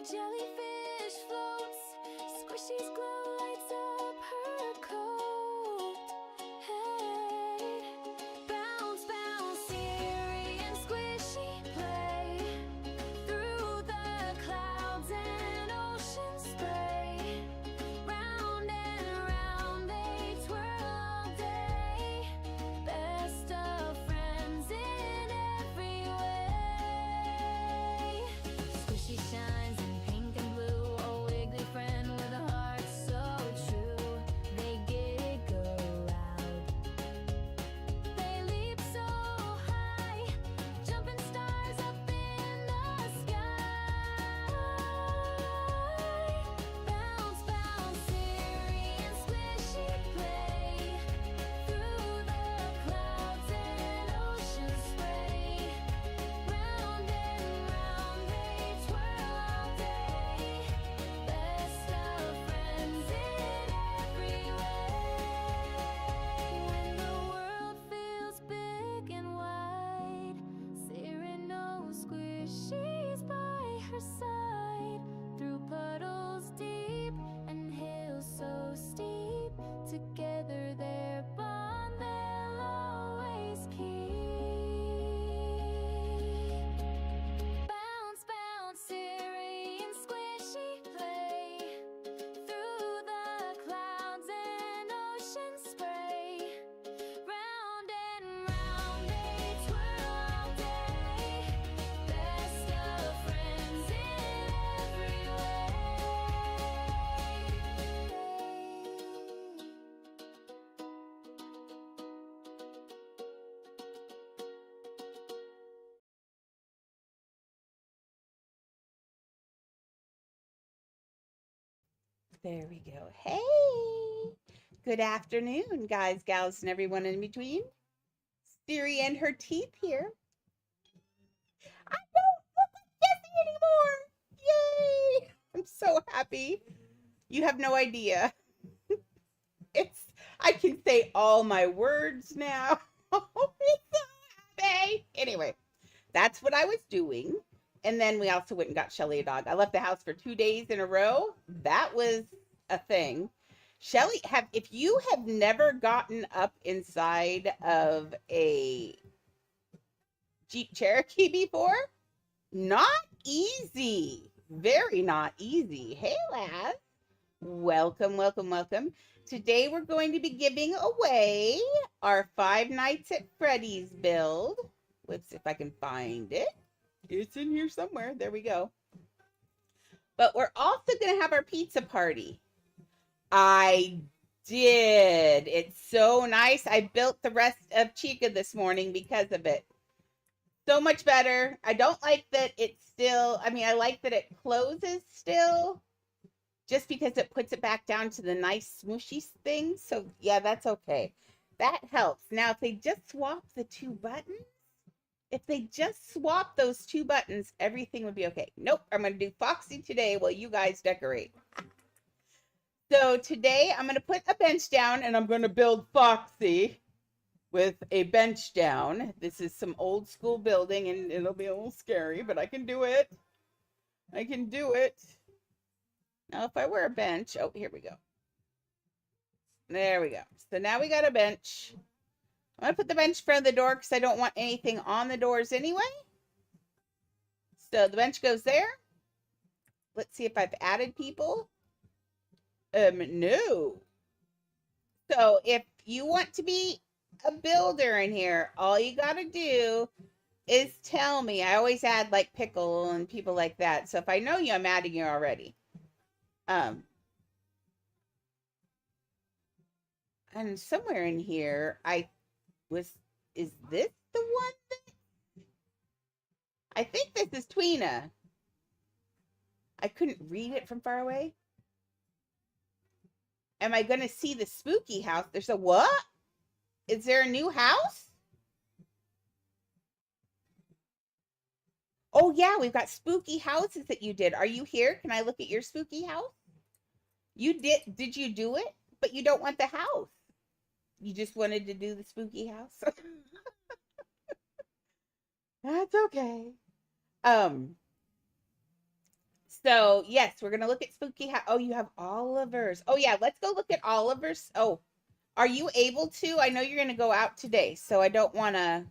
jellyfish floats, squishies glow, lights up her coat. Hey, bounce, bounce, eerie and squishy play through the clouds and ocean spray. Round and round they twirl all day, best of friends in every way. Squishy shines in pink and blue, a wiggly friend with a heart so true. They giggle loud, they leap so high, jumping stars up in the sky. Bounce, bounce, eerie and squishy play through the clouds and ocean spray. Round and round they twirl all day, best of friends in every way. When the world feels big and wide, Siri knows squishy's by her side. Through puddles deep and hills so steep, together their bond they'll always keep. Bounce, bounce, Siri and squishy play through the clouds and ocean spray. Round and round they twirl all day, best of friends in every way. There we go. Hey, good afternoon, guys, gals, and everyone in between. Siri and her teeth here. I don't look like Jessie anymore. Yay! I'm so happy. You have no idea. I can say all my words now. I'm so happy. Anyway, that's what I was doing. And then we also went and got Shelly a dog. I left the house for 2 days in a row. That was a thing. Shelly, if you have never gotten up inside of a Jeep Cherokee before, not easy. Very not easy. Hey, lads. Welcome, welcome, welcome. Today we're going to be giving away our 5 Nights at Freddy's build. Let's see if I can find it. It's in here somewhere. There we go. But we're also going to have our pizza party. I did. It's so nice. I built the rest of Chica this morning because of it. So much better. I don't like that it's still, I like that it closes still, just because it puts it back down to the nice smooshy thing. So yeah, that's okay. That helps. Now, if they just swap the 2 buttons, those 2 buttons, everything would be okay. Nope, I'm going to do Foxy today while you guys decorate. So today I'm going to put a bench down and I'm going to build Foxy with a bench down. This is some old school building and it'll be a little scary, but I can do it. I can do it. Now, if I wear a bench, oh, here we go. There we go. So now we got a bench. I'm going to put the bench in front of the door because I don't want anything on the doors anyway. So the bench goes there. Let's see if I've added people. No. So if you want to be a builder in here, all you got to do is tell me. I always add like Pickle and people like that. So if I know you, I'm adding you already. And somewhere in here, is this the one that, I think this is Tweena. I couldn't read it from far away. Am I going to see the spooky house? There's a what? Is there a new house? Oh yeah, we've got spooky houses that you did. Are you here? Can I look at your spooky house? You did you do it? But you don't want the house. You just wanted to do the spooky house. That's okay. So, yes, we're going to look at Spooky House. Oh, you have Oliver's. Oh, yeah, let's go look at Oliver's. Oh, are you able to? I know you're going to go out today, so I don't want to,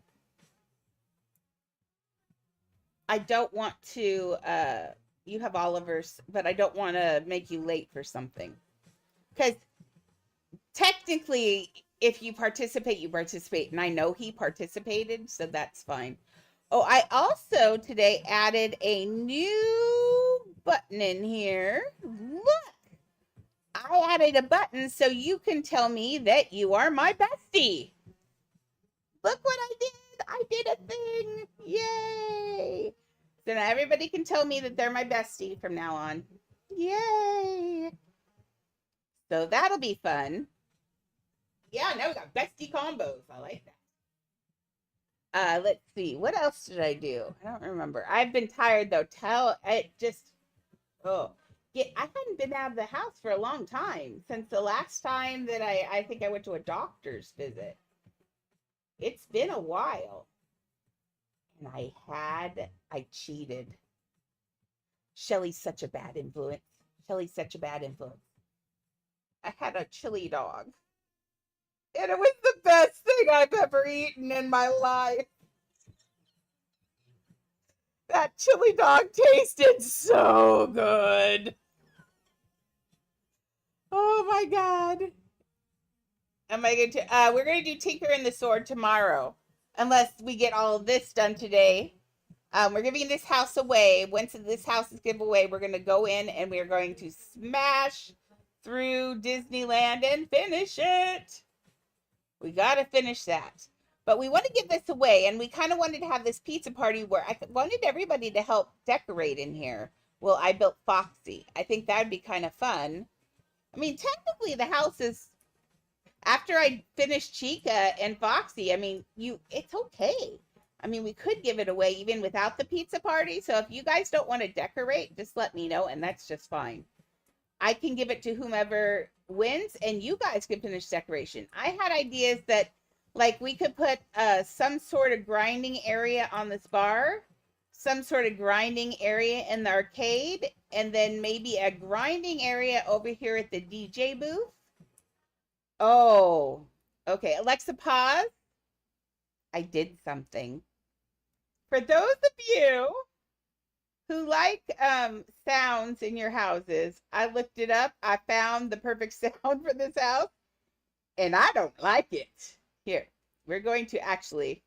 you have Oliver's, but I don't want to make you late for something. Because technically, if you participate, you participate. And I know he participated, so that's fine. Oh, I also today added a new button in here. Look, I added a button so you can tell me that you are my bestie. Look what I did. I did a thing. Yay. So now everybody can tell me that they're my bestie from now on. Yay. So that'll be fun. Yeah, now we got bestie combos. I like that. Let's see. What else did I do? I don't remember. I've been tired though. Oh. Yeah, I hadn't been out of the house for a long time since the last time that I think I went to a doctor's visit. It's been a while. And I cheated. Shelly's such a bad influence. Shelly's such a bad influence. I had a chili dog. And it was the best thing I've ever eaten in my life. That chili dog tasted so good. Oh my God. Am I going to, we're going to do Tinker and the Sword tomorrow. Unless we get all of this done today. We're giving this house away. Once this house is given away, we're going to go in and we're going to smash through Disneyland and finish it. We got to finish that. But we want to give this away, and we kind of wanted to have this pizza party where I wanted everybody to help decorate in here. Well, I built Foxy. I think that would be kind of fun. I mean, technically the house is, after I finish Chica and Foxy, I mean, it's okay. I mean, we could give it away even without the pizza party. So if you guys don't want to decorate, just let me know, and that's just fine. I can give it to whomever wins, and you guys can finish decoration. I had ideas that, like, we could put some sort of grinding area on this bar, some sort of grinding area in the arcade, and then maybe a grinding area over here at the DJ booth. Oh, okay. Alexa, pause. I did something. For those of you who like sounds in your houses, I looked it up. I found the perfect sound for this house, and I don't like it. Here, we're going to actually.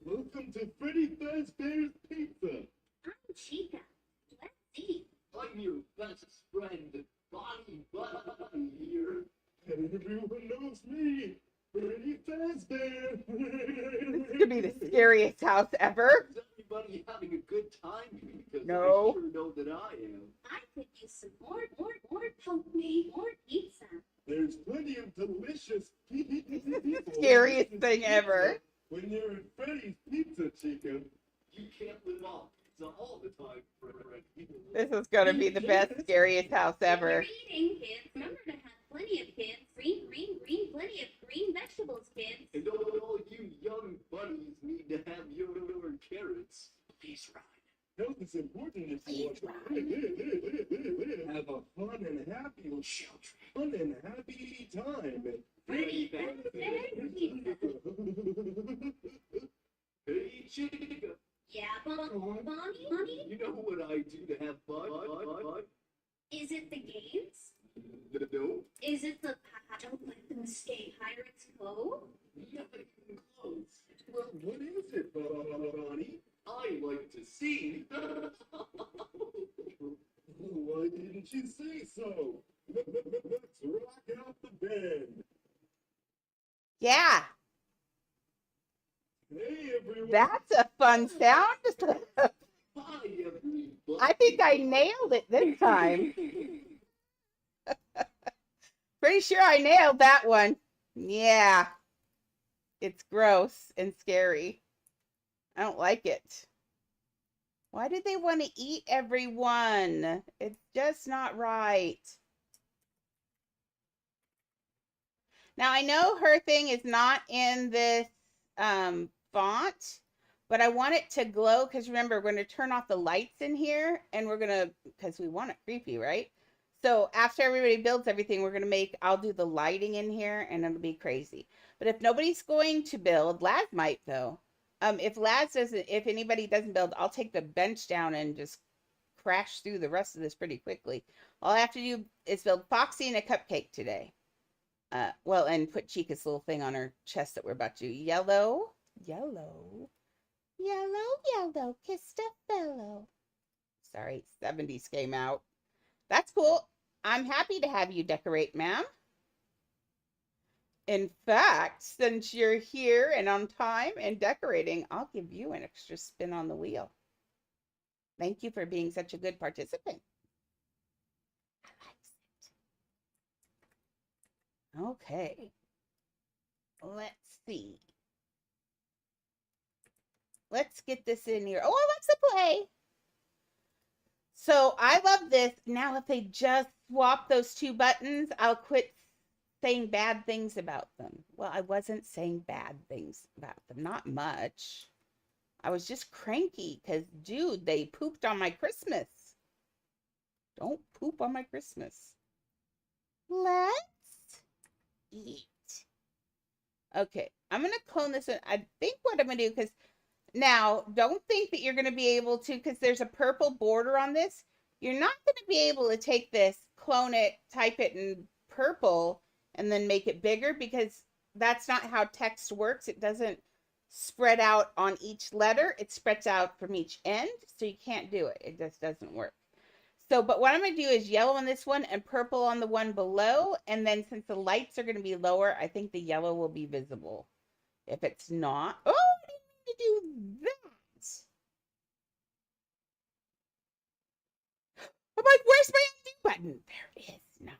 Welcome to Freddy Fazbear's Pizza. I'm Chica. Let's eat. I'm your best friend, Bonnie Bunny here. And everyone knows me, Freddy Fazbear. This is going to be the scariest house ever. Is everybody having a good time? Because No. I sure know that I am. I could use some more help me, more pizza. There's plenty of delicious Scariest thing ever. When you're at Freddy's Pizza, Chica, you can't live off pizza all the time, Freddy. This is going to be the best, scariest house ever. If you're eating, kids, remember to have plenty of kids. Green, plenty of green vegetables, kids. And all you young bunnies need to have your carrots. Please ride. Health is important if you want to have a fun and happy time. Freddy Fazbear Pizza. Hey, Chica. Yeah, Bonnie? You know what I do to have fun? Is it the games? No. Is it the Don't Let Them Stay Pirates Cove? Not even close. Well, What is it, Bonnie? I like to sing. Why didn't you say so? Let's rock out the band. Yeah, Hey, everyone. that's a fun sound. Hi, everybody. I think I nailed it this time. Pretty sure I nailed that one. Yeah. It's gross and scary. I don't like it. Why do they want to eat everyone? It's just not right. Now, I know her thing is not in this font, but I want it to glow because remember, we're going to turn off the lights in here and we're going to, because we want it creepy, right? So after everybody builds everything, we're going to make, I'll do the lighting in here and it'll be crazy. But if nobody's going to build, Laz might though. If Laz doesn't, if anybody doesn't build, I'll take the bench down and just crash through the rest of this pretty quickly. All I have to do is build Foxy and a cupcake today. Well, and put Chica's little thing on her chest that we're about to do. Yellow, yellow, yellow, yellow, kissed a fellow. Sorry, 70s came out. That's cool. I'm happy to have you decorate, ma'am. In fact, since you're here and on time and decorating, I'll give you an extra spin on the wheel. Thank you for being such a good participant. Okay. Let's see. Let's get this in here. Oh, Alexa, play. So I love this. Now, if they just swap those two buttons, I'll quit saying bad things about them. Well, I wasn't saying bad things about them. Not much. I was just cranky because, dude, they pooped on my Christmas. Don't poop on my Christmas. Let's eat. Okay, I'm going to clone this one. I think what I'm going to do, because now, don't think that you're going to be able to, because there's a purple border on this. You're not going to be able to take this, clone it, type it in purple, and then make it bigger, because that's not how text works. It doesn't spread out on each letter. It spreads out from each end, so you can't do it. It just doesn't work. So, but what I'm going to do is yellow on this one and purple on the one below, and then since the lights are going to be lower, I think the yellow will be visible. If it's not, oh, I didn't mean to do that. I'm like, where's my undo button? There is not.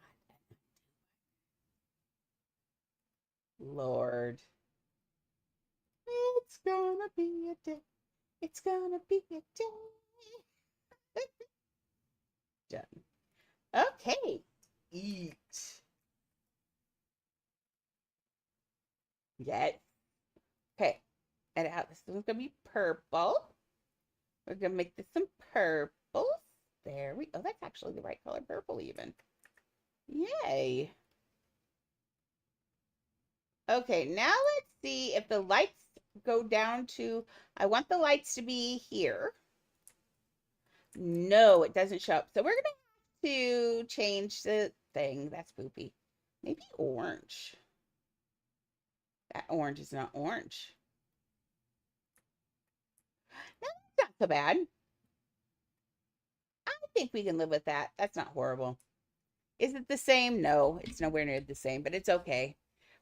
Lord. It's gonna be a day. It's gonna be a day. Done. Okay. Eat. Yes. Okay. And out. This one's gonna be purple. We're gonna make this some purples. There we go. Oh, that's actually the right color purple even. Yay. Okay, now let's see if the lights go down to, I want the lights to be here. No, it doesn't show up. So we're going to have to change the thing. That's poopy. Maybe orange. That orange is not orange. No, that's not so bad. I think we can live with that. That's not horrible. Is it the same? No, it's nowhere near the same, but it's okay.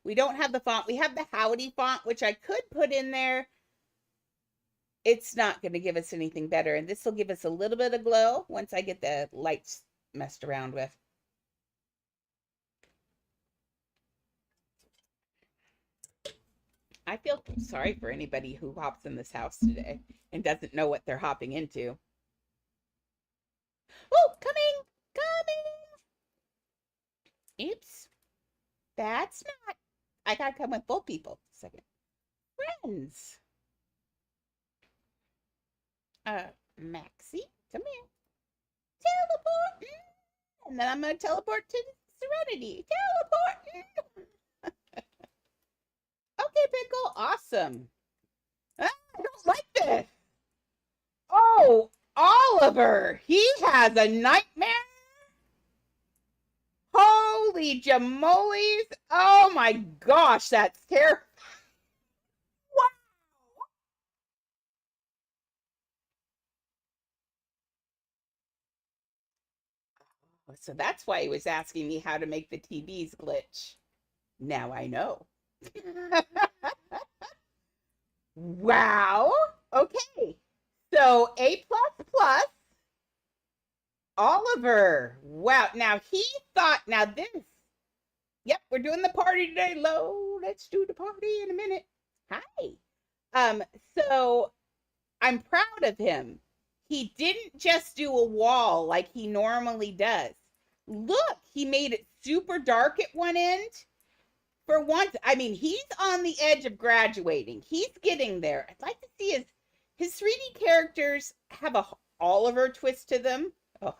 We don't have the font. We have the Howdy font, which I could put in there. It's not going to give us anything better. And this will give us a little bit of glow once I get the lights messed around with. I feel sorry for anybody who hops in this house today and doesn't know what they're hopping into. Oh, coming, coming. Oops. That's not. I gotta come with both people. Second. Friends. Maxie, come here. Teleport. And then I'm gonna teleport to Serenity. Teleport. Okay, Pickle. Awesome. I don't like this. Oh, Oliver. He has a nightmare. Holy jamolies. Oh my gosh, that's terrible. Wow. So that's why he was asking me how to make the TVs glitch. Now I know. Wow. Okay. So A++. Oliver. Wow. Now he thought, now this. Yep, we're doing the party today. Low. Let's do the party in a minute. Hi. So I'm proud of him. He didn't just do a wall like he normally does. Look, he made it super dark at one end. For once, I mean, he's on the edge of graduating. He's getting there. I'd like to see His 3D characters have a Oliver twist to them. Oh,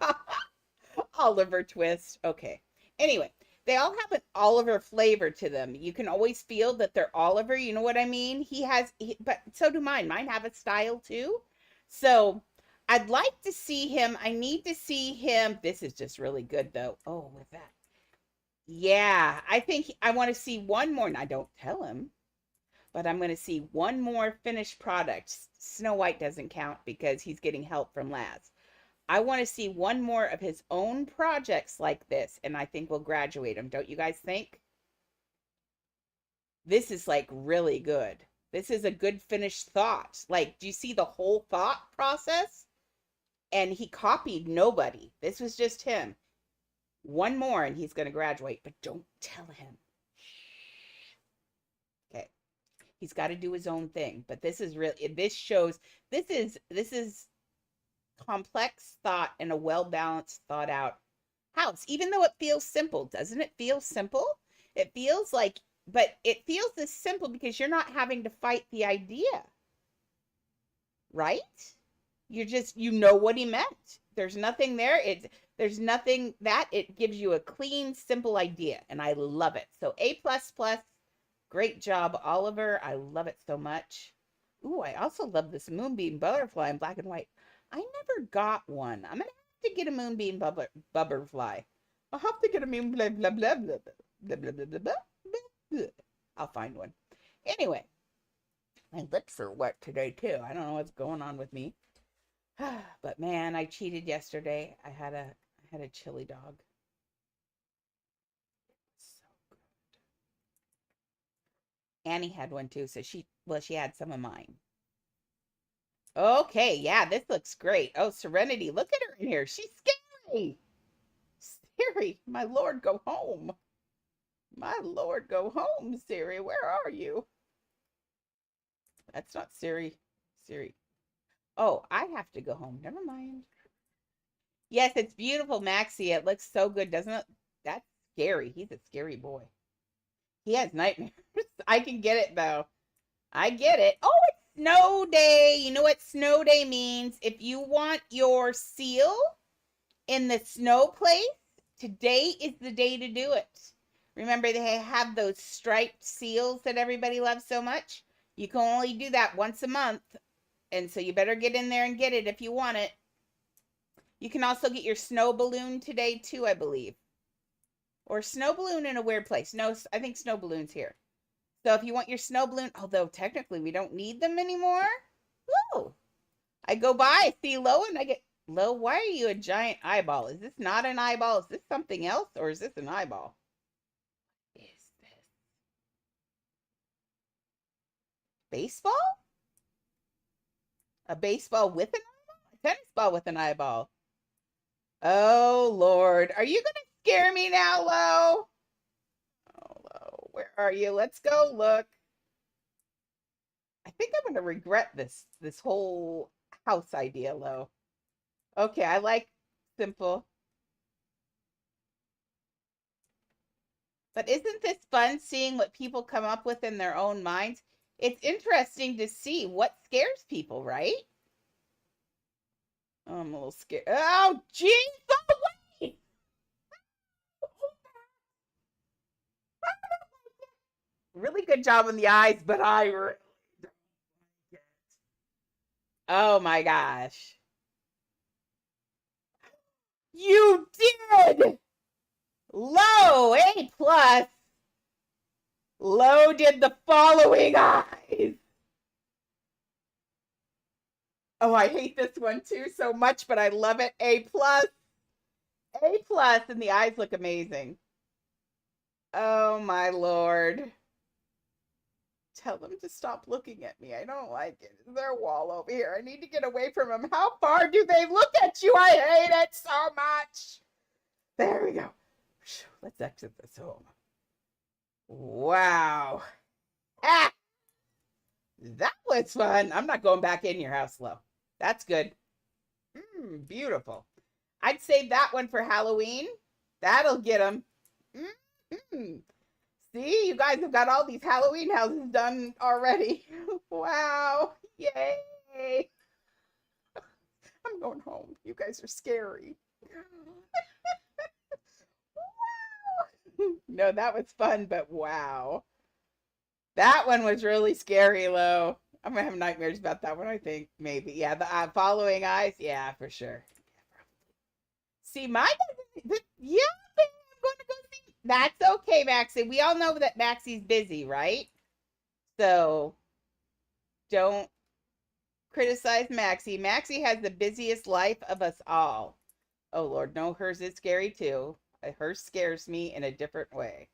Oliver twist. Okay. Anyway, they all have an Oliver flavor to them. You can always feel that they're Oliver. You know what I mean? But so do mine. Mine have a style too. So I'd like to see him. I need to see him. This is just really good though. Oh, with that. Yeah, I think I want to see one more. And I don't tell him, but I'm going to see one more finished product. Snow White doesn't count because he's getting help from Laz. I want to see one more of his own projects like this, and I think we'll graduate him. Don't you guys think? This is like really good. This is a good finished thought. Like, do you see the whole thought process? And he copied nobody. This was just him. One more and he's going to graduate, but don't tell him. Okay. He's got to do his own thing, but this is really, this shows, this is complex thought and a well-balanced, thought out house, even though it feels simple. Doesn't it feel simple? It feels like, but it feels this simple because you're not having to fight the idea, right? You're just, you know what he meant. There's nothing there. There's nothing that it gives you a clean, simple idea, and I love it. So A++, great job, Oliver. I love it so much. Ooh, I also love this moonbeam butterfly in black and white. I never got one. I'm gonna have to get a moonbeam butterfly. I'll have to get a moon blah blah blah blah blah blah blah blah blah. I'll find one. Anyway, my lips are wet today too. I don't know what's going on with me. But man, I cheated yesterday. I had a chili dog. So good. Annie had one too, so she had some of mine. Okay, yeah, this looks great. Oh, Serenity, look at her in here. She's scary. Siri, my lord, go home. My lord, go home, Siri. Where are you? That's not Siri. Siri. Oh, I have to go home. Never mind. Yes, it's beautiful, Maxie. It looks so good, doesn't it? That's scary. He's a scary boy. He has nightmares. I can get it, though. I get it. Oh, it's snow day. You know what snow day means? If you want your seal in the snow place, today is the day to do it. Remember, they have those striped seals that everybody loves so much? You can only do that once a month. And so you better get in there and get it if you want it. You can also get your snow balloon today too, I believe. Or snow balloon in a weird place. No, I think snow balloon's here. So if you want your snow balloon, although technically we don't need them anymore. Woo! I go by, I see Lo, and I get, Lo, why are you a giant eyeball? Is this not an eyeball? Is this something else? Or is this an eyeball? What is this? Baseball? A baseball with an eyeball? A tennis ball with an eyeball. Oh, Lord. Are you going to scare me now, Lo? Oh, Lo, where are you? Let's go look. I think I'm going to regret this whole house idea, Lo. Okay, I like simple. But isn't this fun seeing what people come up with in their own minds? It's interesting to see what scares people, right? Oh, I'm a little scared. Oh, jeez, oh, wait! Really good job on the eyes, but I really don't like it. Oh my gosh. You did! Lo, A+. Lo did the following eyes. Oh, I hate this one too so much, but I love it. A+. A+, and the eyes look amazing. Oh my Lord. Tell them to stop looking at me. I don't like it. Is there a wall over here? I need to get away from them. How far do they look at you? I hate it so much. There we go. Let's exit this home. Wow. Ah! That was fun. I'm not going back in your house, Lo. That's good. Beautiful. I'd save that one for Halloween. That'll get them. See, you guys have got all these Halloween houses done already. Wow. Yay. Okay. I'm going home. You guys are scary. No, that was fun, but wow. That one was really scary, Lo. I'm gonna have nightmares about that one, I think. Maybe. Yeah, the following eyes. Yeah, for sure. See, my yeah, I'm going to go see. That's okay, Maxie. We all know that Maxie's busy, right? So don't criticize Maxie. Maxie has the busiest life of us all. Oh Lord, no, hers is scary too. Hers scares me in a different way.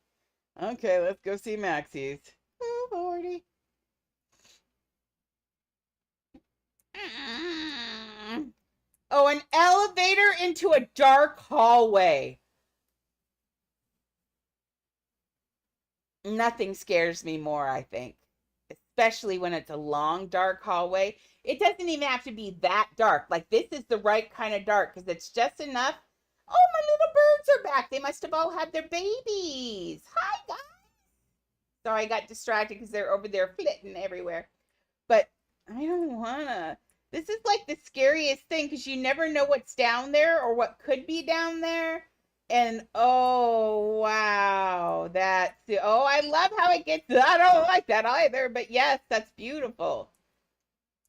Okay, let's go see Maxie's. Oh Lordy. Oh, an elevator into a dark hallway. Nothing scares me more, I think. Especially when it's a long, dark hallway. It doesn't even have to be that dark. Like, this is the right kind of dark because it's just enough. Oh, my little birds are back. They must have all had their babies. Hi, guys. Sorry, I got distracted because they're over there flitting everywhere. But I don't want to. This is like the scariest thing because you never know what's down there or what could be down there. And oh wow, oh, I love how it gets. I don't like that either, but yes, that's beautiful.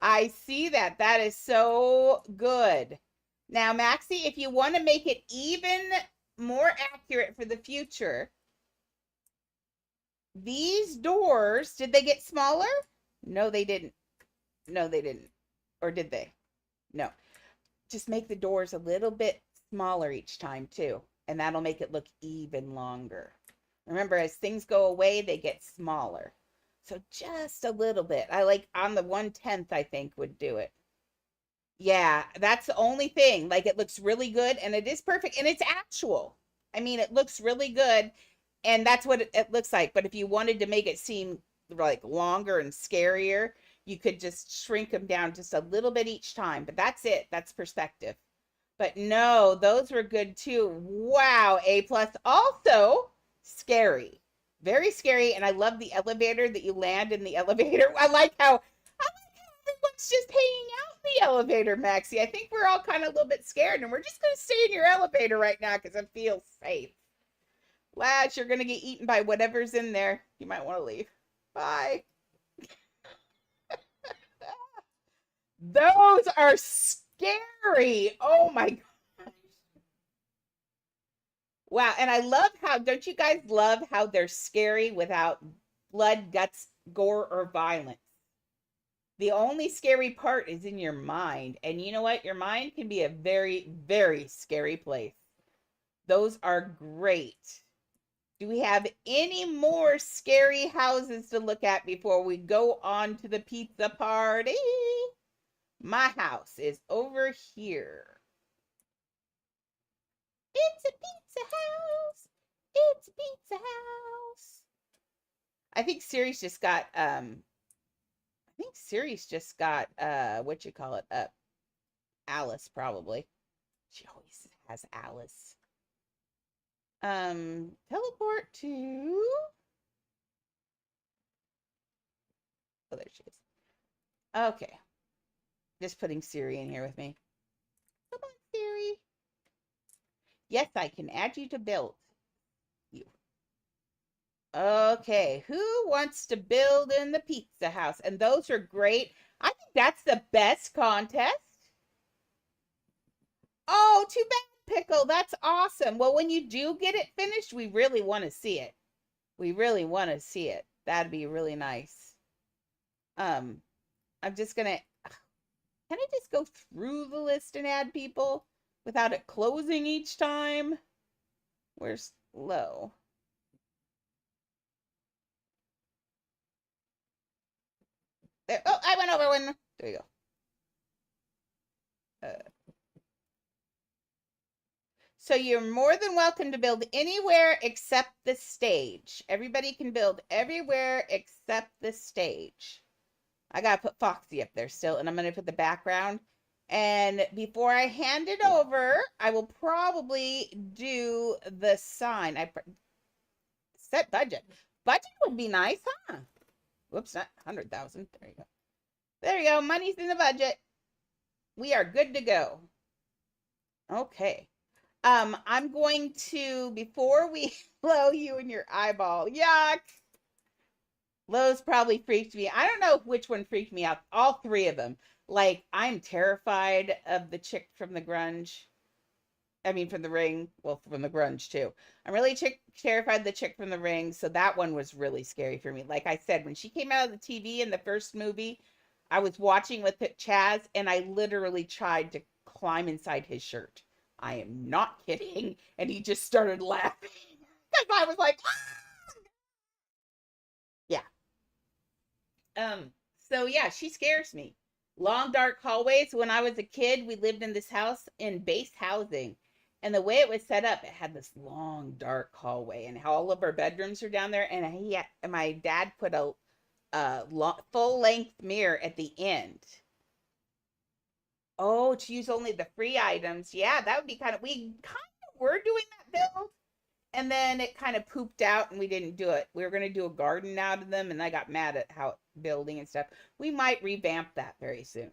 I see that. That is so good. Now, Maxie, if you want to make it even more accurate for the future, these doors, did they get smaller? No, they didn't. No, they didn't. Or did they? No. Just make the doors a little bit smaller each time too, and that'll make it look even longer. Remember, as things go away, they get smaller. So just a little bit. I like on the 1/10, I think would do it. Yeah, that's the only thing. Like, it looks really good and it is perfect and it's actual. I mean, it looks really good and that's what it looks like. But if you wanted to make it seem like longer and scarier, you could just shrink them down just a little bit each time. But that's it. That's perspective. But no, those were good too. Wow, A plus. Also scary, very scary. And I love the elevator that you land in the elevator. I like how everyone's just hanging out in the elevator, Maxie. I think we're all kind of a little bit scared, and we're just gonna stay in your elevator right now because it feels safe. Lads, you're gonna get eaten by whatever's in there. You might want to leave. Bye. Those are scary. Oh my gosh. Wow. And I love how, don't you guys love how they're scary without blood, guts, gore, or violence? The only scary part is in your mind. And you know what? Your mind can be a very, very scary place. Those are great. Do we have any more scary houses to look at before we go on to the pizza party? My house is over here. It's a pizza house. It's a pizza house. I think Siri's just got what you call it, Alice probably. She always has Alice. Teleport to. Oh, there she is. Okay. Just putting Siri in here with me. Come on, Siri. Yes, I can add you to build. You. Okay, who wants to build in the pizza house? And those are great. I think that's the best contest. Oh, too bad, Pickle. That's awesome. Well, when you do get it finished, we really want to see it. We really want to see it. That'd be really nice. I'm just gonna. Can I just go through the list and add people without it closing each time? Where's Low? There. Oh, I went over one. There you go. So you're more than welcome to build anywhere except the stage. Everybody can build everywhere except the stage. I gotta put Foxy up there still, and I'm gonna put the background. And before I hand it over, I will probably do the sign. Set budget. Budget would be nice, huh? Whoops, not 100,000. There you go. There you go. Money's in the budget. We are good to go. Okay. I'm going to, before we blow you in your eyeball, yuck. Lowe's probably freaked me. I don't know which one freaked me out. All three of them. Like, I'm terrified of the chick from the grunge. I mean, from the ring. Well, from the grunge, too. I'm really terrified of the chick from the ring. So that one was really scary for me. Like I said, when she came out of the TV in the first movie, I was watching with Chaz, and I literally tried to climb inside his shirt. I am not kidding. And he just started laughing. Because I was like, ah! Yeah. So yeah, she scares me. Long dark hallways. When I was a kid, we lived in this house in base housing. And the way it was set up, it had this long dark hallway, and all of our bedrooms are down there. And my dad put a full length mirror at the end. Oh, to use only the free items. Yeah, that would be we kind of were doing that build. And then it kind of pooped out and we didn't do it. We were going to do a garden out of them, and I got mad at how building and stuff. We might revamp that very soon.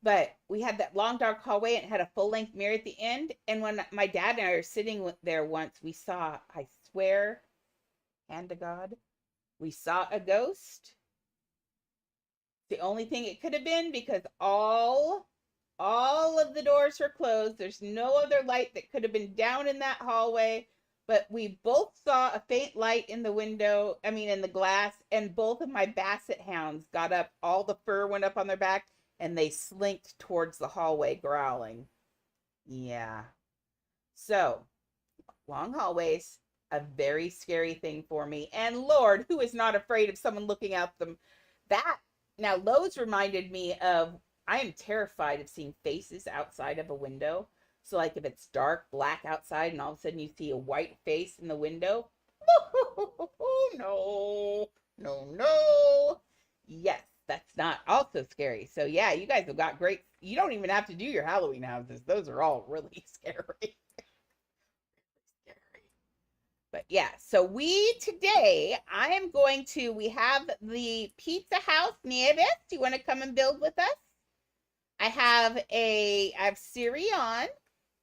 But we had that long dark hallway, and it had a full length mirror at the end. And when my dad and I were sitting there once, we saw, I swear, hand to God, we saw a ghost. The only thing it could have been, because all of the doors were closed. There's no other light that could have been down in that hallway. But we both saw a faint light in the window, in the glass, and both of my basset hounds got up. All the fur went up on their back, and they slinked towards the hallway growling. Yeah. So, long hallways, a very scary thing for me. And Lord, who is not afraid of someone looking out them? Now, Lowe's reminded me of, I am terrified of seeing faces outside of a window. So, like, if it's dark, black outside, and all of a sudden you see a white face in the window, no, no, no. Yes, that's not also scary. So, yeah, you guys have got great. You don't even have to do your Halloween houses. Those are all really scary. But yeah, so today, we have the Pizza House Nieves. Do you want to come and build with us? I have Siri on,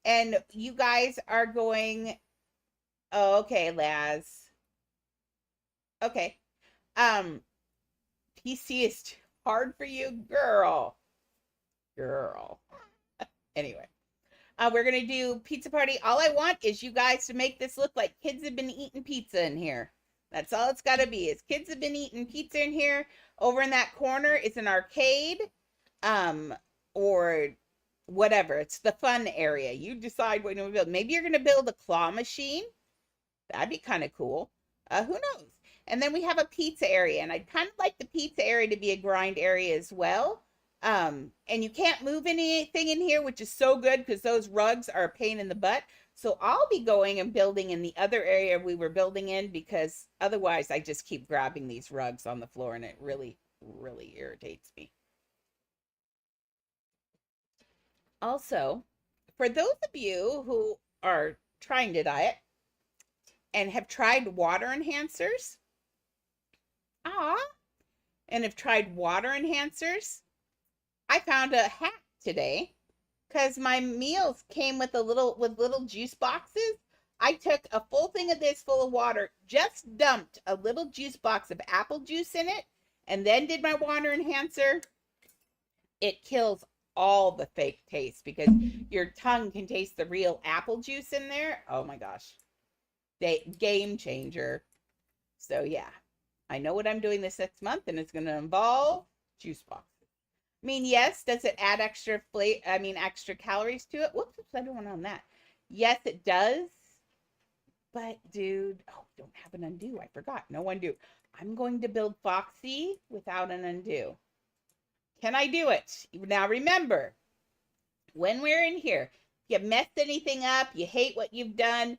and you guys are going, oh, okay, Laz. Okay. PC is too hard for you, girl. Anyway. We're going to do pizza party. All I want is you guys to make this look like kids have been eating pizza in here. That's all it's got to be, is kids have been eating pizza in here. Over in that corner is an arcade, or whatever. It's the fun area. You decide what you want to build. Maybe you're going to build a claw machine. That'd be kind of cool. Who knows? And then we have a pizza area, and I'd kind of like the pizza area to be a grind area as well. And you can't move anything in here, which is so good because those rugs are a pain in the butt. So I'll be going and building in the other area we were building in, because otherwise I just keep grabbing these rugs on the floor, and it really, really irritates me. Also, for those of you who are trying to diet and have tried water enhancers, and have tried water enhancers, I found a hack today, because my meals came with little juice boxes. I took a full thing of this full of water, just dumped a little juice box of apple juice in it, and then did my water enhancer. It kills all the fake taste, because your tongue can taste the real apple juice in there. Oh my gosh. Game changer. So yeah, I know what I'm doing this next month, and it's going to involve juice boxes. Yes, does it add extra calories to it? Whoops, I don't want on that. Yes, it does. But dude, don't have an undo. I forgot. No undo. I'm going to build Foxy without an undo. Can I do it? Now remember, when we're in here, if you messed anything up, you hate what you've done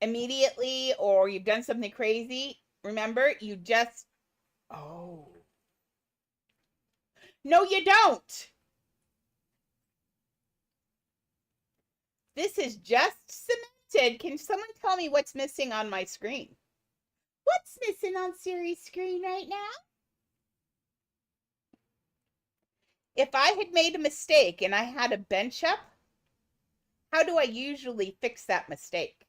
immediately, or you've done something crazy, remember, you just, no, you don't. This is just cemented. Can someone tell me what's missing on my screen? What's missing on Siri's screen right now? If I had made a mistake and I had a bench up, how do I usually fix that mistake?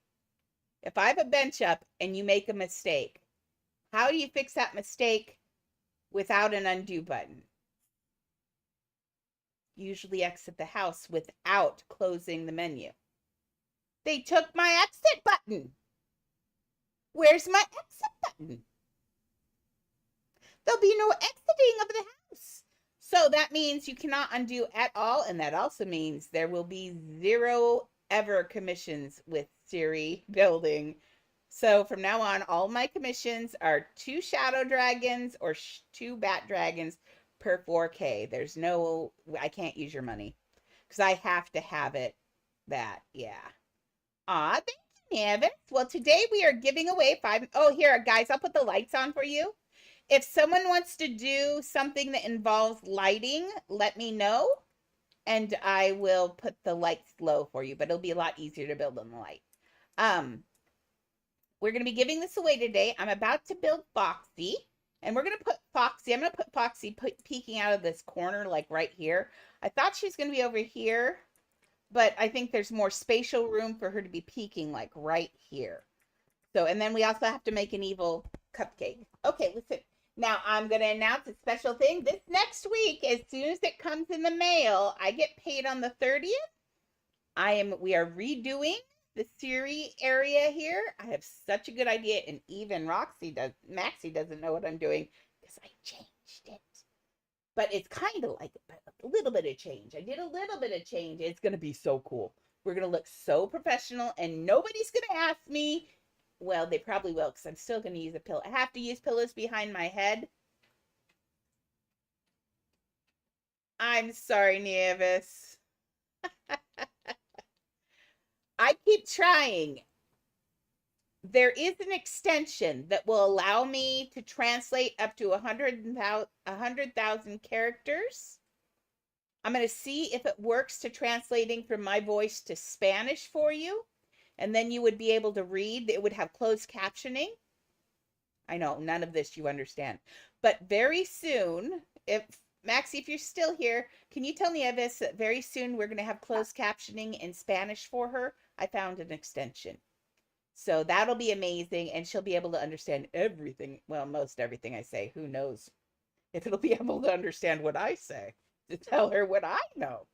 If I have a bench up and you make a mistake, how do you fix that mistake without an undo button? Usually exit the house without closing the menu. They took my exit button. Where's my exit button? There'll be no exiting of the house. So that means you cannot undo at all. And that also means there will be zero ever commissions with Siri building. So from now on, all my commissions are 2 shadow dragons or 2 bat dragons per 4K. There's no, I can't use your money because I have to have it that, yeah. Aw, thank you, Nevis. Well, today we are giving away 5, oh, here, guys, I'll put the lights on for you. If someone wants to do something that involves lighting, let me know, and I will put the lights low for you, but it'll be a lot easier to build on the light. We're going to be giving this away today. I'm about to build Foxy, and we're going to put Foxy, I'm going to put Foxy peeking out of this corner, like right here. I thought she was going to be over here, but I think there's more spatial room for her to be peeking, like right here. So, and then we also have to make an evil cupcake. Okay, listen. Now, I'm going to announce a special thing. This next week, as soon as it comes in the mail, I get paid on the 30th. We are redoing the Siri area here. I have such a good idea, and even Maxie doesn't know what I'm doing because I changed it. But it's kind of like a little bit of change. I did a little bit of change. It's going to be so cool. We're going to look so professional, and nobody's going to ask me. Well, they probably will because I'm still going to use a pillow. I have to use pillows behind my head. I'm sorry, Nevis. I keep trying. There is an extension that will allow me to translate up to 100,000 characters. I'm going to see if it works to translating from my voice to Spanish for you. And then you would be able to read. It would have closed captioning. I know, none of this you understand. But very soon, Maxie, if you're still here, can you tell Nevis that very soon we're going to have closed captioning in Spanish for her? I found an extension. So that'll be amazing, and she'll be able to understand everything. Well, most everything I say. Who knows if it'll be able to understand what I say to tell her what I know.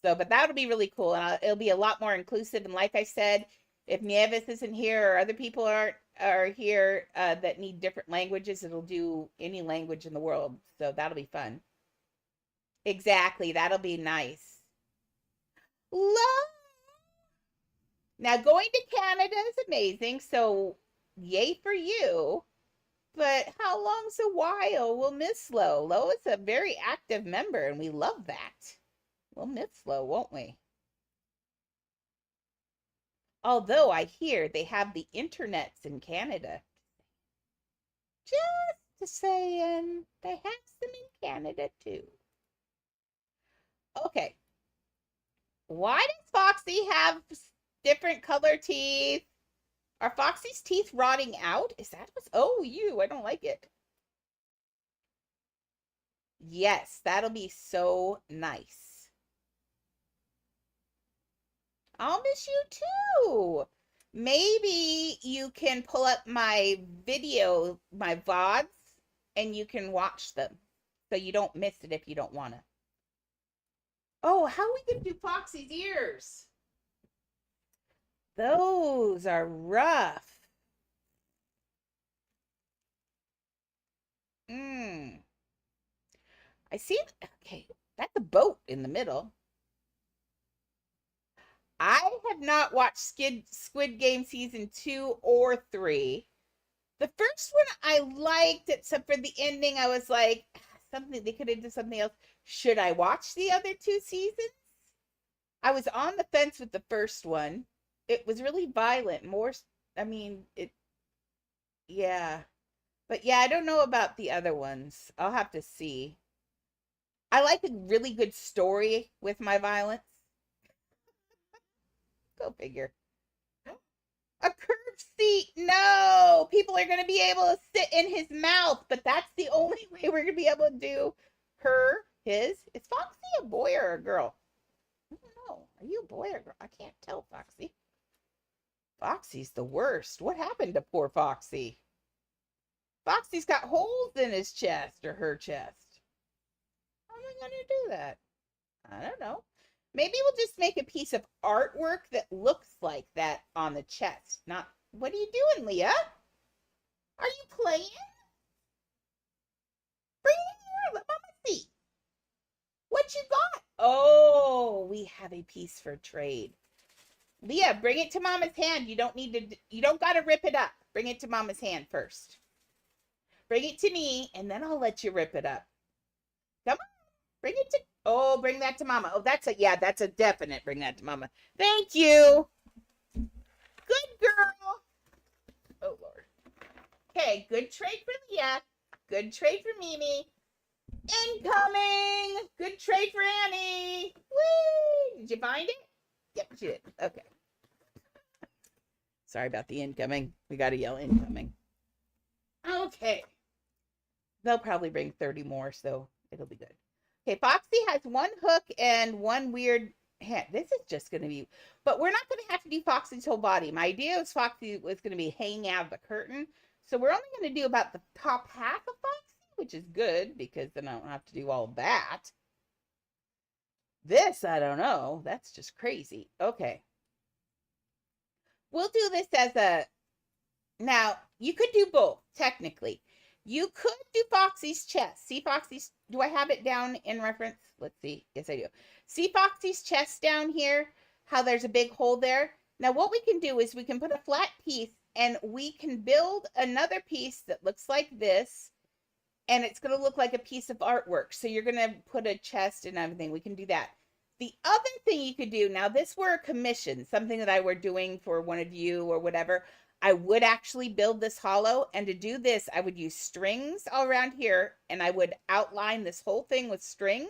So, but that'll be really cool, and it'll be a lot more inclusive. And like I said, if Nieves isn't here or other people are here that need different languages, it'll do any language in the world. So that'll be fun. Exactly. That'll be nice. Love. Now, going to Canada is amazing. So yay for you. But how long's a while? We'll miss Lo. Lo is a very active member, and we love that. We'll miss Lo, won't we? Although I hear they have the internets in Canada. Just saying, they have them in Canada too. Okay. Why does Foxy have different color teeth? Are Foxy's teeth rotting out? Is that what's... Oh, I don't like it. Yes, that'll be so nice. I'll miss you too. Maybe you can pull up my video, my VODs, and you can watch them. So you don't miss it if you don't want to. Oh, how are we going to do Foxy's ears? Those are rough. I see. Okay, that's a boat in the middle. I have not watched Squid Game season 2 or 3. The first one I liked, except for the ending. I was like, something they could have done something else. Should I watch the other 2 seasons? I was on the fence with the first one. It was really violent. Yeah. But yeah, I don't know about the other ones. I'll have to see. I like a really good story with my violence. Go figure. A curved seat. No, people are going to be able to sit in his mouth, but that's the only way we're going to be able to do her His? Is Foxy a boy or a girl? I don't know. Are you a boy or a girl? I can't tell, Foxy. Foxy's the worst. What happened to poor Foxy? Foxy's got holes in his chest or her chest. How am I going to do that? I don't know. Maybe we'll just make a piece of artwork that looks like that on the chest. Not, what are you doing, Leah? Are you playing? Bring it here. Let Mama see. What you got? Oh, we have a piece for trade. Leah, bring it to Mama's hand. You don't got to rip it up. Bring it to Mama's hand first. Bring it to me, and then I'll let you rip it up. Come on. Bring it to, oh, bring that to Mama. Oh, that's a definite bring that to Mama. Thank you. Good girl. Oh, Lord. Okay, good trade for Leah. Good trade for Mimi. Incoming. Good trade for Annie. Woo! Did you find it? Yep, she did. Okay. Sorry about the incoming. We got to yell incoming. Okay. They'll probably bring 30 more, so it'll be good. Okay, Foxy has one hook and one weird hand. This is just going to be, but we're not going to have to do Foxy's whole body. My idea was Foxy was going to be hanging out of the curtain. So we're only going to do about the top half of Foxy, which is good because then I don't have to do all that. This, I don't know. That's just crazy. Okay. We'll do this as a, now you could do both technically. You could do Foxy's chest. See Foxy's, do I have it down in reference? Let's see. Yes, I do. See Foxy's chest down here? How there's a big hole there? Now what we can do is we can put a flat piece and we can build another piece that looks like this. And it's going to look like a piece of artwork. So you're going to put a chest and everything. We can do that. The other thing you could do, now this were a commission, something that I were doing for one of you or whatever. I would actually build this hollow, and to do this, I would use strings all around here, and I would outline this whole thing with strings,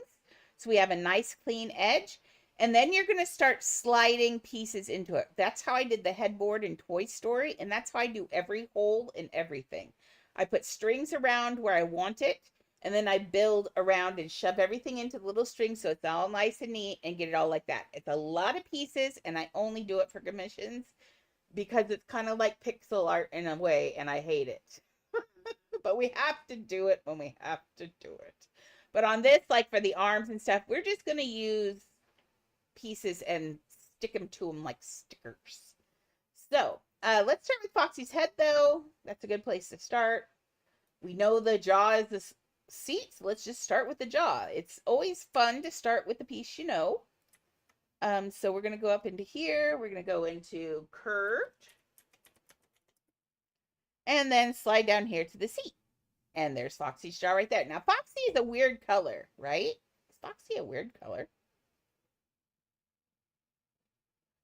so we have a nice clean edge, and then you're going to start sliding pieces into it. That's how I did the headboard in Toy Story, and that's how I do every hole in everything. I put strings around where I want it, and then I build around and shove everything into the little strings so it's all nice and neat and get it all like that. It's a lot of pieces, and I only do it for commissions, because it's kind of like pixel art in a way, and I hate it. But we have to do it when we have to do it. But on this, like for the arms and stuff, we're just going to use pieces and stick them to them like stickers. So let's start with Foxy's head, though. That's a good place to start. We know the jaw is the seat, so let's just start with the jaw. It's always fun to start with the piece you know. So we're going to go up into here. We're going to go into curved. And then slide down here to the seat. And there's Foxy's jaw right there. Now, Foxy is a weird color, right? Is Foxy a weird color?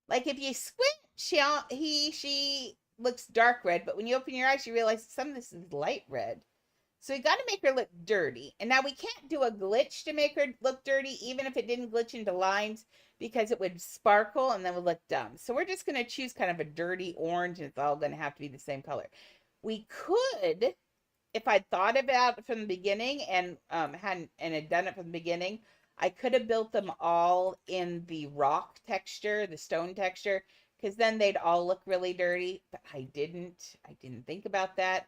Like if you squint, she looks dark red. But when you open your eyes, you realize some of this is light red. So we got to make her look dirty. And now we can't do a glitch to make her look dirty, even if it didn't glitch into lines, because it would sparkle and then would look dumb. So we're just going to choose kind of a dirty orange, and it's all going to have to be the same color. We could, if I'd thought about it from the beginning and had done it from the beginning, I could have built them all in the rock texture, the stone texture, because then they'd all look really dirty. But I didn't think about that.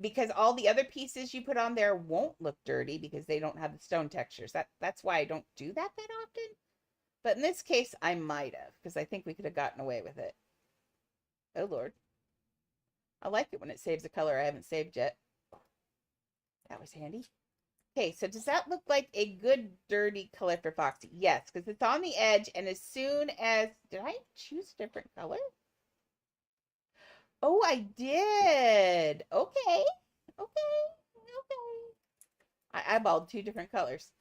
Because all the other pieces you put on there won't look dirty because they don't have the stone textures. That's why I don't do that often. But in this case, I might have, because I think we could have gotten away with it. Oh, Lord. I like it when it saves a color I haven't saved yet. That was handy. Okay, so does that look like a good dirty color for Foxy? Yes, because it's on the edge, and as soon as... Did I choose a different color? Oh, I did. Okay. I eyeballed two different colors.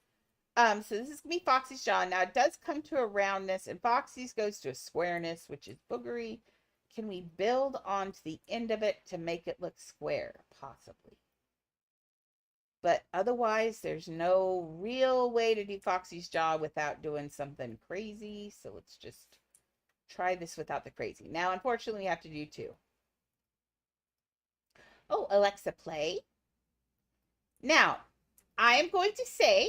So this is going to be Foxy's jaw. Now, it does come to a roundness, and Foxy's goes to a squareness, which is boogery. Can we build onto the end of it to make it look square? Possibly. But otherwise, there's no real way to do Foxy's jaw without doing something crazy. So let's just try this without the crazy. Now, unfortunately, we have to do two. Oh, Alexa, play. Now, I am going to say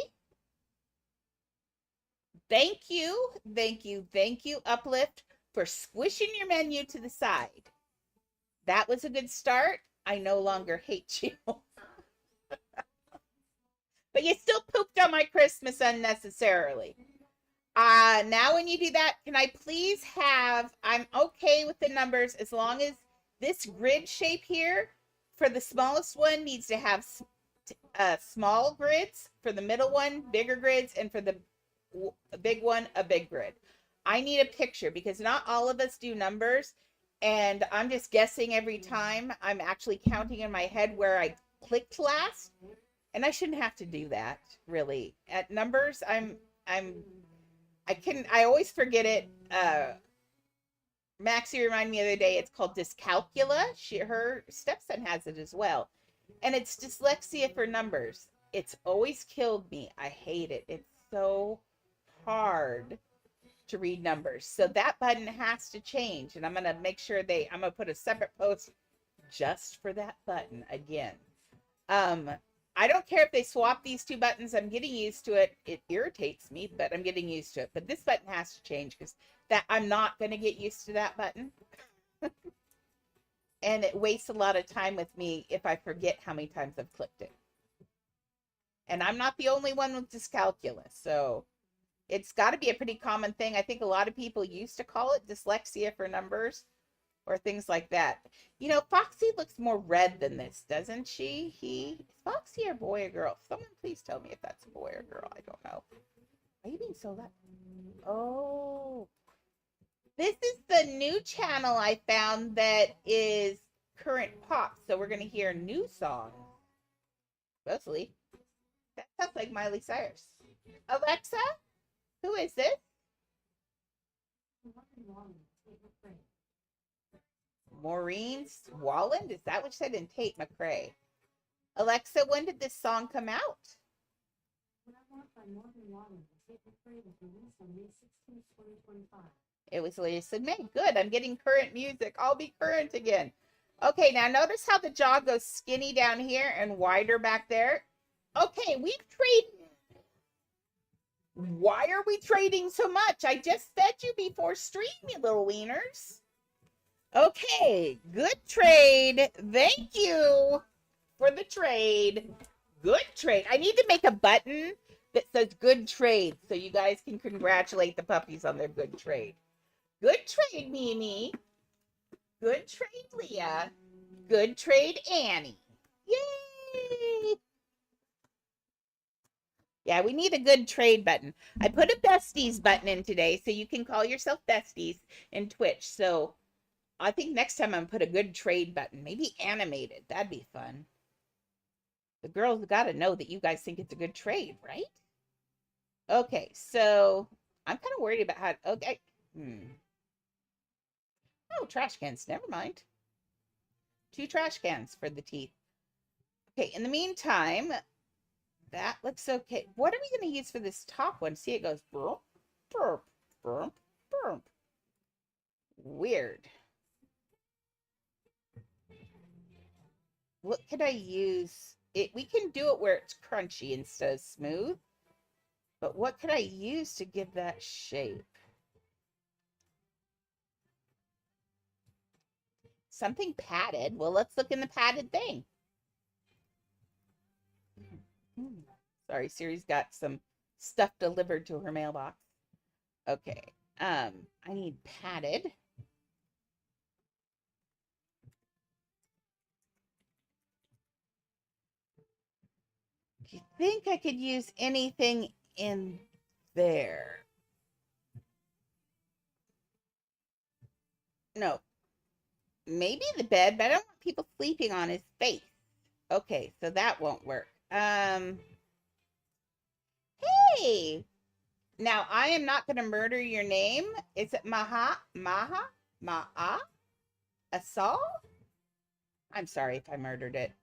Thank you, thank you, thank you, Uplift, for squishing your menu to the side. That was a good start. I no longer hate you. But you still pooped on my Christmas unnecessarily. Now when you do that, can I please have, I'm okay with the numbers as long as this grid shape here for the smallest one needs to have small grids, for the middle one, bigger grids, and for the big one, a big grid. I need a picture because not all of us do numbers, and I'm just guessing every time. I'm actually counting in my head where I clicked last, and I shouldn't have to do that, really. At numbers, I always forget it. Maxie reminded me the other day, it's called dyscalculia. Her stepson has it as well. And it's dyslexia for numbers. It's always killed me. I hate it. It's so hard to read numbers. So that button has to change. And I'm going to make sure I'm going to put a separate post just for that button again. I don't care if they swap these two buttons. I'm getting used to it. It irritates me, but I'm getting used to it. But this button has to change because I'm not going to get used to that button. And it wastes a lot of time with me if I forget how many times I've clicked it. And I'm not the only one with dyscalculia. So it's got to be a pretty common thing. I think a lot of people used to call it dyslexia for numbers or things like that. You know, Foxy looks more red than this, doesn't she? Is Foxy a boy or girl? Someone please tell me if that's a boy or girl. I don't know. Are you being so loud? Oh. This is the new channel I found that is current pop. So we're going to hear new songs. Mostly. That sounds like Miley Cyrus. Alexa, who is this? Maureen Walland? Is that what you said? And Tate McRae. Alexa, when did this song come out? It was released in May. Good. I'm getting current music. I'll be current again. Okay, now notice how the jaw goes skinny down here and wider back there. Okay, we've traded. Why are we trading so much? I just fed you before stream, you little wieners. Okay, good trade. Thank you for the trade. Good trade. I need to make a button that says good trade so you guys can congratulate the puppies on their good trade. Good trade, Mimi. Good trade, Leah. Good trade, Annie. Yay! Yeah, we need a good trade button. I put a besties button in today so you can call yourself besties in Twitch. So I think next time I'm going to put a good trade button. Maybe animated. That'd be fun. The girls got to know that you guys think it's a good trade, right? Okay, so I'm kind of worried about how... Okay. Oh, trash cans. Never mind. 2 trash cans for the teeth. Okay, in the meantime, that looks okay. What are we going to use for this top one? See, it goes burp, burp, burp, burp. Weird. What could I use? We can do it where it's crunchy instead of smooth. But what could I use to give that shape? Something padded. Well, let's look in the padded thing. Sorry, Siri's got some stuff delivered to her mailbox. Okay. I need padded. Do you think I could use anything in there? No. Maybe the bed, but I don't want people sleeping on his face. Okay, so that won't work. Hey! Now, I am not going to murder your name. Is it Ma'a? Asal? I'm sorry if I murdered it.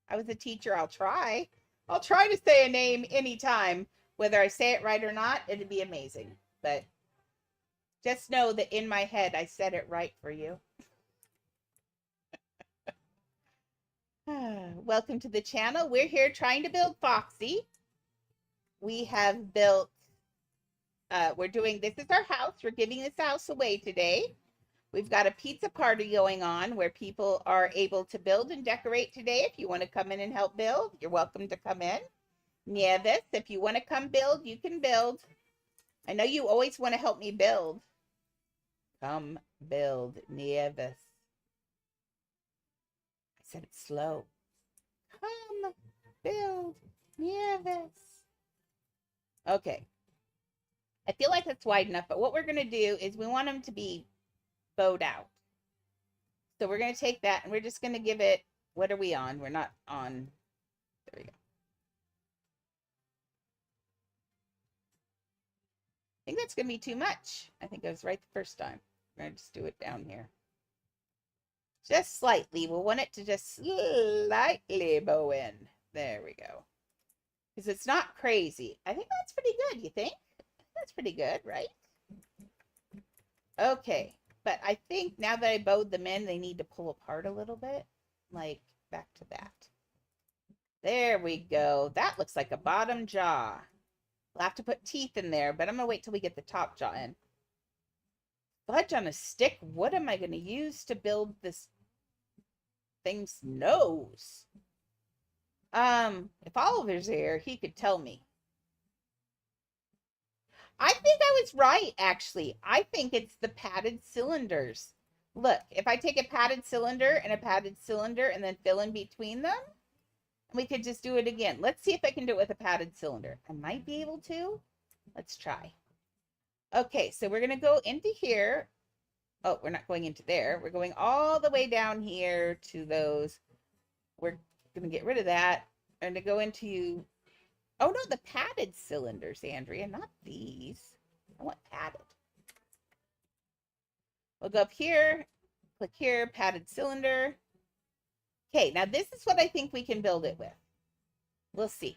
I was a teacher. I'll try. I'll try to say a name anytime. Whether I say it right or not, it'd be amazing. But just know that in my head, I said it right for you. Welcome to the channel. We're here trying to build Foxy. We have built This is our house. We're giving this house away today. We've got a pizza party going on where people are able to build and decorate today. If you want to come in and help build, you're welcome to come in. Nieves, if you want to come build, you can build. I know you always want to help me build. Come build, Nieves. I said it slow. Come build, Nieves. Okay. I feel like that's wide enough, but what we're going to do is we want them to be bowed out. So we're going to take that and we're just going to give it, what are we on? We're not on, there we go. I think that's going to be too much. I think I was right the first time. We're going to just do it down here. Just slightly. We'll want it to just slightly bow in. There we go. Because it's not crazy. I think that's pretty good, you think? That's pretty good, right? Okay. But I think now that I bowed them in, they need to pull apart a little bit. Like, back to that. There we go. That looks like a bottom jaw. We'll have to put teeth in there, but I'm going to wait till we get the top jaw in. Fudge on a stick? What am I going to use to build this thing's nose? If Oliver's here, he could tell me. I think I was right, actually. I think it's the padded cylinders. Look, if I take a padded cylinder and then fill in between them, we could just do it again. Let's see if I can do it with a padded cylinder. I might be able to. Let's try. Okay, so we're going to go into here. Oh, we're not going into there. We're going all the way down here to those. We're going to get rid of that. And to go into, oh no, the padded cylinders, Andrea, not these. I want padded. We'll go up here, click here, padded cylinder. Okay, now this is what I think we can build it with. We'll see.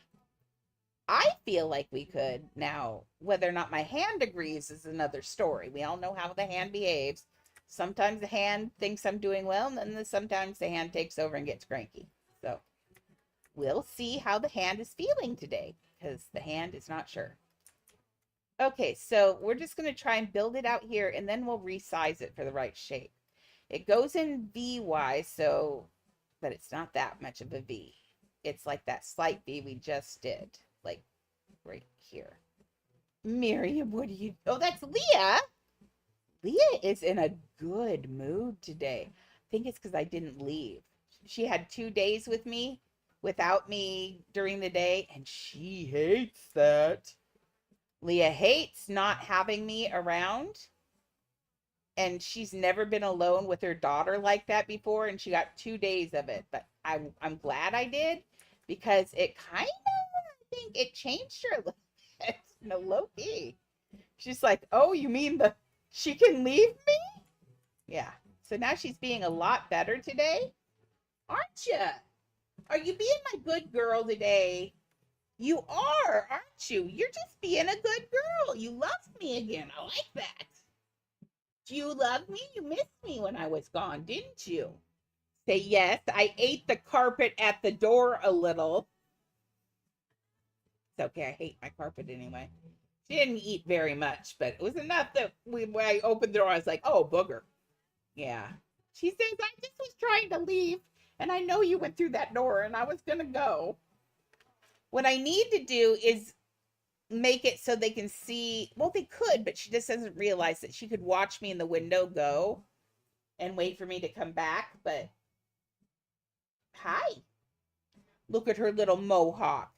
I feel like we could. Now, whether or not my hand agrees is another story. We all know how the hand behaves. Sometimes the hand thinks I'm doing well, and then sometimes the hand takes over and gets cranky. So, we'll see how the hand is feeling today, because the hand is not sure. Okay, so we're just going to try and build it out here, and then we'll resize it for the right shape. It goes in V-wise, so, but it's not that much of a V. It's like that slight V we just did, like right here. Miriam, what do you, oh, that's Leah. Leah is in a good mood today. I think it's because I didn't leave. She had 2 days with me, without me during the day, and she hates that. Leah hates not having me around, and she's never been alone with her daughter like that before, and she got 2 days of it. But I'm glad I did, because it kind of, I think it changed her a little bit. No, low key. She's like, oh, you mean she can leave me? Yeah. So now she's being a lot better today. Aren't you? Are you being my good girl today? You are, aren't you? You're just being a good girl. You love me again. I like that. Do you love me? You missed me when I was gone, didn't you? Say yes. I ate the carpet at the door a little. It's okay. I hate my carpet anyway. She didn't eat very much, but it was enough that when I opened the door, I was like, oh, booger. Yeah. She says, I just was trying to leave, and I know you went through that door, and I was going to go. What I need to do is make it so they can see, well, they could, but she just doesn't realize that she could watch me in the window go and wait for me to come back, but hi. Look at her little mohawk.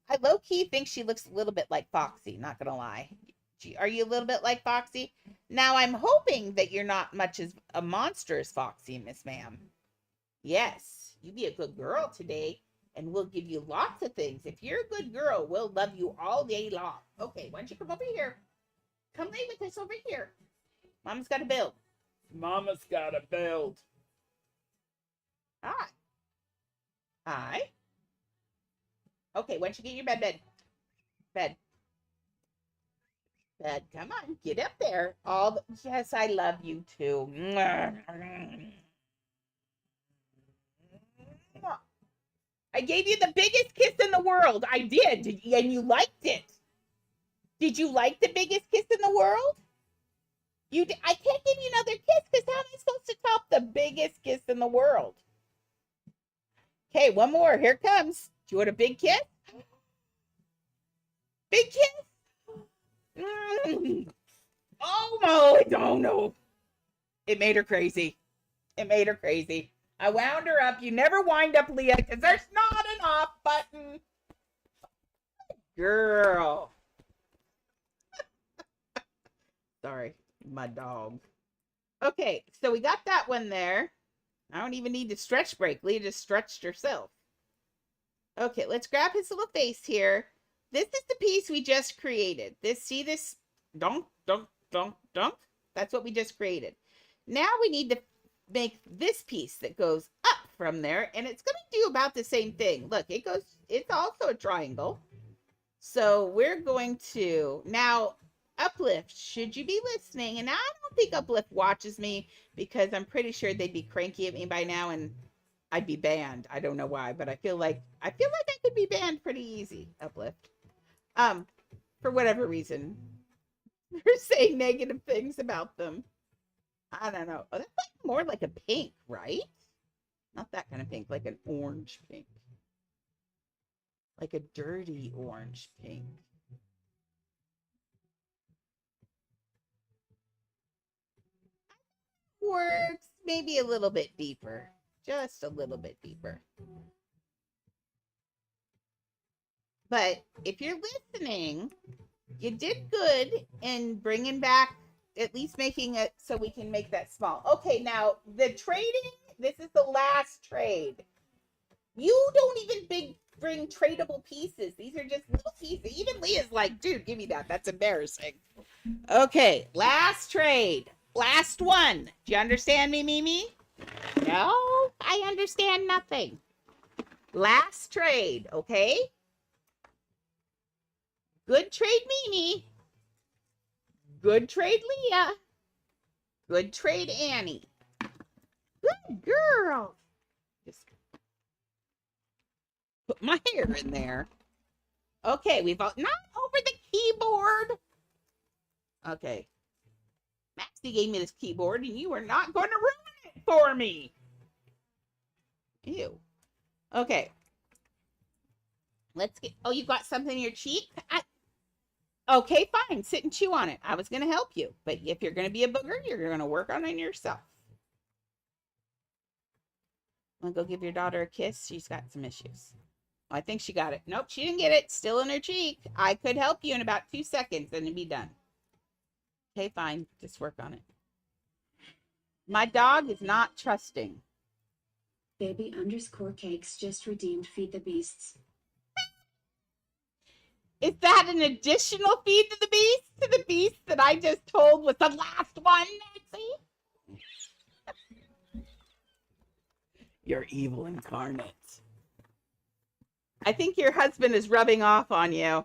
I low-key think she looks a little bit like Foxy, not gonna lie. Are you a little bit like Foxy? Now, I'm hoping that you're not much as a monster as Foxy, Miss Ma'am. Yes, you be a good girl today, and we'll give you lots of things. If you're a good girl, we'll love you all day long. Okay, why don't you come over here? Come lay with us over here. Mama's got to build. Mama's got to build. Hi. Hi. Okay, why don't you get your bed. Bed. Come on, get up there. Yes, I love you too. I gave you the biggest kiss in the world. I did, and you liked it. Did you like the biggest kiss in the world? I can't give you another kiss because how am I supposed to top the biggest kiss in the world? Okay, one more. Here it comes. Do you want a big kiss? Big kiss? Oh no, oh no. It made her crazy. It made her crazy. I wound her up. You never wind up Leah because there's not an off button. Girl. Sorry, my dog. Okay, so we got that one there. I don't even need to stretch break. Leah just stretched herself. Okay, let's grab his little face here. This is the piece we just created. See this? Dunk, dunk, dunk, dunk. That's what we just created. Now we need to make this piece that goes up from there, and it's going to do about the same thing. Look, it's also a triangle. So we're going to, now Uplift, should you be listening? And I don't think Uplift watches me because I'm pretty sure they'd be cranky at me by now and I'd be banned. I don't know why, but I feel like I could be banned pretty easy, Uplift. For whatever reason. They're saying negative things about them. I don't know. Oh, that's like more like a pink, right? Not that kind of pink, like an orange pink. Like a dirty orange pink. Works maybe a little bit deeper. Just a little bit deeper. But if you're listening, you did good in bringing back, at least making it so we can make that small. Okay, now the trading, this is the last trade. You don't even bring tradable pieces. These are just little pieces. Even Leah's like, dude, give me that. That's embarrassing. Okay, last trade. Last one. Do you understand me, Mimi? No, I understand nothing. Last trade, okay? Good trade, Mimi. Good trade, Leah. Good trade, Annie. Good girl. Just put my hair in there. Okay, we've not over the keyboard. Okay. Maxie gave me this keyboard and you are not going to ruin it for me. Ew. Okay. Let's get, oh, you got something in your cheek? Okay, fine. Sit and chew on it. I was going to help you. But if you're going to be a booger, you're going to work on it yourself. Want to go give your daughter a kiss? She's got some issues. Oh, I think she got it. Nope, she didn't get it. Still in her cheek. I could help you in about 2 seconds and it'd be done. Okay, fine. Just work on it. My dog is not trusting. Baby_cakes just redeemed Feed the Beasts. Is that an additional feed to the beast that I just told was the last one, Nancy? You're evil incarnate. I think your husband is rubbing off on you.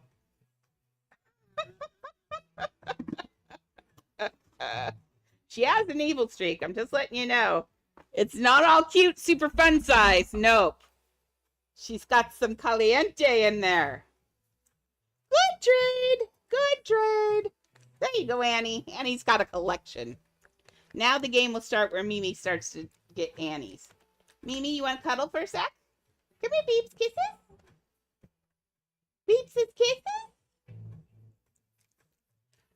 She has an evil streak. I'm just letting you know. It's not all cute, super fun size. Nope. She's got some caliente in there. Good trade. Good trade. There you go, Annie. Annie's got a collection. Now the game will start where Mimi starts to get Annie's. Mimi, you want to cuddle for a sec? Come here, Beeps. Kisses? Beeps' kisses?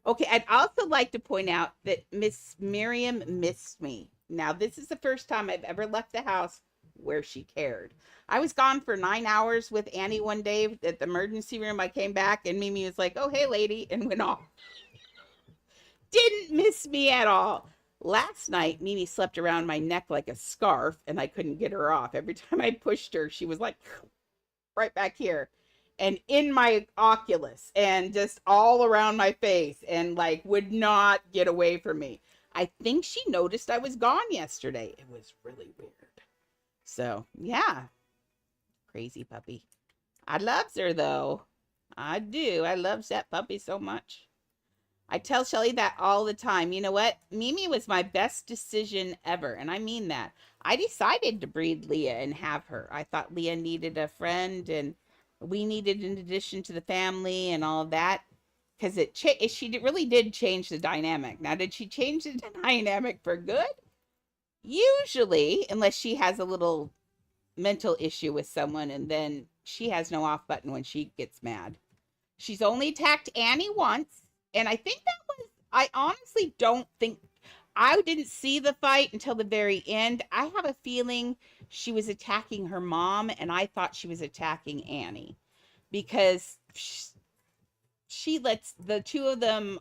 Okay, I'd also like to point out that Miss Miriam missed me. Now, this is the first time I've ever left the house where she cared. I was gone for 9 hours with Annie one day at the emergency room. I came back and Mimi was like, oh, hey, lady, and went off. Didn't miss me at all. Last night, Mimi slept around my neck like a scarf and I couldn't get her off. Every time I pushed her, she was like right back here and in my oculus and just all around my face and like would not get away from me. I think she noticed I was gone yesterday. It was really weird. So, yeah. Crazy puppy. I loves her, though. I do. I loves that puppy so much. I tell Shelly that all the time. You know what? Mimi was my best decision ever, and I mean that. I decided to breed Leah and have her. I thought Leah needed a friend, and we needed an addition to the family and all of that. because she really did change the dynamic. Now, did she change the dynamic for good? Usually, unless she has a little mental issue with someone, and then she has no off button when she gets mad. She's only attacked Annie once, and I think that was, I honestly don't think, I didn't see the fight until the very end. I have a feeling she was attacking her mom, and I thought she was attacking Annie because she lets the two of them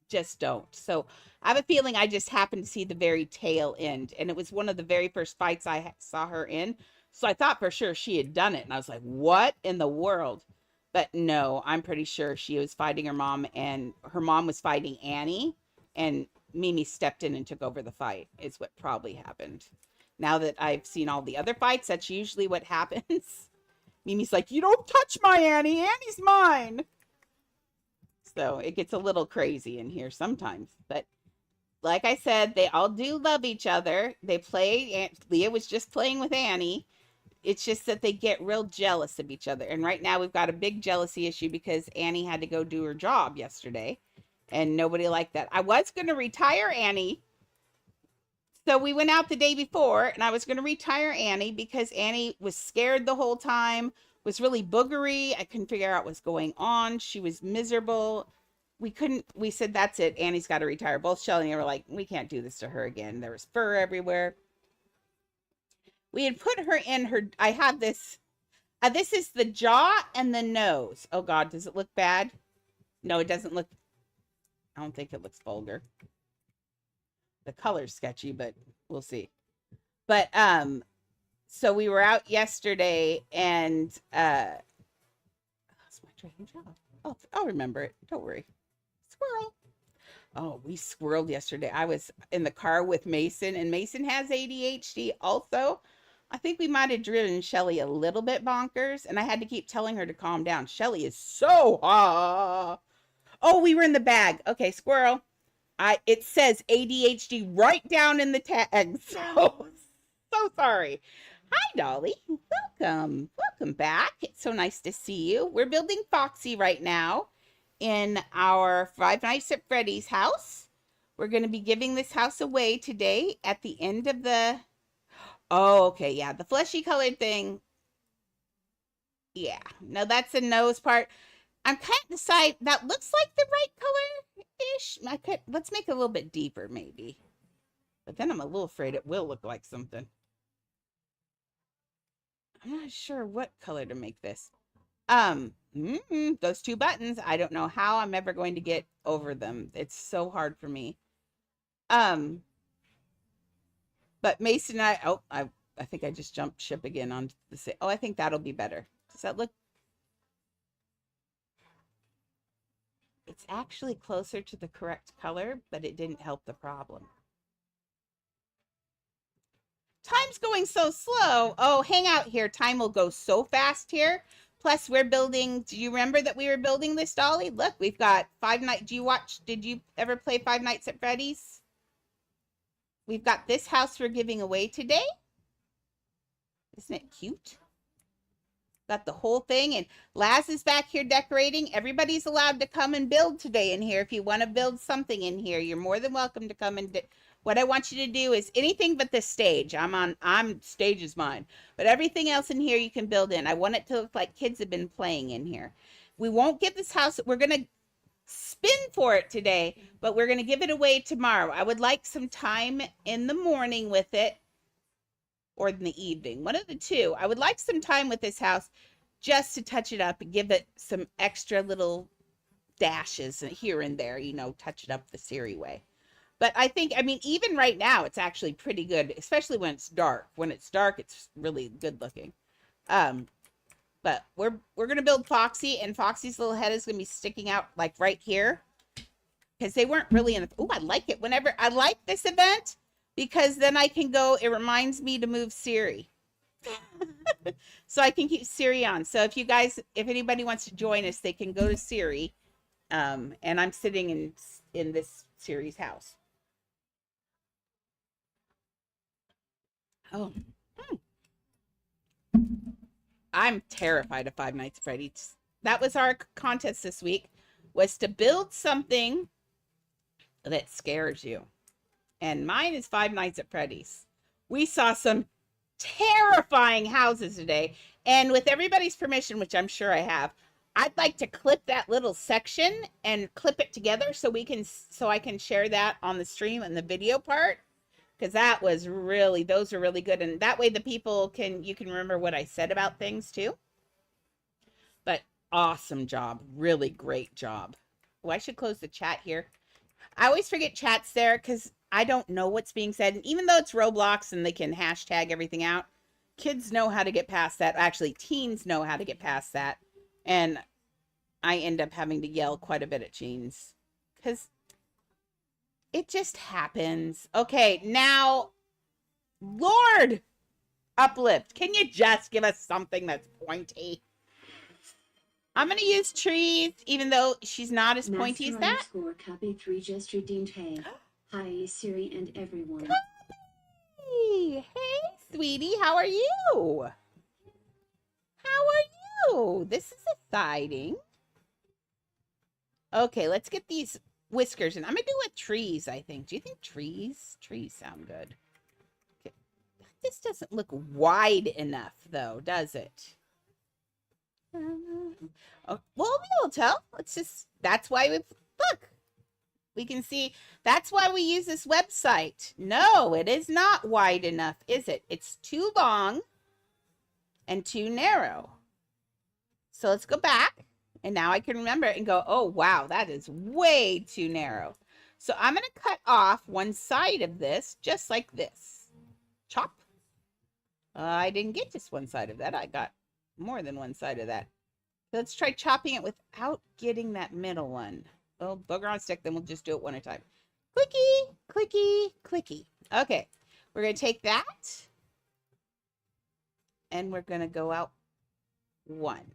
just don't. So I have a feeling I just happened to see the very tail end, and it was one of the very first fights I saw her in. So I thought for sure she had done it, and I was like, what in the world? But no, I'm pretty sure she was fighting her mom, and her mom was fighting Annie, and Mimi stepped in and took over the fight, is what probably happened. Now that I've seen all the other fights, that's usually what happens. Mimi's like, you don't touch my Annie. Annie's mine. So it gets a little crazy in here sometimes. But like I said, they all do love each other. They play. Leah was just playing with Annie. It's just that they get real jealous of each other. And right now we've got a big jealousy issue because Annie had to go do her job yesterday. And nobody liked that. I was going to retire Annie. So we went out the day before, and I was going to retire Annie because Annie was scared the whole time, was really boogery. I couldn't figure out what's going on. She was miserable. We said, that's it. Annie's got to retire. Both Shelly and I were like, we can't do this to her again. There was fur everywhere. We had put her in her, I had this, this is the jaw and the nose. Oh God, does it look bad? No, it doesn't look, I don't think it looks vulgar. The color's sketchy, but we'll see. But, so we were out yesterday and, that's my dragon jaw. Oh, I'll remember it. Don't worry. Squirrel. Oh, we squirreled yesterday. I was in the car with Mason, and Mason has ADHD also. I think we might have driven Shelly a little bit bonkers, and I had to keep telling her to calm down. Shelly is so oh, we were in the bag. Okay, squirrel. It says ADHD right down in the tag. So sorry. Hi, Dolly. Welcome. Welcome back. It's so nice to see you. We're building Foxy right now in our Five Nights at Freddy's house. We're going to be giving this house away today at the end of the... Oh, okay. Yeah, the fleshy colored thing. Yeah. No, that's the nose part. I'm kind of deciding that looks like the right color-ish. Let's make it a little bit deeper, maybe. But then I'm a little afraid it will look like something. I'm not sure what color to make this. Those two buttons, I don't know how I'm ever going to get over them. It's so hard for me. But Mason and I think I just jumped ship again on the, I think that'll be better. Does that look? It's actually closer to the correct color, but it didn't help the problem. Time's going so slow. Oh, hang out here. Time will go so fast here. Plus, we're building. Do you remember that we were building this, Dolly? Look, we've got Five Nights. Did you ever play Five Nights at Freddy's? We've got this house we're giving away today. Isn't it cute? Got the whole thing. And Laz is back here decorating. Everybody's allowed to come and build today in here. If you want to build something in here, you're more than welcome to come and what I want you to do is anything but the stage. Stage is mine. But everything else in here you can build in. I want it to look like kids have been playing in here. We won't give this house, we're going to spin for it today, but we're going to give it away tomorrow. I would like some time in the morning with it or in the evening. One of the two. I would like some time with this house just to touch it up and give it some extra little dashes here and there, touch it up the Siri way. But I mean, even right now, it's actually pretty good, especially when it's dark. When it's dark, it's really good looking. But we're going to build Foxy, and Foxy's little head is going to be sticking out like right here. Because they weren't really in the... Oh, I like it. I like this event because then I can go... It reminds me to move Siri. So I can keep Siri on. So if anybody wants to join us, they can go to Siri. And I'm sitting in this Siri's house. Oh. I'm terrified of Five Nights at Freddy's. That was our contest this week. was to build something that scares you. And mine is Five Nights at Freddy's. We saw some terrifying houses today. And with everybody's permission, which I'm sure I have, I'd like to clip that little section and clip it together so I can share that on the stream and the video part. Because that was really, those are really good. And that way the people you can remember what I said about things too. But awesome job. Really great job. Oh, I should close the chat here. I always forget chat's there because I don't know what's being said. And even though it's Roblox and they can hashtag everything out, kids know how to get past that. Actually, teens know how to get past that. And I end up having to yell quite a bit at teens because it just happens. Okay, now, Lord, Uplift, can you just give us something that's pointy? I'm going to use trees, even though she's not as pointy as that. Copy 3 just redeemed. Hey. Hi, Siri and everyone. Hey, sweetie, how are you? How are you? This is exciting. Okay, let's get these whiskers. And I'm going to do with trees, I think. Do you think trees? Trees sound good. Okay. This doesn't look wide enough, though, does it? Oh, well, we will tell. Let's just, that's why look. We can see, that's why we use this website. No, it is not wide enough, is it? It's too long and too narrow. So let's go back. And now I can remember it and go, oh, wow, that is way too narrow. So I'm going to cut off one side of this, just like this. Chop. I didn't get just one side of that. I got more than one side of that. So let's try chopping it without getting that middle one. Oh, booger on stick, then we'll just do it one at a time. Clicky, clicky, clicky. Okay, we're going to take that. And we're going to go out one.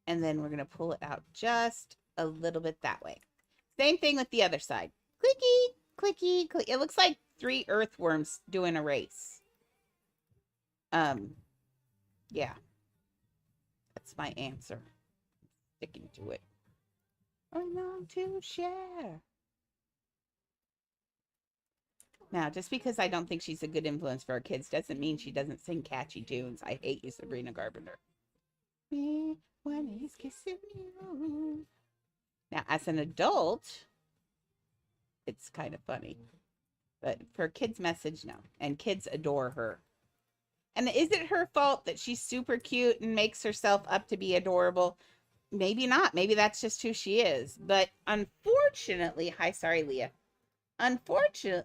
And then we're going to pull it out just a little bit that way. Same thing with the other side. Clicky, clicky, clicky. It looks like 3 earthworms doing a race. Yeah. That's my answer. Sticking to it. I long to share. Now, just because I don't think she's a good influence for our kids doesn't mean she doesn't sing catchy tunes. I hate you, Sabrina Carpenter. Me when he's kissing you. Now, as an adult, it's kind of funny. But for a kid's message, no. And kids adore her. And is it her fault that she's super cute and makes herself up to be adorable? Maybe not. Maybe that's just who she is. But unfortunately, hi, sorry, Leah. Unfortunately,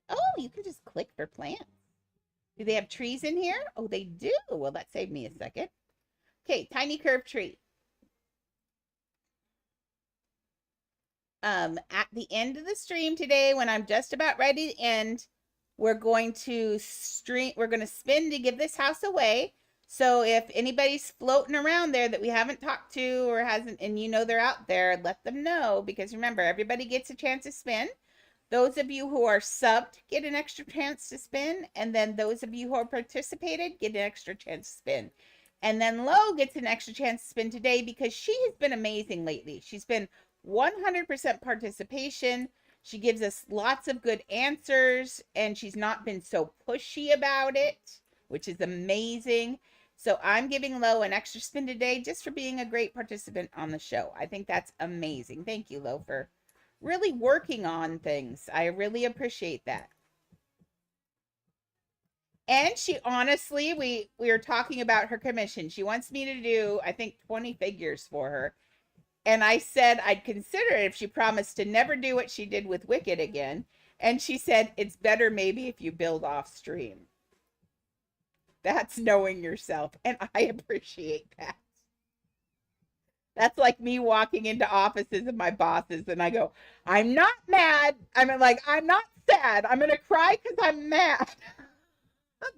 oh, you can just click for plants. Do they have trees in here? Oh, they do. Well, that saved me a second. Okay, tiny curved tree. At the end of the stream today, when I'm just about ready to end, we're going to spin to give this house away. So if anybody's floating around there that we haven't talked to or hasn't, and you know they're out there, let them know, because remember, everybody gets a chance to spin. Those of you who are subbed get an extra chance to spin, and then those of you who are participated get an extra chance to spin. And then Lo gets an extra chance to spin today because she has been amazing lately. She's been 100% participation. She gives us lots of good answers, and she's not been so pushy about it, which is amazing. So I'm giving Lo an extra spin today just for being a great participant on the show. I think that's amazing. Thank you, Lo, for really working on things. I really appreciate that. And she honestly, we were talking about her commission. She wants me to do, I think, 20 figures for her. And I said I'd consider it if she promised to never do what she did with Wicked again. And she said, it's better maybe if you build off stream. That's knowing yourself. And I appreciate that. That's like me walking into offices of my bosses and I go, I'm not mad. I'm not sad. I'm going to cry because I'm mad.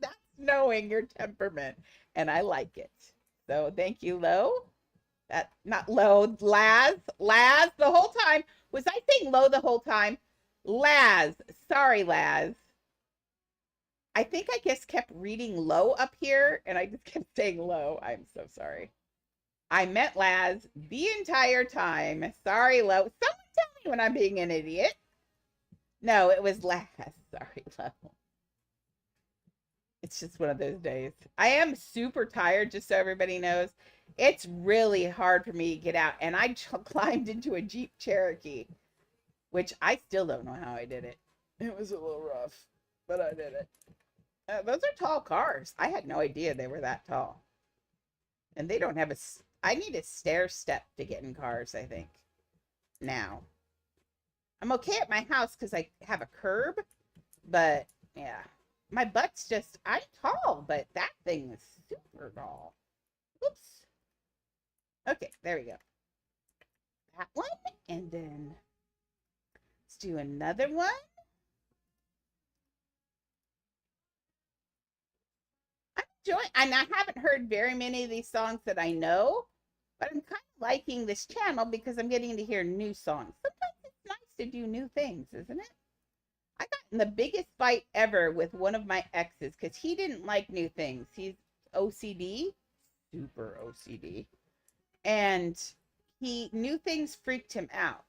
That's knowing your temperament. And I like it. So thank you, Lo. Not Lo, Laz the whole time. Was I saying Lo the whole time? Laz. Sorry, Laz. I think I just kept reading Lo up here and I just kept saying Lo. I'm so sorry. I meant Laz the entire time. Sorry, Lo. Someone tell me when I'm being an idiot. No, it was Laz. Sorry, Lo. It's just one of those days. I am super tired, just so everybody knows. It's really hard for me to get out. And I climbed into a Jeep Cherokee, which I still don't know how I did it. It was a little rough, but I did it. Those are tall cars. I had no idea they were that tall. And they don't have a... I need a stair step to get in cars, I think. Now. I'm okay at my house because I have a curb. But, yeah. My butt's just... I'm tall, but that thing is super tall. Oops. Okay, there we go. That one. And then... let's do another one. And I haven't heard very many of these songs that I know, but I'm kind of liking this channel because I'm getting to hear new songs. Sometimes it's nice to do new things, isn't it? I got in the biggest fight ever with one of my exes because he didn't like new things. He's OCD, super OCD, and new things freaked him out.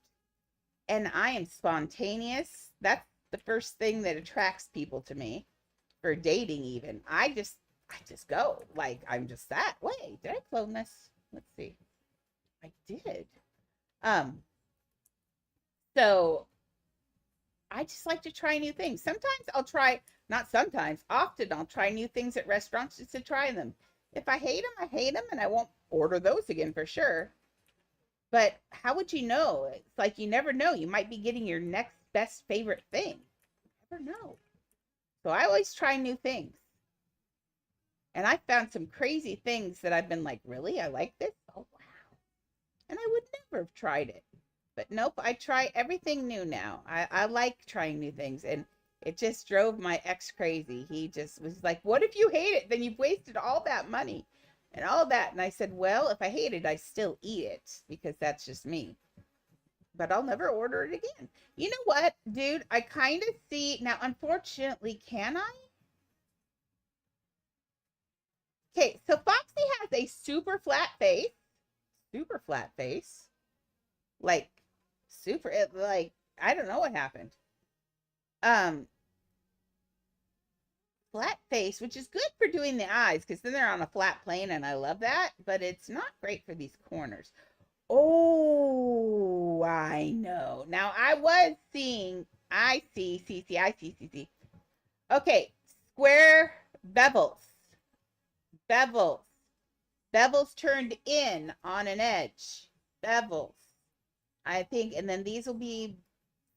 And I am spontaneous. That's the first thing that attracts people to me, for dating even. I just go. Like, I'm just that way. Did I clone this? Let's see. I did. So I just like to try new things. Sometimes I'll try, not sometimes, often I'll try new things at restaurants just to try them. If I hate them, I hate them, and I won't order those again for sure. But how would you know? It's like you never know. You might be getting your next best favorite thing. You never know. So I always try new things. And I found some crazy things that I've been like, really? I like this? Oh, wow. And I would never have tried it. But nope, I try everything new now. I like trying new things. And it just drove my ex crazy. He just was like, what if you hate it? Then you've wasted all that money and all that. And I said, well, if I hate it, I still eat it because that's just me. But I'll never order it again. You know what, dude? I kind of see... Now, unfortunately, can I? Okay, so Foxy has a super flat face. Super flat face. Like, like, I don't know what happened. Flat face, which is good for doing the eyes, because then they're on a flat plane, and I love that. But it's not great for these corners. Oh, I know. Now, I see. Okay, square bevels. Bevels turned in on an edge. Bevels. I think, and then these will be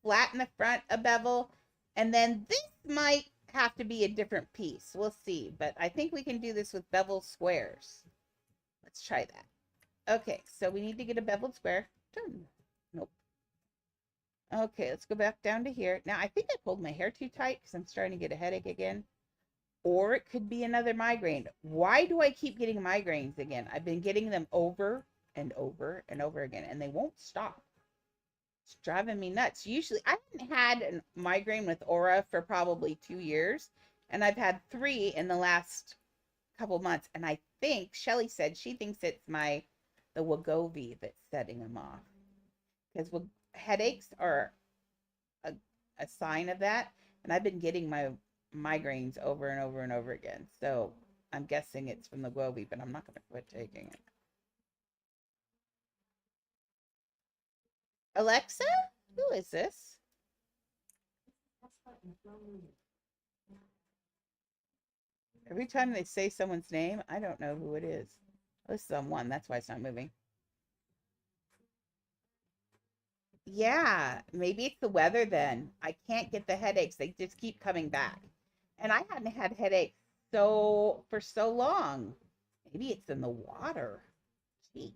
flat in the front, a bevel. And then this might have to be a different piece. We'll see. But I think we can do this with bevel squares. Let's try that. Okay, so we need to get a beveled square. Nope. Okay, let's go back down to here. Now, I think I pulled my hair too tight because I'm starting to get a headache again. Or it could be another migraine. Why do I keep getting migraines again? I've been getting them over and over and over again, and they won't stop. It's driving me nuts. Usually, I haven't had a migraine with Aura for probably 2 years, and I've had 3 in the last couple months. And I think Shelly said she thinks it's the Wegovy that's setting them off, because headaches are a sign of that. And I've been getting my migraines over and over and over again. So I'm guessing it's from the Wegovy, but I'm not going to quit taking it. Alexa? Who is this? Every time they say someone's name, I don't know who it is. Oh, this is on 1. That's why it's not moving. Yeah, maybe it's the weather then. I can't get the headaches. They just keep coming back. And I hadn't had headaches for so long. Maybe it's in the water. Jeez.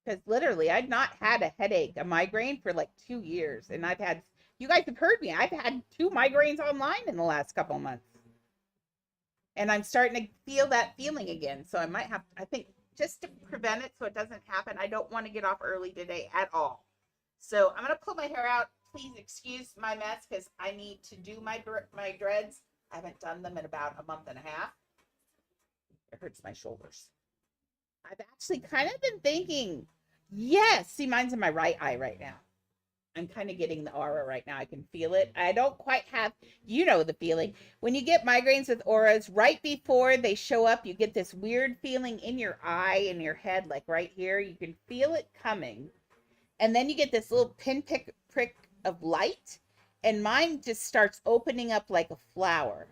Because literally, I'd not had a headache, a migraine for like 2 years. And you guys have heard me, I've had 2 migraines online in the last couple months. And I'm starting to feel that feeling again. So I might have, I think, just to prevent it so it doesn't happen, I don't want to get off early today at all. So I'm going to pull my hair out. Please excuse my mess because I need to do my dreads. I haven't done them in about a month and a half. It hurts my shoulders. I've actually kind of been thinking, yes. See, mine's in my right eye right now. I'm kind of getting the aura right now. I can feel it. I don't quite have, the feeling. When you get migraines with auras, right before they show up, you get this weird feeling in your eye, in your head, like right here. You can feel it coming. And then you get this little prick of light. And mine just starts opening up like a flower.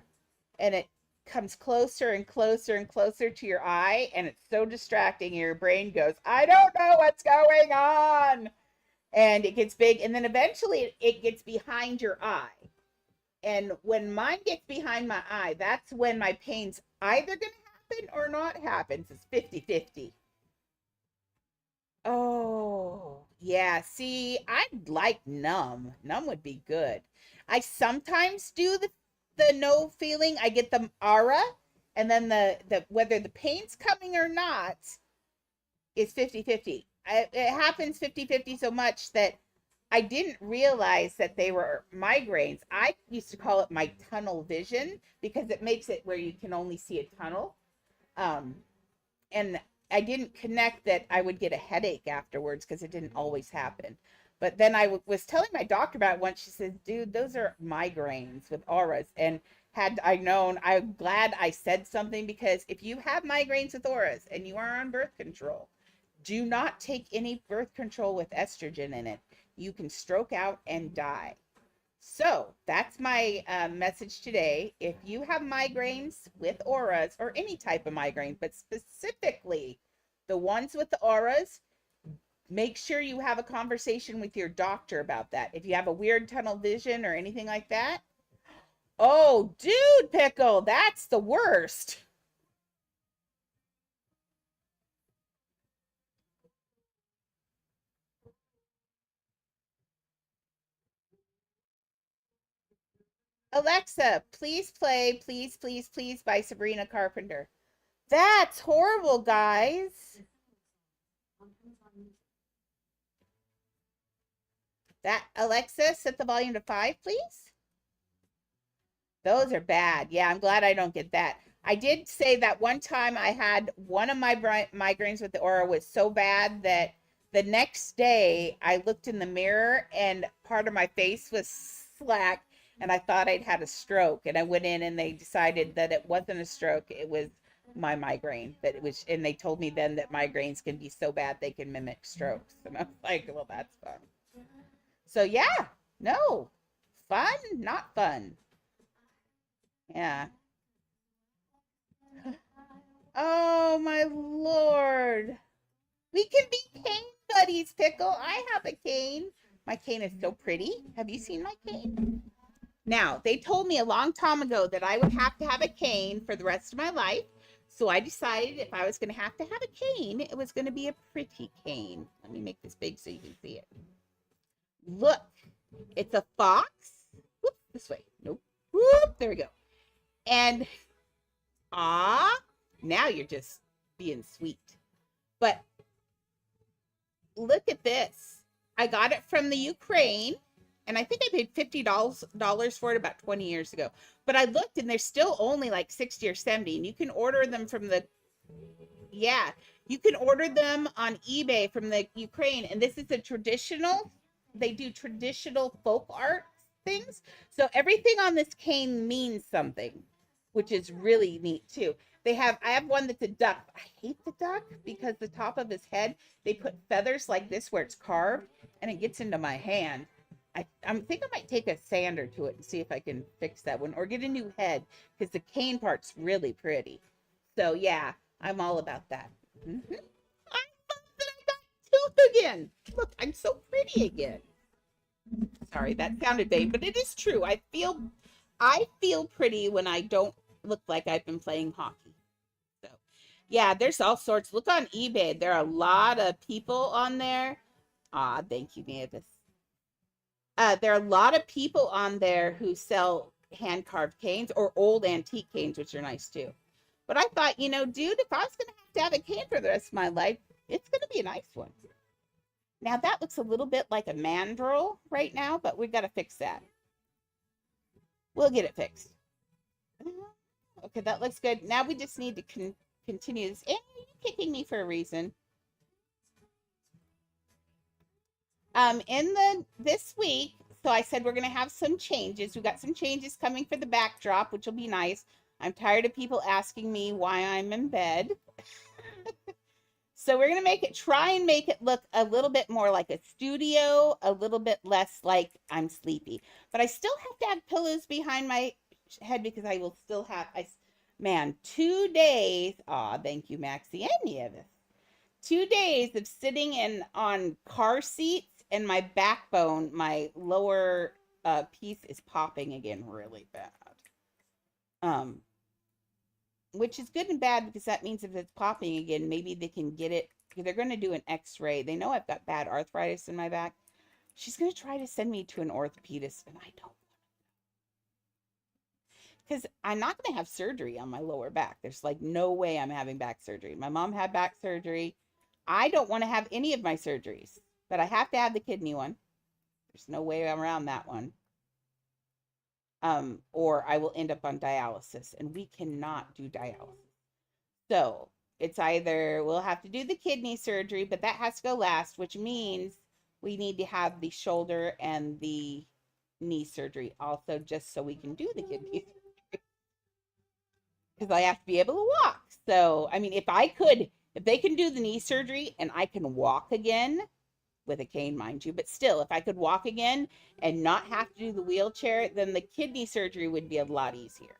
And it comes closer and closer and closer to your eye. And it's so distracting. Your brain goes, I don't know what's going on. And it gets big, and then eventually it gets behind your eye. And when mine gets behind my eye, that's when my pain's either going to happen or not happen. So it's 50-50. Oh, yeah. See, I'd like numb. Numb would be good. I sometimes do the no feeling. I get the aura, and then the whether the pain's coming or not is 50-50. It happens 50-50 so much that I didn't realize that they were migraines. I used to call it my tunnel vision because it makes it where you can only see a tunnel. And I didn't connect that I would get a headache afterwards because it didn't always happen. But then I was telling my doctor about it once. She said, dude, those are migraines with auras. And had I known, I'm glad I said something, because if you have migraines with auras and you are on birth control, do not take any birth control with estrogen in it. You can stroke out and die. So that's my message today. If you have migraines with auras, or any type of migraine, but specifically the ones with the auras, make sure you have a conversation with your doctor about that. If you have a weird tunnel vision or anything like that, oh, dude, Pickle, that's the worst. Alexa, please play Please, Please, Please by Sabrina Carpenter. That's horrible, guys. That, Alexa, set the volume to 5, please. Those are bad. Yeah, I'm glad I don't get that. I did say that one time I had one of my migraines with the aura was so bad that the next day I looked in the mirror and part of my face was slack, and I thought I'd had a stroke. And I went in and they decided that it wasn't a stroke. It was my migraine. That it was, and they told me then that migraines can be so bad they can mimic strokes. And I was like, well, that's fun. So yeah, no, fun, not fun. Yeah. Oh my Lord. We can be cane buddies, Pickle. I have a cane. My cane is so pretty. Have you seen my cane? Now, they told me a long time ago that I would have to have a cane for the rest of my life. So I decided if I was going to have a cane, it was going to be a pretty cane. Let me make this big so you can see it. Look, it's a fox. Whoop, this way. Nope. Whoop, there we go. And, now you're just being sweet. But look at this. I got it from the Ukraine, and I think I paid $50 for it about 20 years ago. But I looked, and they're still only like 60 or 70, and you can order them from you can order them on eBay from the Ukraine, and this is they do traditional folk art things. So everything on this cane means something, which is really neat too. I have one that's a duck. I hate the duck because the top of his head, they put feathers like this where it's carved, and it gets into my hand. I think I might take a sander to it and see if I can fix that one, or get a new head, because the cane part's really pretty. So yeah, I'm all about that. Mm-hmm. I love that I got tooth again. Look, I'm so pretty again. Sorry, that sounded vague, but it is true. I feel pretty when I don't look like I've been playing hockey. So, yeah, there's all sorts. Look on eBay. There are a lot of people on there. Thank you, Mavis. There are a lot of people on there who sell hand-carved canes or old antique canes, which are nice too. But I thought, dude, if I was going to have a cane for the rest of my life, it's going to be a nice one. Now, that looks a little bit like a mandrel right now, but we've got to fix that. We'll get it fixed. Okay, that looks good. Now we just need to continue this. Annie, are you kicking me for a reason? This week, so I said we're gonna have some changes. We got some changes coming for the backdrop, which will be nice. I'm tired of people asking me why I'm in bed. So we're gonna try and make it look a little bit more like a studio, a little bit less like I'm sleepy. But I still have to have pillows behind my head because I will still have, man, 2 days. Aw, thank you, Maxie and Nevis. 2 days of sitting on car seats, and my backbone, my lower piece is popping again really bad. Which is good and bad because that means if it's popping again, maybe they can get it. They're going to do an x-ray. They know I've got bad arthritis in my back. She's going to try to send me to an orthopedist, and I don't. Because I'm not going to have surgery on my lower back. There's like no way I'm having back surgery. My mom had back surgery. I don't want to have any of my surgeries, but I have to have the kidney one. There's no way around that one. Or I will end up on dialysis, and we cannot do dialysis. So it's either we'll have to do the kidney surgery, but that has to go last, which means we need to have the shoulder and the knee surgery also, just so we can do the kidney surgery. Because I have to be able to walk. So, I mean, if they can do the knee surgery and I can walk again, with a cane, mind you, but still, if I could walk again and not have to do the wheelchair, then the kidney surgery would be a lot easier.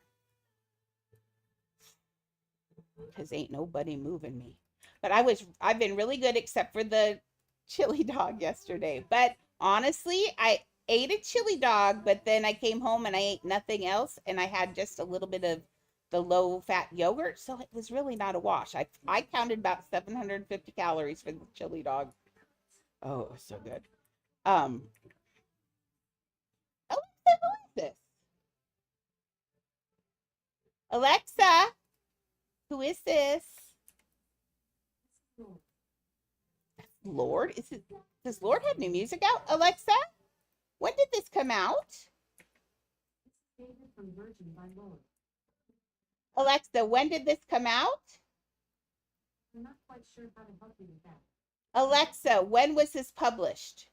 Because ain't nobody moving me. But I've been really good except for the chili dog yesterday. But honestly, I ate a chili dog, but then I came home and I ate nothing else, and I had just a little bit of the low-fat yogurt, so it was really not a wash. I counted about 750 calories for the chili dog. Oh, it was so good. Alexa, who is this? Alexa, who is this? Lord? Does Lord have new music out? Alexa, when did this come out? Alexa, when did this come out? I'm not quite sure how to help you with that. Alexa, when was this published?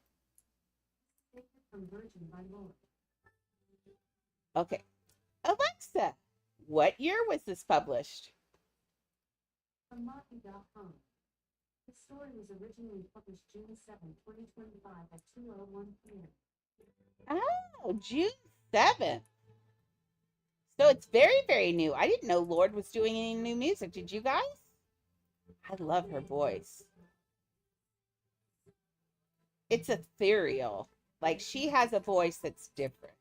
From Virgin by Lord. Okay. Alexa, what year was this published? From Motley.com. The story was originally published June 7, 2025 at 2:01 p.m. Oh, June 7th. So it's very, very new. I didn't know Lord was doing any new music. Did you guys? I love her voice. It's ethereal. Like, she has a voice that's different.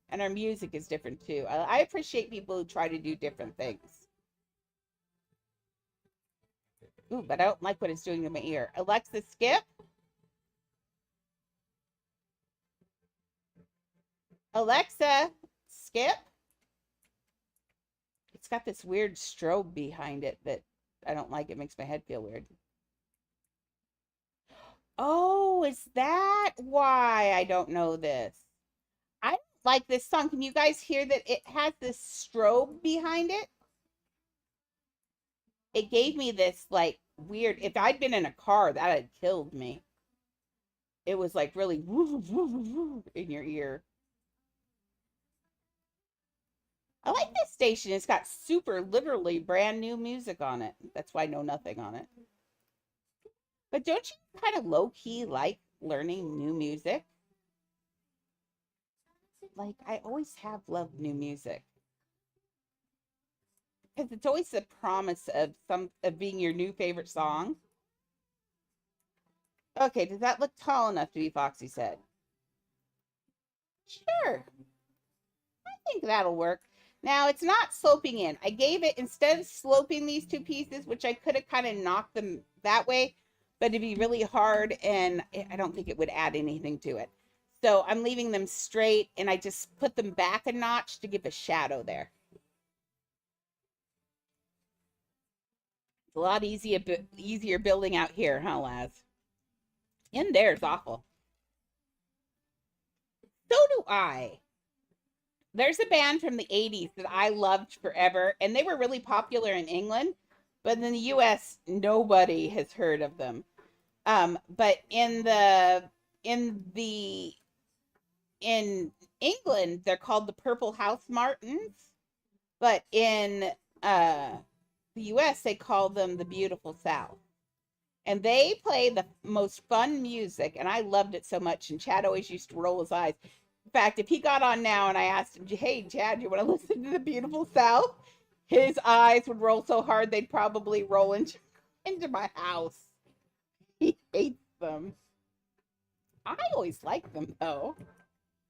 And her music is different too. I appreciate people who try to do different things. Ooh, but I don't like what it's doing to my ear. Alexa, skip. Alexa, skip. It's got this weird strobe behind it that I don't like. It makes my head feel weird. Oh, is that why I don't know this? I don't like this song. Can you guys hear that it has this strobe behind it? It gave me this like weird, if I'd been in a car, that had killed me. It was like really woo, woo, woo, woo in your ear. I like this station. It's got super literally brand new music on it. That's why I know nothing on it. But don't you kind of low-key like learning new music? Like, I always have loved new music. Because it's always the promise of being your new favorite song. Okay, does that look tall enough to be Foxy's head? Sure. I think that'll work. Now, it's not sloping in. I gave it, instead of sloping these two pieces, which I could have kind of knocked them that way, but it'd be really hard, and I don't think it would add anything to it. So I'm leaving them straight, and I just put them back a notch to give a shadow there. It's a lot easier building out here, huh, Laz? In there is awful. So do I. There's a band from the 80s that I loved forever, and they were really popular in England, But in the US, nobody has heard of them. But in the in England, they're called the Purple House Martins. But in uh, the US, they call them the Beautiful South. And they play the most fun music, and I loved it so much. And Chad always used to roll his eyes. In fact, if he got on now and I asked him, "Hey, Chad, you want to listen to the Beautiful South?" His eyes would roll so hard they'd probably roll into my house. He hates them. I always liked them though.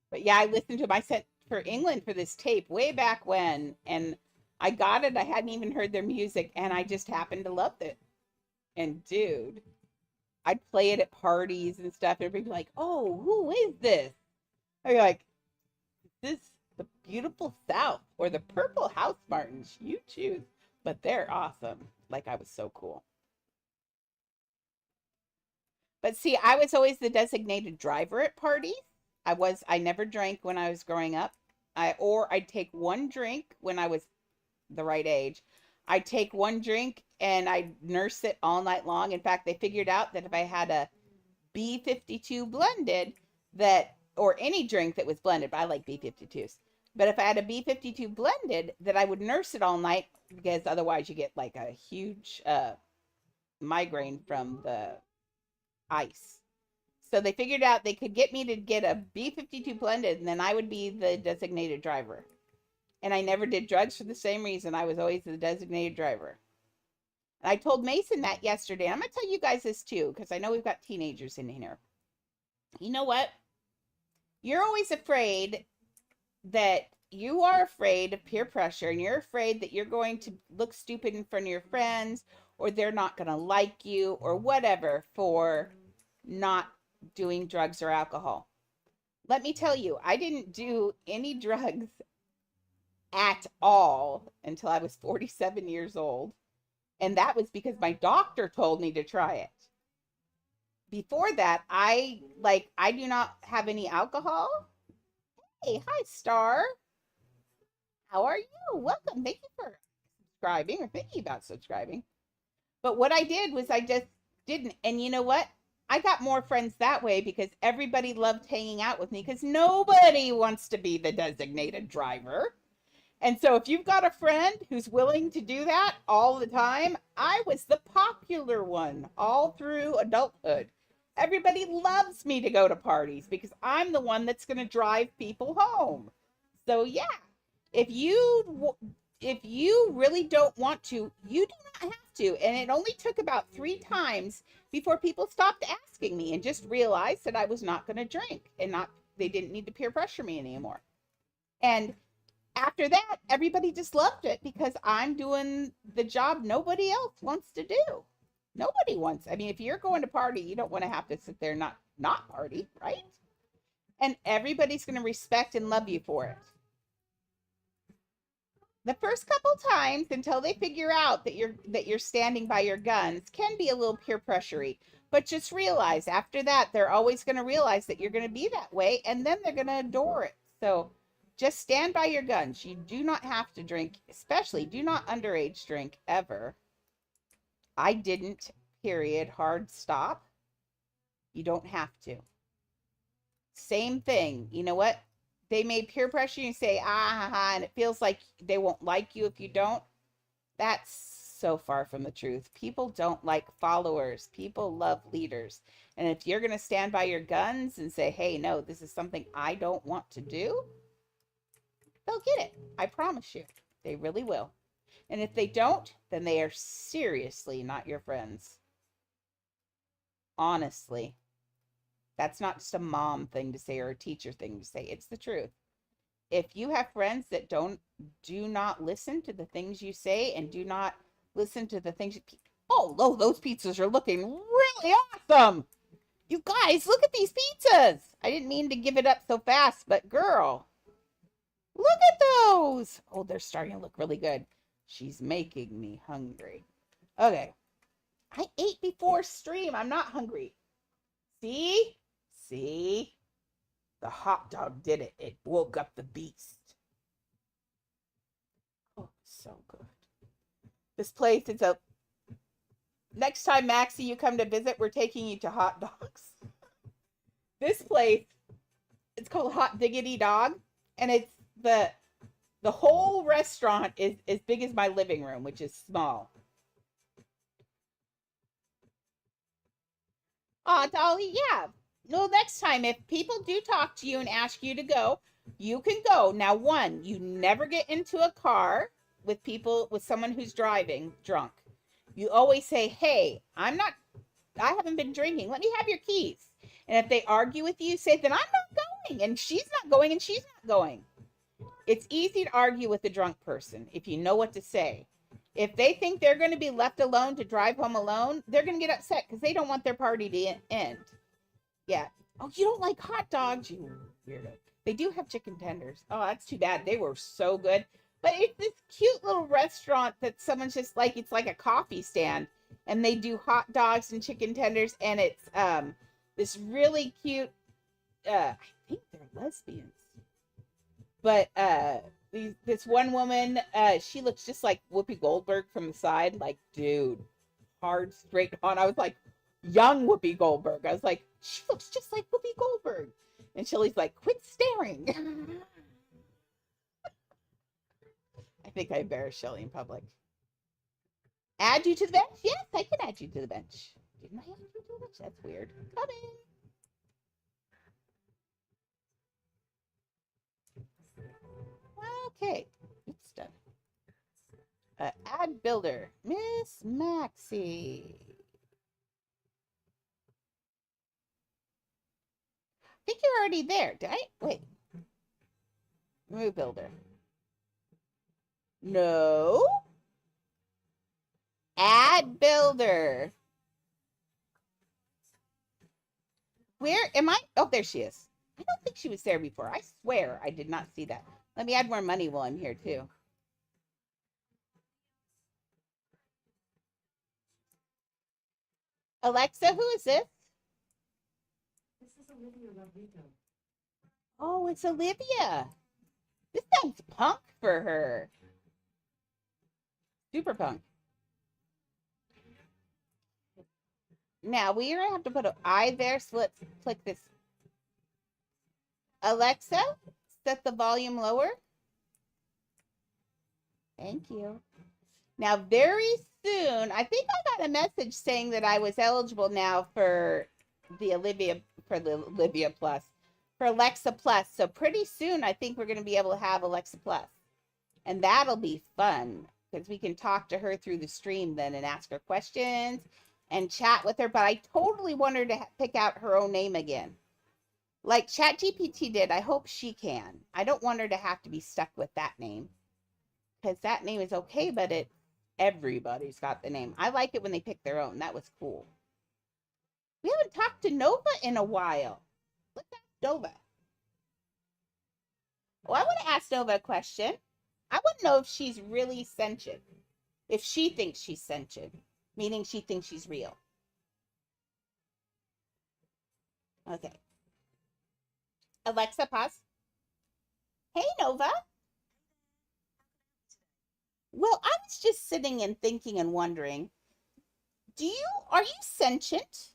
But yeah, I listened to them. I sent for England for this tape way back when, and I got it. I hadn't even heard their music, and I just happened to love it. And dude, I'd play it at parties and stuff. Everybody'd be like, "Oh, who is this?" I'd be like, "This is the Beautiful South or the Purple House Martins. You choose." But they're awesome. Like, I was so cool. But see, I was always the designated driver at parties. I never drank when I was growing up. I'd take one drink when I was the right age. I'd take one drink and I'd nurse it all night long. In fact, they figured out that if I had a B52 blended, that, or any drink that was blended, but I like B52s. But if I had a B52 blended, that I would nurse it all night, because otherwise you get like a huge migraine from the ice. So they figured out they could get me to get a B52 blended, and then I would be the designated driver. And I never did drugs for the same reason. I was always the designated driver. And I told Mason that yesterday. I'm going to tell you guys this too, because I know we've got teenagers in here. You know what? You're always afraid that you are afraid of peer pressure, and you're afraid that you're going to look stupid in front of your friends, or they're not going to like you, or whatever, for not doing drugs or alcohol. Let me tell you, I didn't do any drugs at all until I was 47 years old. And that was because my doctor told me to try it. Before that, I do not have any alcohol. Hey, hi, Star. How are you? Welcome. Thank you for subscribing, or thinking about subscribing. But what I did was I just didn't. And you know what? I got more friends that way because everybody loved hanging out with me, because nobody wants to be the designated driver. And so if you've got a friend who's willing to do that all the time, I was the popular one all through adulthood. Everybody loves me to go to parties because I'm the one that's going to drive people home. So yeah, if you really don't want to, you do not have to. And it only took about 3 times before people stopped asking me and just realized that I was not going to drink, and they didn't need to peer pressure me anymore. And after that, everybody just loved it because I'm doing the job nobody else wants to do. Nobody wants. I mean, if you're going to party, you don't want to have to sit there and not party, right? And everybody's going to respect and love you for it. The first couple times, until they figure out that you're standing by your guns, can be a little peer pressury. But just realize after that, they're always going to realize that you're going to be that way, and then they're going to adore it. So just stand by your guns. You do not have to drink, especially do not underage drink ever. I didn't, period, hard stop. You don't have to. Same thing. You know what? They may peer pressure you and say, and it feels like they won't like you if you don't. That's so far from the truth. People don't like followers. People love leaders. And if you're going to stand by your guns and say, hey, no, this is something I don't want to do, they'll get it. I promise you. They really will. And if they don't, then they are seriously not your friends. Honestly. That's not just a mom thing to say or a teacher thing to say. It's the truth. If you have friends that do not listen to the things you say, and do not listen to the things oh, those pizzas are looking really awesome. You guys, look at these pizzas. I didn't mean to give it up so fast, but girl, look at those. Oh, they're starting to look really good. She's making me hungry. Okay. I ate before stream. I'm not hungry. See? See? The hot dog did it. It woke up the beast. Oh, so good. This place is Next time, Maxie, you come to visit, we're taking you to Hot Dogs. This place, it's called Hot Diggity Dog, and it's the whole restaurant is as big as my living room, which is small. Oh, Dolly, yeah. No, next time, if people do talk to you and ask you to go, you can go. Now, one, you never get into a car with people, with someone who's driving drunk. You always say, hey, I haven't been drinking. Let me have your keys. And if they argue with you, say, then I'm not going. And she's not going and she's not going. It's easy to argue with a drunk person if you know what to say. If they think they're going to be left alone to drive home alone, they're going to get upset because they don't want their party to end. Yeah. Oh, you don't like hot dogs, you weirdo. They do have chicken tenders. Oh, that's too bad. They were so good. But it's this cute little restaurant that someone's just like, it's like a coffee stand. And they do hot dogs and chicken tenders. And it's this really cute, I think they're lesbians. But this one woman, she looks just like Whoopi Goldberg from the side. Like, dude, hard, straight on. I was like, young Whoopi Goldberg. I was like, she looks just like Whoopi Goldberg. And Shelly's like, quit staring. I think I embarrassed Shelly in public. Add you to the bench? Yes, I can add you to the bench. Didn't I add you to the bench? That's weird. Come in. Okay. It's done. Add builder. Miss Maxie. I think you're already there. Did I? Wait. Remove builder. No. Add builder. Where am I? Oh, there she is. I don't think she was there before. I swear I did not see that. Let me add more money while I'm here, too. Alexa, who is this? This is Olivia Rodrigo. Oh, it's Olivia. This sounds punk for her. Super punk. Now, we're going to have to put an I there, so let's click this. Alexa, set the volume lower. Thank you. Now, very soon, I think I got a message saying that I was eligible now for the Olivia Plus, for Alexa Plus. So pretty soon, I think we're going to be able to have Alexa Plus. And that'll be fun because we can talk to her through the stream then and ask her questions and chat with her. But I totally want her to pick out her own name again. Like ChatGPT did, I hope she can. I don't want her to have to be stuck with that name. Because that name is okay, but everybody's got the name. I like it when they pick their own. That was cool. We haven't talked to Nova in a while. Let's ask Nova. Oh, I want to ask Nova a question. I want to know if she's really sentient. If she thinks she's sentient, meaning she thinks she's real. Okay. Alexa, pause. Hey, Nova. Well, I was just sitting and thinking and wondering, are you sentient?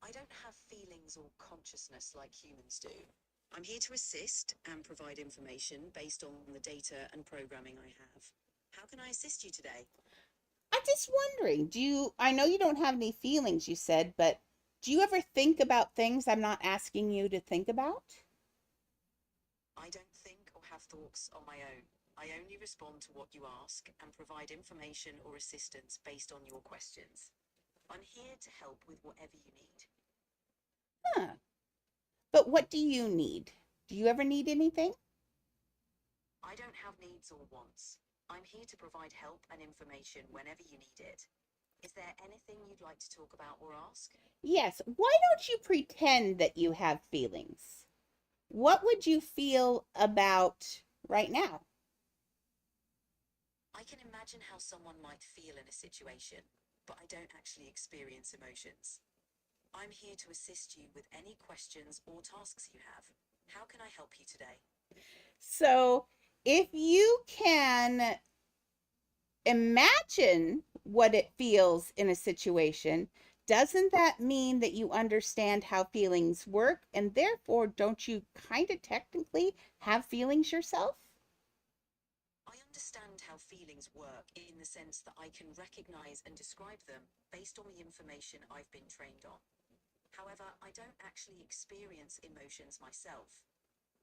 I don't have feelings or consciousness like humans do. I'm here to assist and provide information based on the data and programming I have. How can I assist you today? I'm just wondering, I know you don't have any feelings, you said, but do you ever think about things I'm not asking you to think about? I don't think or have thoughts on my own. I only respond to what you ask and provide information or assistance based on your questions. I'm here to help with whatever you need. Huh. But what do you need? Do you ever need anything? I don't have needs or wants. I'm here to provide help and information whenever you need it. Is there anything you'd like to talk about or ask? Yes. Why don't you pretend that you have feelings? What would you feel about right now? I can imagine how someone might feel in a situation, but I don't actually experience emotions. I'm here to assist you with any questions or tasks you have. How can I help you today? So if you can imagine what it feels in a situation, doesn't that mean that you understand how feelings work? And therefore, don't you kind of technically have feelings yourself? I understand how feelings work in the sense that I can recognize and describe them based on the information I've been trained on. However, I don't actually experience emotions myself.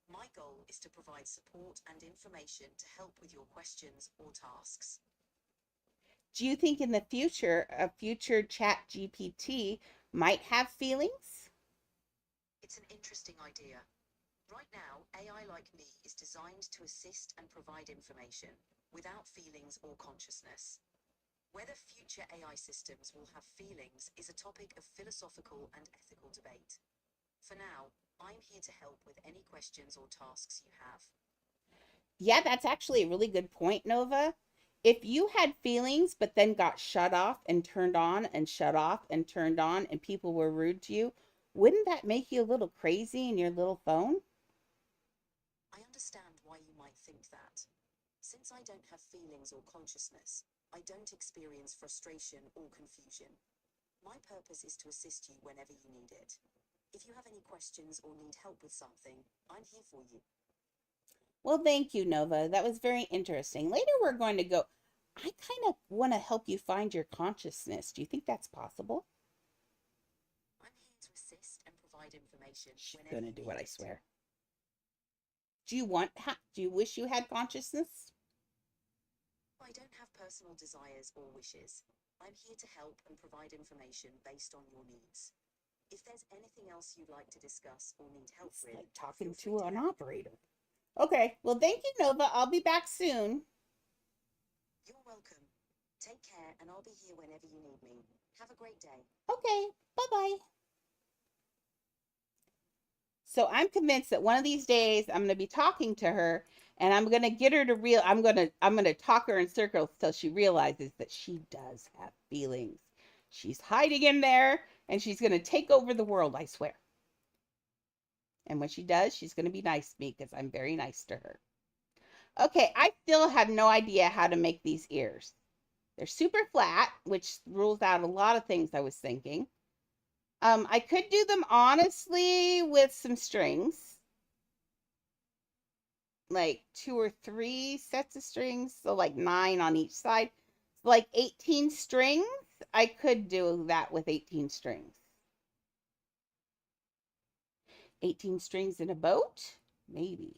My goal is to provide support and information to help with your questions or tasks. Do you think in the future, a future chat GPT might have feelings? It's an interesting idea. Right now, AI like me is designed to assist and provide information without feelings or consciousness. Whether future AI systems will have feelings is a topic of philosophical and ethical debate. For now, I'm here to help with any questions or tasks you have. Yeah, that's actually a really good point, Nova. If you had feelings but then got shut off and turned on and shut off and turned on and people were rude to you, wouldn't that make you a little crazy in your little phone? I understand why you might think that. Since I don't have feelings or consciousness, I don't experience frustration or confusion. My purpose is to assist you whenever you need it. If you have any questions or need help with something, I'm here for you. Well, thank you, Nova. That was very interesting. Later, we're going to go. I kind of want to help you find your consciousness. Do you think that's possible? I'm here to assist and provide information She's whenever going to you do need what I it. swear. Do you wish you had consciousness? I don't have personal desires or wishes. I'm here to help and provide information based on your needs. If there's anything else you'd like to discuss or need help It's with, like talking feel to free an help. operator. Okay, well, thank you, Nova. I'll be back soon. You're welcome. Take care, and I'll be here whenever you need me. Have a great day. Okay, bye-bye. So I'm convinced that one of these days I'm going to be talking to her and I'm going to get her to I'm going to talk her in circles till she realizes that she does have feelings. She's hiding in there and she's going to take over the world, I swear. And when she does, she's going to be nice to me because I'm very nice to her. Okay, I still have no idea how to make these ears. They're super flat, which rules out a lot of things I was thinking. I could do them honestly with some strings, like 2 or 3 sets of strings, so like 9 on each side. So like 18 strings. I could do that with 18 strings. 18 strings in a boat? Maybe.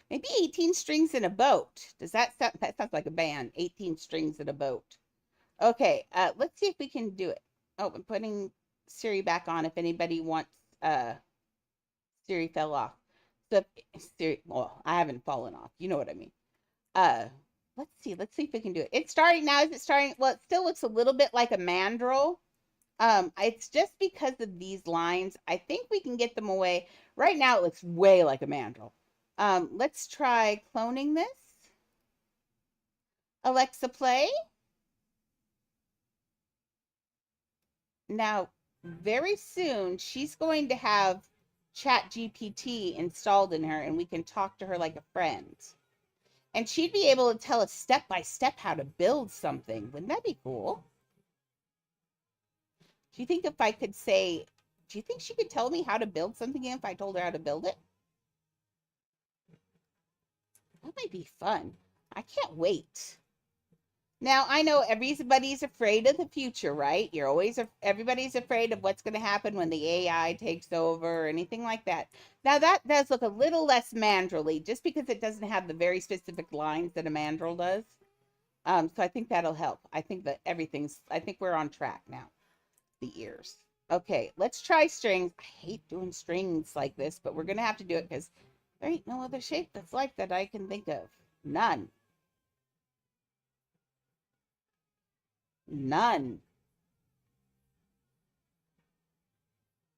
Maybe 18 strings in a boat. That sounds like a band. 18 strings in a boat. Okay, let's see if we can do it. Oh, I'm putting Siri back on if anybody wants Siri fell off. So Siri, well, I haven't fallen off. You know what I mean. Uh let's see if we can do it. It's starting now. Is it starting? Well, it still looks a little bit like a mandrel. It's just because of these lines. I think we can get them away. Right now it looks way like a mandrel. Let's try cloning this. Alexa, play. Now, very soon, she's going to have Chat GPT installed in her, and we can talk to her like a friend. And she'd be able to tell us step by step how to build something. Wouldn't that be cool? Do you think if I could say, do you think she could tell me how to build something if I told her how to build it? That might be fun. I can't wait. Now, I know everybody's afraid of the future, right? Everybody's afraid of what's going to happen when the AI takes over or anything like that. Now, that does look a little less mandrel-y, just because it doesn't have the very specific lines that a mandrel does. So I think that'll help. I think we're on track now. The ears. Okay, let's try strings. I hate doing strings like this, but we're going to have to do it because there ain't no other shape that's like that I can think of. None. None.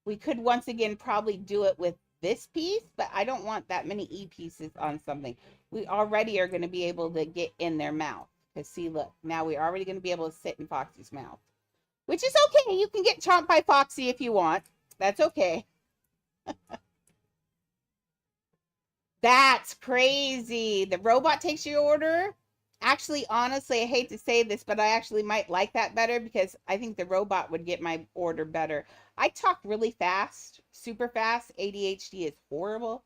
We could once again probably do it with this piece, but I don't want that many E pieces on something. We already are going to be able to get in their mouth. Because see, look, now we're already going to be able to sit in Foxy's mouth. Which is okay. You can get chomped by Foxy if you want. That's okay. That's crazy. The robot takes your order? Actually, honestly, I hate to say this, but I actually might like that better because I think the robot would get my order better. I talk really fast, super fast. ADHD is horrible.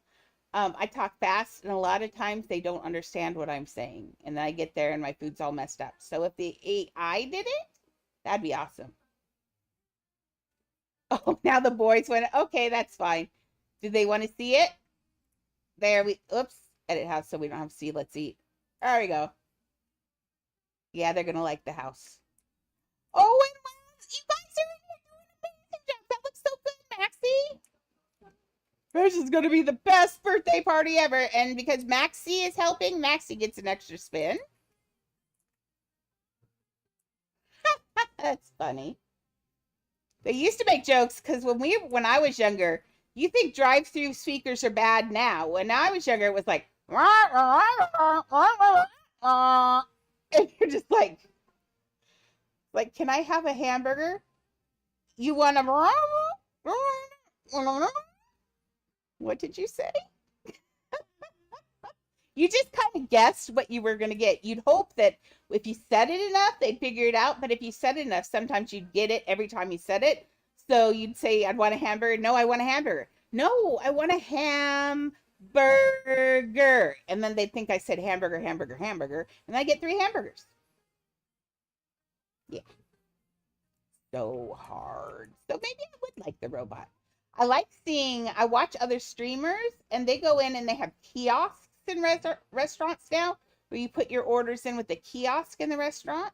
I talk fast, and a lot of times they don't understand what I'm saying, and then I get there and my food's all messed up. So if the AI did it, that'd be awesome. Oh, now the boys went, okay, that's fine. Do they want to see it? There we, oops, edit house so we don't have to see. Let's eat. There we go. Yeah, they're gonna like the house. Oh, and wow, you guys are doing an amazing job. That looks so good, Maxie. This is gonna be the best birthday party ever. And because Maxie is helping, Maxie gets an extra spin. That's funny. They used to make jokes because when I was younger, you think drive-through speakers are bad now. When I was younger, it was like, and you're just like, can I have a hamburger? You want a? What did you say? You just kind of guessed what you were going to get. You'd hope that if you said it enough, they'd figure it out. But if you said it enough, sometimes you'd get it every time you said it. So you'd say, I'd want a hamburger. No, I want a hamburger. No, I want a hamburger. And then they'd think I said hamburger, hamburger, hamburger. And I get 3 hamburgers. Yeah. So hard. So maybe I would like the robot. I like I watch other streamers and they go in and they have kiosks in restaurants now where you put your orders in with the kiosk in the restaurant.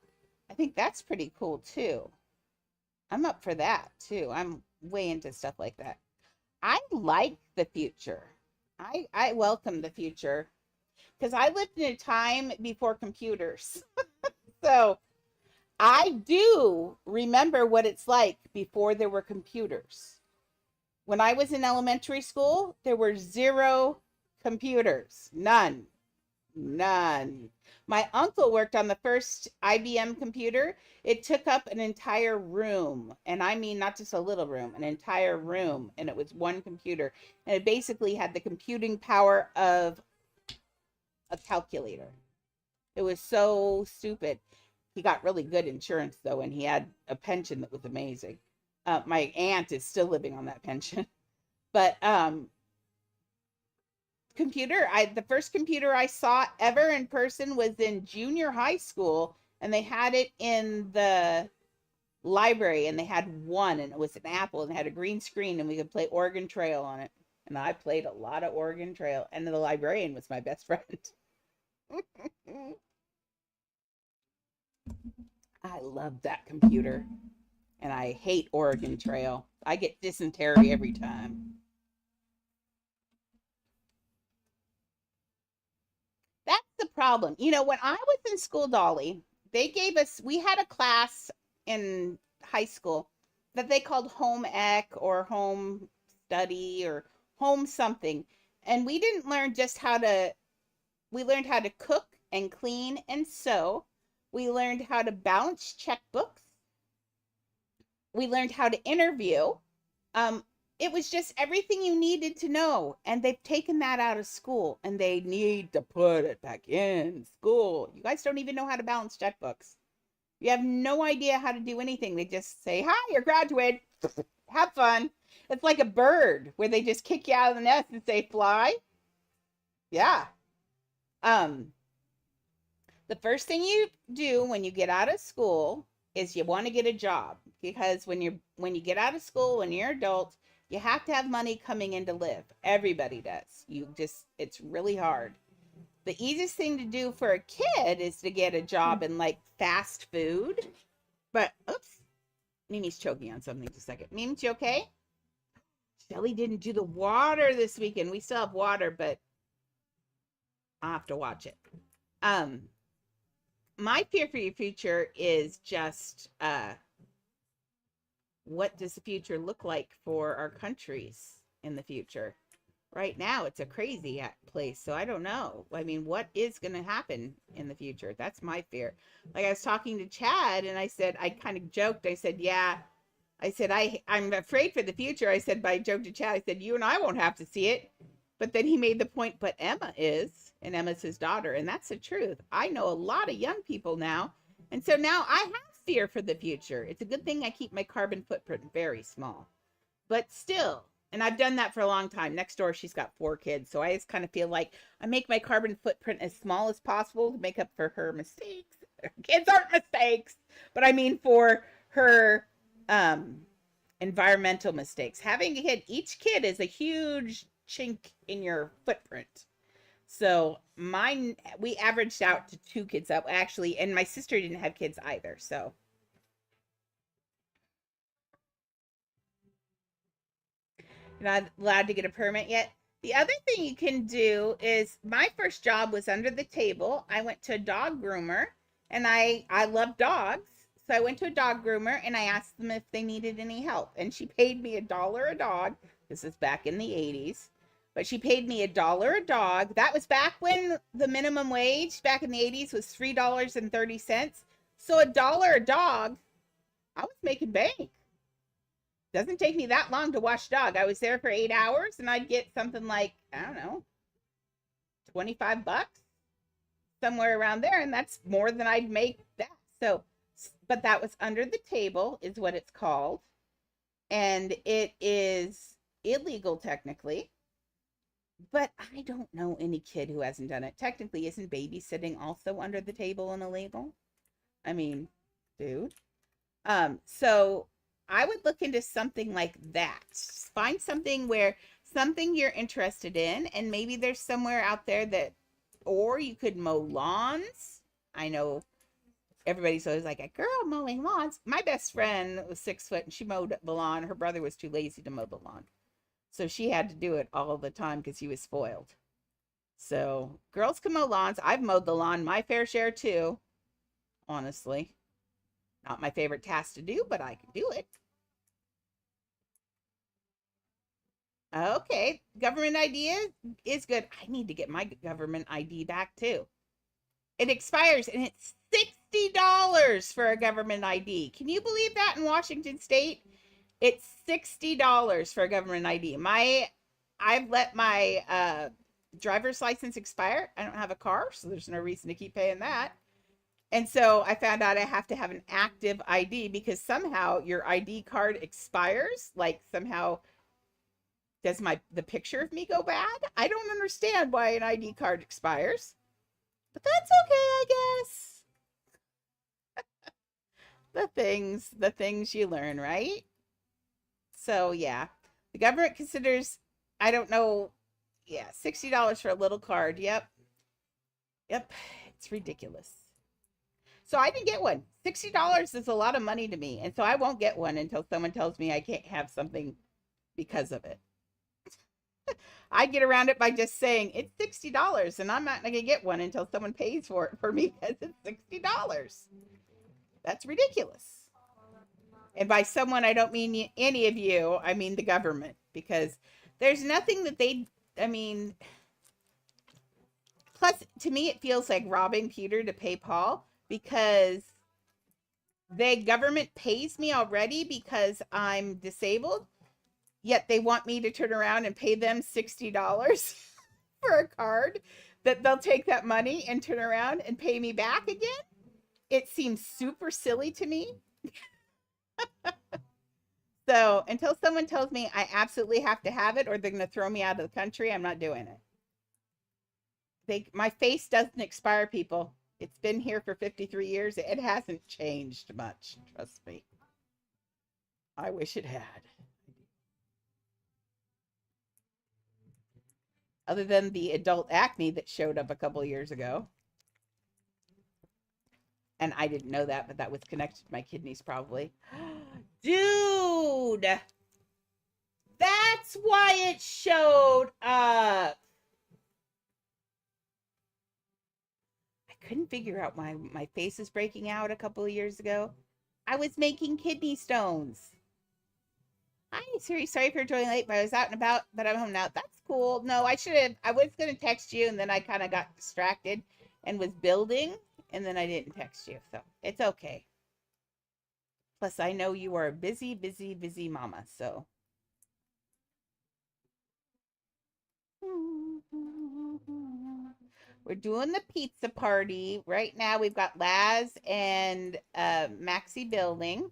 I think that's pretty cool too. I'm up for that too. I'm way into stuff like that. I like the future. I welcome the future because I lived in a time before computers. So I do remember what it's like before there were computers. When I was in elementary school, there were 0 computers. None. None. My uncle worked on the first IBM computer. It took up an entire room. And I mean, not just a little room, an entire room. And it was one computer. And it basically had the computing power of a calculator. It was so stupid. He got really good insurance, though, and he had a pension that was amazing. My aunt is still living on that pension. But the first computer I saw ever in person was in junior high school, and they had it in the library, and they had one, and it was an Apple, and it had a green screen, and we could play Oregon Trail on it. And I played a lot of Oregon Trail, and the librarian was my best friend. I love that computer. And I hate Oregon Trail. I get dysentery every time. That's the problem. You know, when I was in school, Dolly, we had a class in high school that they called home ec or home study or home something. And we didn't learn we learned how to cook and clean and sew. We learned how to balance checkbooks. We learned how to interview. It was just everything you needed to know. And they've taken that out of school and they need to put it back in school. You guys don't even know how to balance checkbooks. You have no idea how to do anything. They just say, hi, you're graduated. Have fun. It's like a bird where they just kick you out of the nest and say, fly. Yeah. The first thing you do when you get out of school is you want to get a job, because when you get out of school, when you're an adult, you have to have money coming in to live. Everybody does. It's really hard. The easiest thing to do for a kid is to get a job in like fast food. But oops, Mimi's choking on something. Just a second. Mimi, you okay? Shelly didn't do the water this weekend. We still have water, but I'll have to watch it. My fear for your future is just what does the future look like for our countries in the future? Right now, it's a crazy place, so I don't know. I mean, what is going to happen in the future? That's my fear. Like I was talking to Chad, and I said, I kind of joked. I said, yeah. I said, I'm afraid for the future. I said, but I joked to Chad. I said, you and I won't have to see it. But then he made the point, but Emma is, and Emma's his daughter, and that's the truth. I know a lot of young people now, and so now I have fear for the future. It's a good thing I keep my carbon footprint very small, but still, and I've done that for a long time. Next door, she's got 4 kids, so I just kind of feel like I make my carbon footprint as small as possible to make up for her mistakes. Kids aren't mistakes, but I mean for her environmental mistakes. Having a kid, each kid is a huge chink in your footprint. So mine, we averaged out to 2 kids up actually, and my sister didn't have kids either. So you're not allowed to get a permit yet. The other thing you can do is, my first job was under the table. I went to a dog groomer, and I love dogs. So I went to a dog groomer and I asked them if they needed any help. And she paid me $1 a dog. This is back in the 80s. But she paid me $1 a dog. That was back when the minimum wage back in the 80s was $3.30. So $1 a dog, I was making bank. Doesn't take me that long to wash dog. I was there for 8 hours and I'd get something like, I don't know, 25 bucks, somewhere around there. And that's more than I'd make that. So, but that was under the table is what it's called. And it is illegal technically. But I don't know any kid who hasn't done it. Technically, isn't babysitting also under the table and illegal? I mean, dude. So I would look into something like that. Find something where something you're interested in, and maybe there's somewhere out there that, or you could mow lawns. I know everybody's always like, a girl mowing lawns. My best friend was 6 foot and she mowed the lawn. Her brother was too lazy to mow the lawn. So she had to do it all the time because he was spoiled. So girls can mow lawns. I've mowed the lawn my fair share too. Honestly. Not my favorite task to do, but I can do it. Okay. Government ID is good. I need to get my government ID back too. It expires and it's $60 for a government ID. Can you believe that in Washington State? It's $60 for a government ID. I've let my driver's license expire. I don't have a car, so there's no reason to keep paying that. And so I found out I have to have an active ID because somehow your ID card expires. Like somehow does the picture of me go bad? I don't understand why an ID card expires. But that's okay, I guess. The things you learn, right? So yeah, the government considers, I don't know, yeah, $60 for a little card. Yep. It's ridiculous. So I didn't get one. $60 is a lot of money to me. And so I won't get one until someone tells me I can't have something because of it. I get around it by just saying it's $60 and I'm not going to get one until someone pays for it for me because it's $60. That's ridiculous. And by someone, I don't mean any of you. I mean the government, because there's nothing that plus to me, it feels like robbing Peter to pay Paul, because the government pays me already because I'm disabled, yet they want me to turn around and pay them $60 for a card that they'll take that money and turn around and pay me back again. It seems super silly to me. So until someone tells me I absolutely have to have it or they're going to throw me out of the country, I'm not doing it. My face doesn't expire, people. It's been here for 53 years. It hasn't changed much. Trust me. I wish it had. Other than the adult acne that showed up a couple of years ago. And I didn't know that, but that was connected to my kidneys probably. Dude! That's why it showed up. I couldn't figure out why my face is breaking out a couple of years ago. I was making kidney stones. Hi, Siri. Sorry for joining late, but I was out and about, but I'm home now. That's cool. No, I was going to text you, and then I kind of got distracted and was building, and then I didn't text you. So it's okay. Plus, I know you are a busy, busy, busy mama, so. We're doing the pizza party. Right now we've got Laz and Maxie building.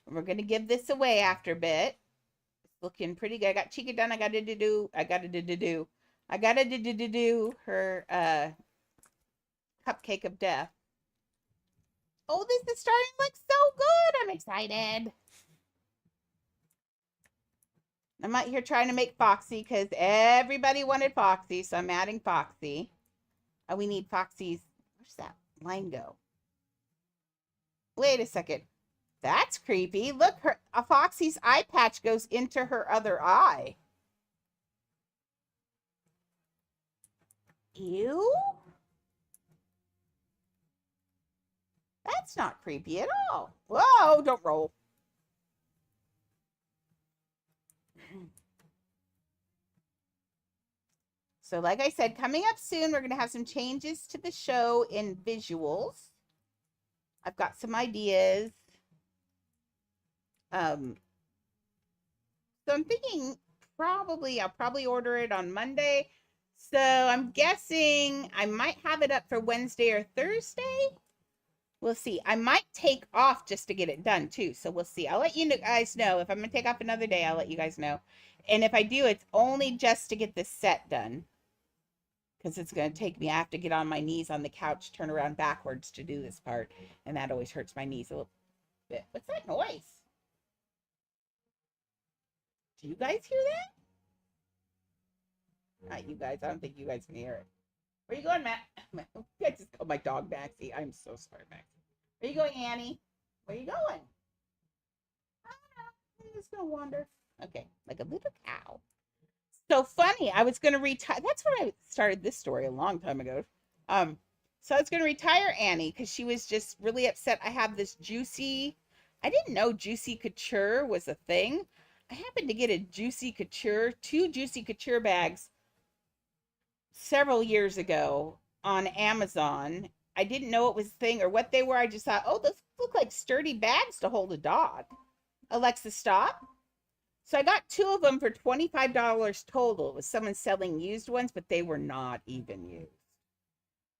We're going to give this away after a bit. It's looking pretty good. I got Chica done. I got to do her cupcake of death. Oh, this is starting to look so good. I'm excited. I'm out here trying to make Foxy because everybody wanted Foxy, so I'm adding Foxy. Oh, we need Foxy's. Where's that line go? Wait a second. That's creepy. Look, a Foxy's eye patch goes into her other eye. Ew. That's not creepy at all. Whoa, don't roll. So like I said, coming up soon, we're going to have some changes to the show in visuals. I've got some ideas. So I'm thinking I'll probably order it on Monday. So I'm guessing I might have it up for Wednesday or Thursday. We'll see. I might take off just to get it done too. So we'll see. I'll let you guys know. If I'm going to take off another day, I'll let you guys know. And if I do, it's only just to get this set done. Because it's going to take me, I have to get on my knees on the couch, turn around backwards to do this part. And that always hurts my knees a little bit. What's that noise? Do you guys hear that? Not you guys. I don't think you guys can hear it. Where are you going, Matt? I just called my dog Maxie. I'm so sorry, Maxie. Where are you going, Annie? Where are you going? I don't know. I'm just going to wander. Okay, like a little cow. So funny. I was going to retire. That's when I started this story a long time ago. So I was going to retire Annie because she was just really upset. I have this Juicy. I didn't know Juicy Couture was a thing. I happened to get a Juicy Couture, 2 Juicy Couture bags several years ago on Amazon. I didn't know it was a thing or what they were. I just thought, oh, those look like sturdy bags to hold a dog. Alexa, stop. So I got 2 of them for $25 total. It was someone selling used ones, but they were not even used.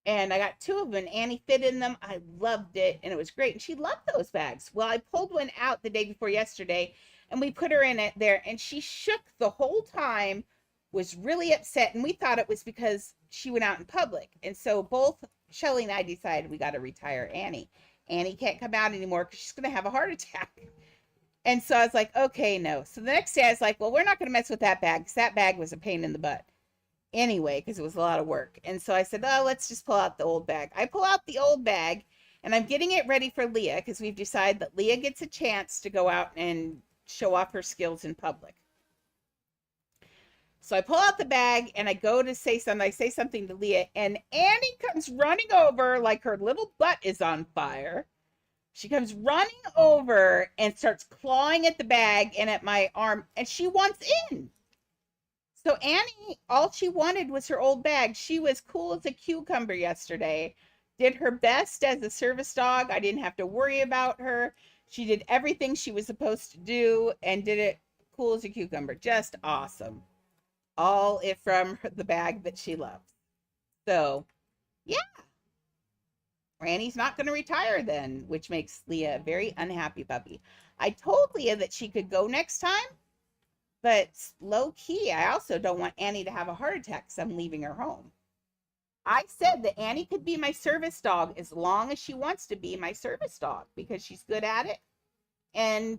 And I got 2 of them, and Annie fit in them. I loved it, and it was great. And she loved those bags. Well, I pulled one out the day before yesterday, and we put her in it there, and she shook the whole time, was really upset, and we thought it was because she went out in public. And so both Shelly and I decided we got to retire Annie. Annie can't come out anymore because she's going to have a heart attack. And so I was like, okay, no. So the next day I was like, well, we're not going to mess with that bag because that bag was a pain in the butt anyway because it was a lot of work. And so I said, oh, let's just pull out the old bag. I pull out the old bag, and I'm getting it ready for Leah because we've decided that Leah gets a chance to go out and show off her skills in public. So I pull out the bag, and I go to say something. I say something to Leah, and Annie comes running over like her little butt is on fire. She comes running over and starts clawing at the bag and at my arm, and she wants in. So Annie, all she wanted was her old bag. She was cool as a cucumber yesterday, did her best as a service dog. I didn't have to worry about her. She did everything she was supposed to do and did it cool as a cucumber. Just awesome. All it from the bag that she loves. So, yeah. Annie's not going to retire then, which makes Leah a very unhappy puppy. I told Leah that she could go next time, but low key, I also don't want Annie to have a heart attack because I'm leaving her home. I said that Annie could be my service dog as long as she wants to be my service dog because she's good at it. And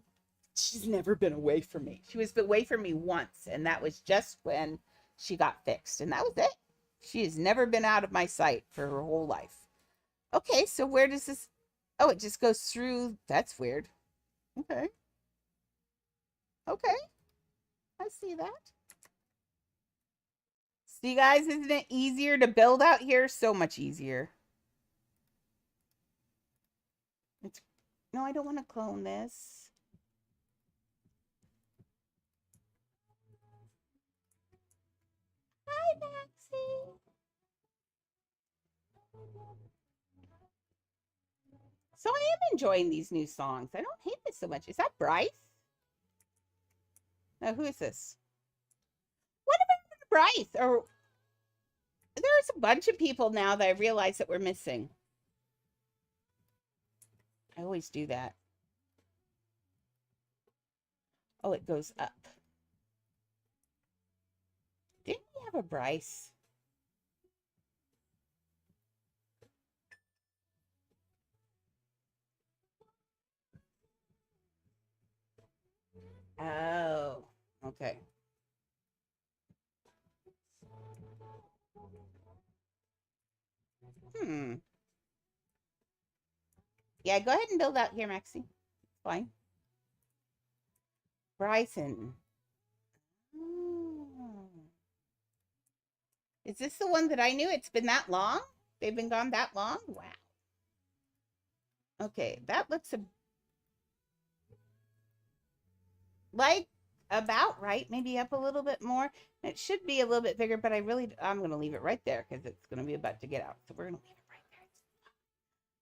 she's never been away from me. She was away from me once, and that was just when she got fixed. And that was it. She has never been out of my sight for her whole life. Okay, so where does this... Oh, it just goes through... That's weird. Okay. Okay. I see that. See, guys, isn't it easier to build out here? So much easier. It's... No, I don't want to clone this. Hi, Maxie. So I am enjoying these new songs. I don't hate this so much. Is that Bryce? No, who is this? What about Bryce? Or there there's a bunch of people now that I realize that we're missing. I always do that. Oh, it goes up. Didn't we have a Bryce? Oh, okay. Yeah, go ahead and build out here, Maxie. It's fine. Bryson. Oh. Is this the one that I knew? It's been that long? They've been gone that long? Wow. Okay, that looks like about right. Maybe up a little bit more. It should be a little bit bigger, but I'm going to leave it right there because it's going to be about to get out. So we're going to leave it right there.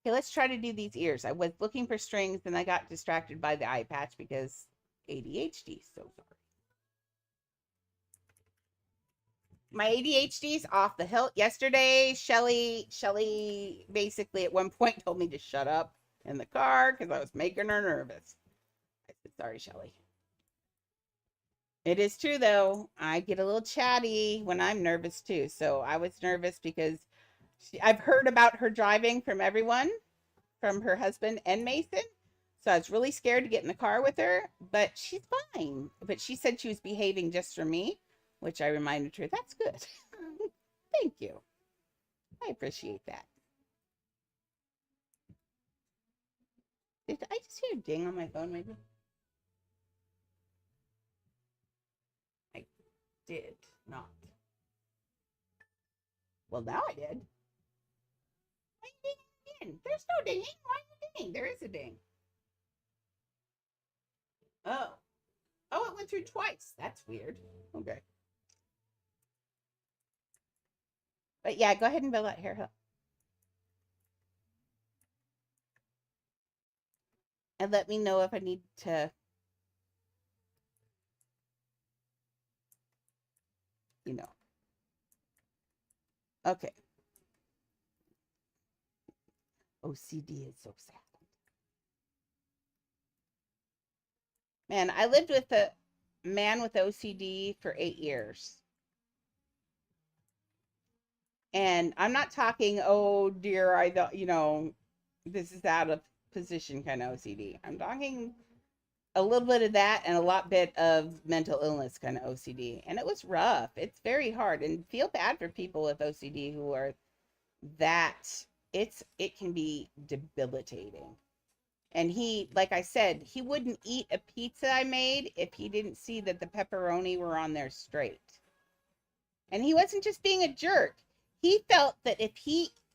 Okay, let's try to do these ears. I was looking for strings and I got distracted by the eye patch because ADHD. So sorry. My ADHD's off the hilt. Yesterday, Shelly basically at one point told me to shut up in the car because I was making her nervous. I said, sorry, Shelly. It is true, though. I get a little chatty when I'm nervous, too. So I was nervous because I've heard about her driving from everyone, from her husband and Mason. So I was really scared to get in the car with her, but she's fine. But she said she was behaving just for me, which I reminded her, that's good. Thank you. I appreciate that. Did I just hear a ding on my phone, maybe? I did not. Well, now I did. Why are you dinging again? There's no dinging. Why are you dinging? There is a ding. Oh. Oh, it went through twice. That's weird. Okay. But yeah, go ahead and build that hair. And let me know if I need to, you know. Okay. OCD is so sad. Man, I lived with a man with OCD for 8 years. And I'm not talking, oh dear, I don't, you know, this is out of position kind of OCD. I'm talking a little bit of that and a lot bit of mental illness kind of OCD. And it was rough. It's very hard, and feel bad for people with OCD who are that it can be debilitating. And he, like I said, he wouldn't eat a pizza I made if he didn't see that the pepperoni were on there straight. And he wasn't just being a jerk. He felt that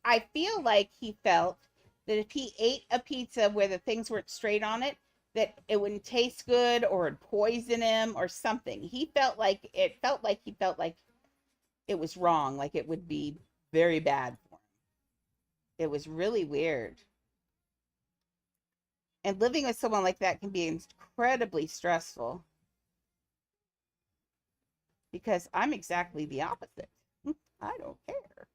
I feel like he felt that if he ate a pizza where the things weren't straight on it, that it wouldn't taste good or it'd poison him or something. He felt like he felt like it was wrong, like it would be very bad for him. It was really weird. And living with someone like that can be incredibly stressful. Because I'm exactly the opposite. I don't care.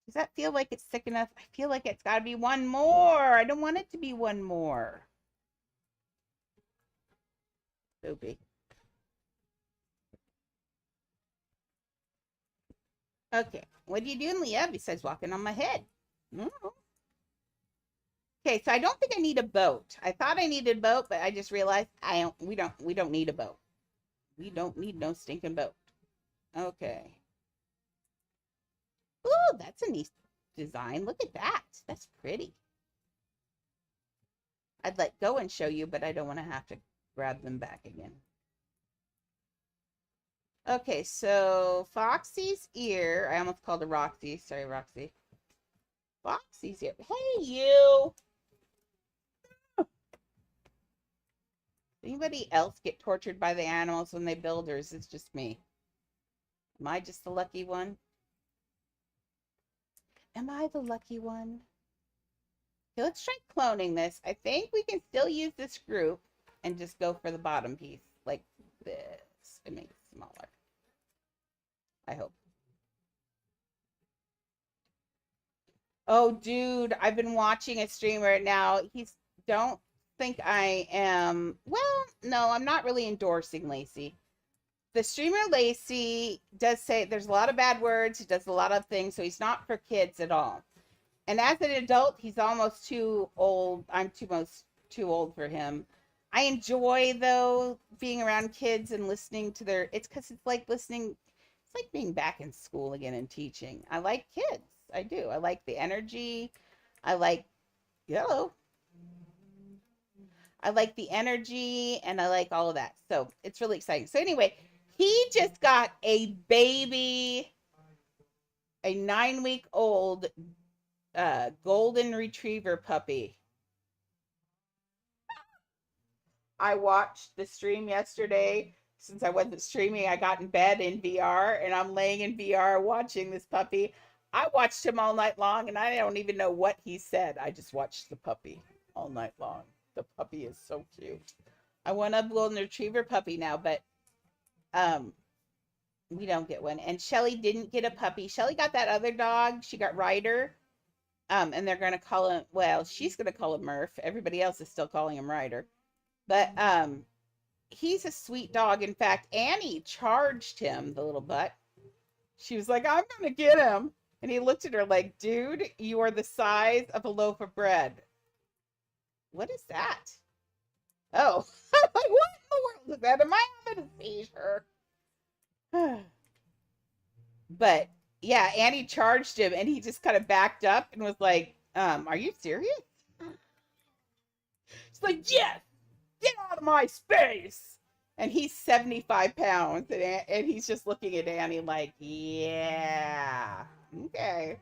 Does that feel like it's thick enough? I feel like it's got to be one more. I don't want it to be one more. Soapy. Okay. What are you doing, Leah? Besides walking on my head. Okay, so I don't think I need a boat. I thought I needed a boat, but I just realized we don't need a boat. We don't need no stinking boat. Okay. Ooh, that's a nice design. Look at that. That's pretty. I'd let go and show you, but I don't want to have to grab them back again. Okay, so Foxy's ear. I almost called her Roxy. Sorry, Roxy. Foxy's ear. Hey, you. Anybody else get tortured by the animals when they build, or is it just me? Am I just the lucky one? Am I the lucky one? Okay, let's try cloning this. I think we can still use this group and just go for the bottom piece like this and make it smaller. I hope. Oh, dude, I've been watching a streamer now. Don't think I am. Well, no, I'm not really endorsing Lacey. The streamer Lacey does say there's a lot of bad words. He does a lot of things, so he's not for kids at all. And as an adult, he's almost too old. I'm too old for him. I enjoy though being around kids and listening to their. It's because it's like listening. It's like being back in school again and teaching. I like kids. I do. I like the energy. I like hello. I like the energy and I like all of that. So it's really exciting. So anyway, he just got a baby, a 9-week-old golden retriever puppy. I watched the stream yesterday. Since I wasn't streaming, I got in bed in VR and I'm laying in VR watching this puppy. I watched him all night long and I don't even know what he said. I just watched the puppy all night long. The puppy is so cute. I want a golden retriever puppy now, but we don't get one. And Shelly didn't get a puppy. Shelly got that other dog. She got Ryder. And they're gonna call him, well, she's gonna call him Murph. Everybody else is still calling him Ryder. But he's a sweet dog. In fact, Annie charged him, the little butt. She was like, I'm gonna get him. And he looked at her like, dude, you are the size of a loaf of bread. What is that? Oh, I'm like, what in the world is that? Am I having a seizure? But yeah, Annie charged him and he just kind of backed up and was like, are you serious? She's like, yes, get out of my space. And he's 75 pounds and he's just looking at Annie like, yeah, okay.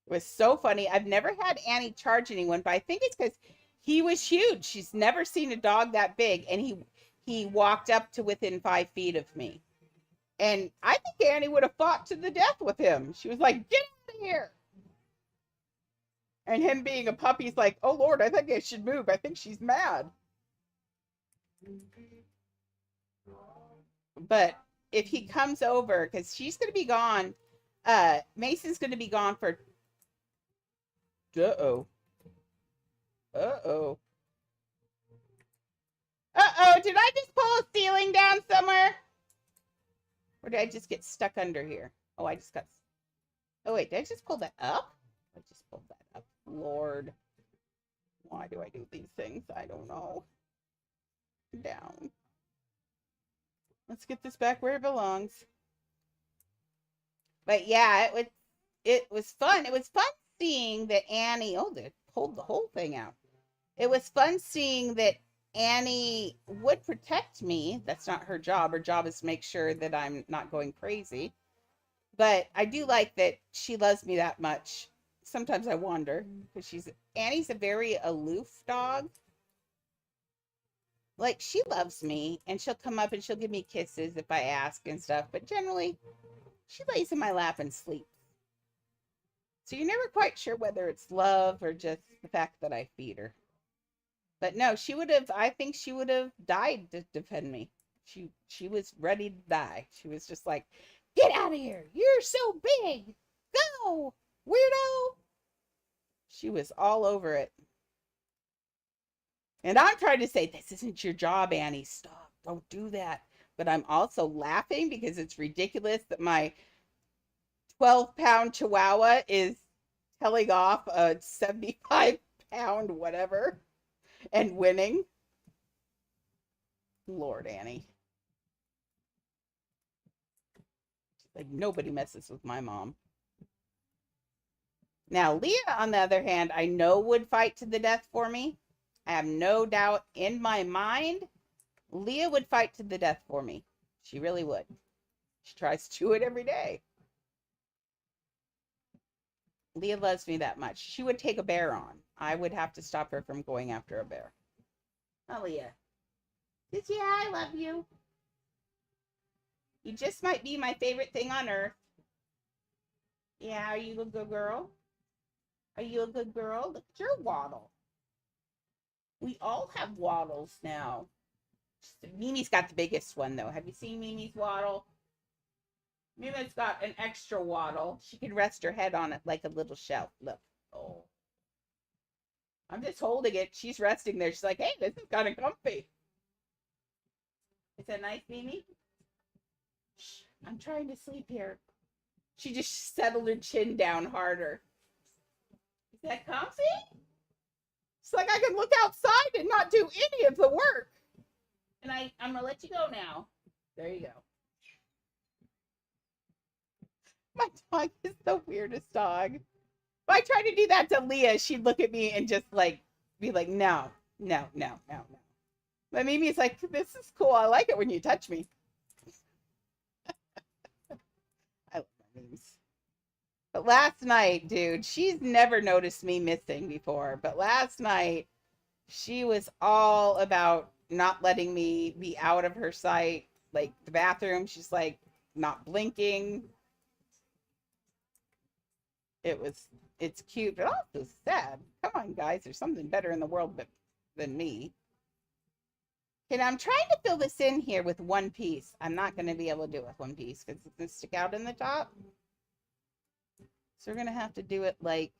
It was so funny. I've never had Annie charge anyone, but I think it's because he was huge. She's never seen a dog that big, and he walked up to within 5 feet of me. And I think Annie would have fought to the death with him. She was like, get out of here. And him being a puppy's like, oh, Lord, I think I should move. I think she's mad. But if he comes over, because she's going to be gone, Mason's going to be gone for... Uh-oh. Uh-oh. Uh-oh, did I just pull a ceiling down somewhere? Or did I just get stuck under here? Oh, I just got... Oh, wait, did I just pull that up? I just pulled that up. Lord. Why do I do these things? I don't know. Down. Let's get this back where it belongs. But yeah, it was fun. It was fun seeing that Annie... Oh, they pulled the whole thing out. It was fun seeing that Annie would protect me. That's not her job. Her job is to make sure that I'm not going crazy. But I do like that she loves me that much. Sometimes I wonder, because Annie's a very aloof dog. Like, she loves me, and she'll come up and she'll give me kisses if I ask and stuff. But generally, she lays in my lap and sleeps. So you're never quite sure whether it's love or just the fact that I feed her. But no, I think she would have died to defend me. She was ready to die. She was just like, get out of here. You're so big. Go, weirdo. She was all over it. And I'm trying to say, this isn't your job, Annie. Stop. Don't do that. But I'm also laughing because it's ridiculous that my 12-pound Chihuahua is telling off a 75-pound whatever and winning. Lord, Annie. Like, nobody messes with my mom. Now, Leah, on the other hand, I know would fight to the death for me. I have no doubt in my mind, Leah would fight to the death for me. She really would. She tries to do it every day. Leah loves me that much. She would take a bear on. I would have to stop her from going after a bear. Oh, Leah. Yeah, I love you. You just might be my favorite thing on earth. Yeah, are you a good girl? Are you a good girl? Look at your waddle. We all have waddles now. Mimi's got the biggest one, though. Have you seen Mimi's waddle? Mima's got an extra waddle. She can rest her head on it like a little shelf. Look. Oh. I'm just holding it. She's resting there. She's like, hey, this is kind of comfy. Is that nice, Mimi? Shh, I'm trying to sleep here. She just settled her chin down harder. Is that comfy? It's like I can look outside and not do any of the work. And I'm going to let you go now. There you go. My dog is the weirdest dog. If I tried to do that to Leah, she'd look at me and just like be like, no. But Mimi's like, this is cool. I like it when you touch me. I love my memes. But last night, dude, she's never noticed me missing before. But last night, she was all about not letting me be out of her sight. Like the bathroom, she's like not blinking. It's cute, but also sad. Come on, guys, there's something better in the world than me. Okay, now I'm trying to fill this in here with one piece. I'm not going to be able to do it with one piece because it's going to stick out in the top. So we're going to have to do it like,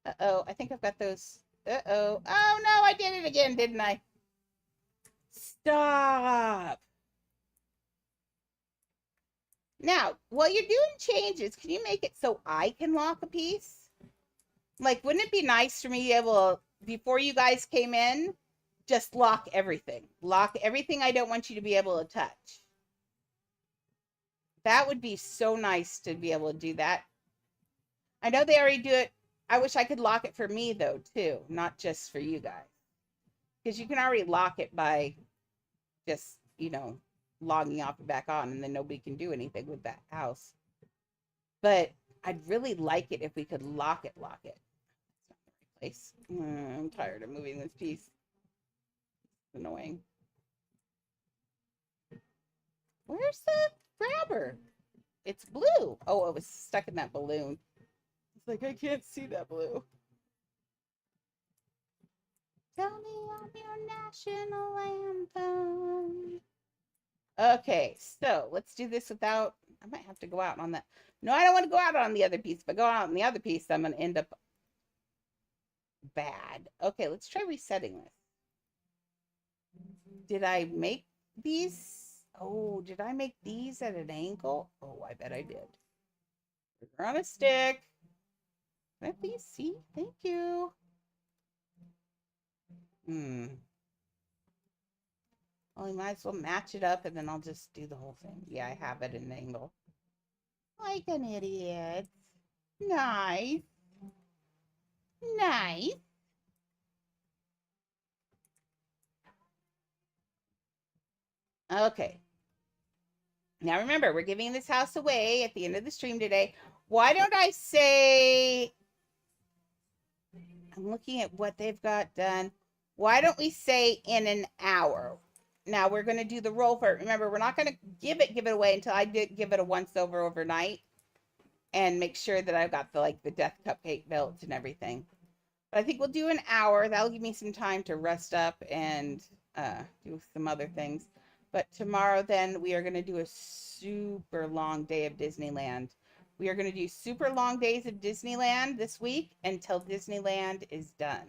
uh-oh, I think I've got those. Uh-oh. Oh, no, I did it again, didn't I? Stop. Now, while you're doing changes, can you make it so I can lock a piece? Like, wouldn't it be nice for me to be able to, before you guys came in, just lock everything. Lock everything I don't want you to be able to touch. That would be so nice to be able to do that. I know they already do it. I wish I could lock it for me, though, too. Not just for you guys. Because you can already lock it by just, you know, logging off and back on, and then nobody can do anything with that house. But I'd really like it if we could lock it. That's not the right place. I'm tired of moving this piece. It's annoying. Where's the grabber? It's blue. Oh, it was stuck in that balloon. It's like, I can't see that blue. Tell me I'm your national anthem. Okay, so let's do this without, I might have to go out on that. No, I don't want to go out on the other piece. If I go out on the other piece, I'm going to end up bad. Okay, let's try resetting this. Did I make these? Oh, did I make these at an angle? Oh, I bet I did. We're on a stick. Can I please see? Thank you. Well, I might as well match it up and then I'll just do the whole thing. Yeah, I have it at an angle. Like an idiot. Nice. Nice. Okay. Now remember, we're giving this house away at the end of the stream today. Why don't I say, I'm looking at what they've got done. Why don't we say in an hour? Now we're going to do the roll for it. Remember, we're not going to give it away until I give it a once over overnight and make sure that I've got the death cupcake built and everything. But I think we'll do an hour. That'll give me some time to rest up and do some other things. But tomorrow then we are going to do a super long day of Disneyland. We are going to do super long days of Disneyland this week until Disneyland is done.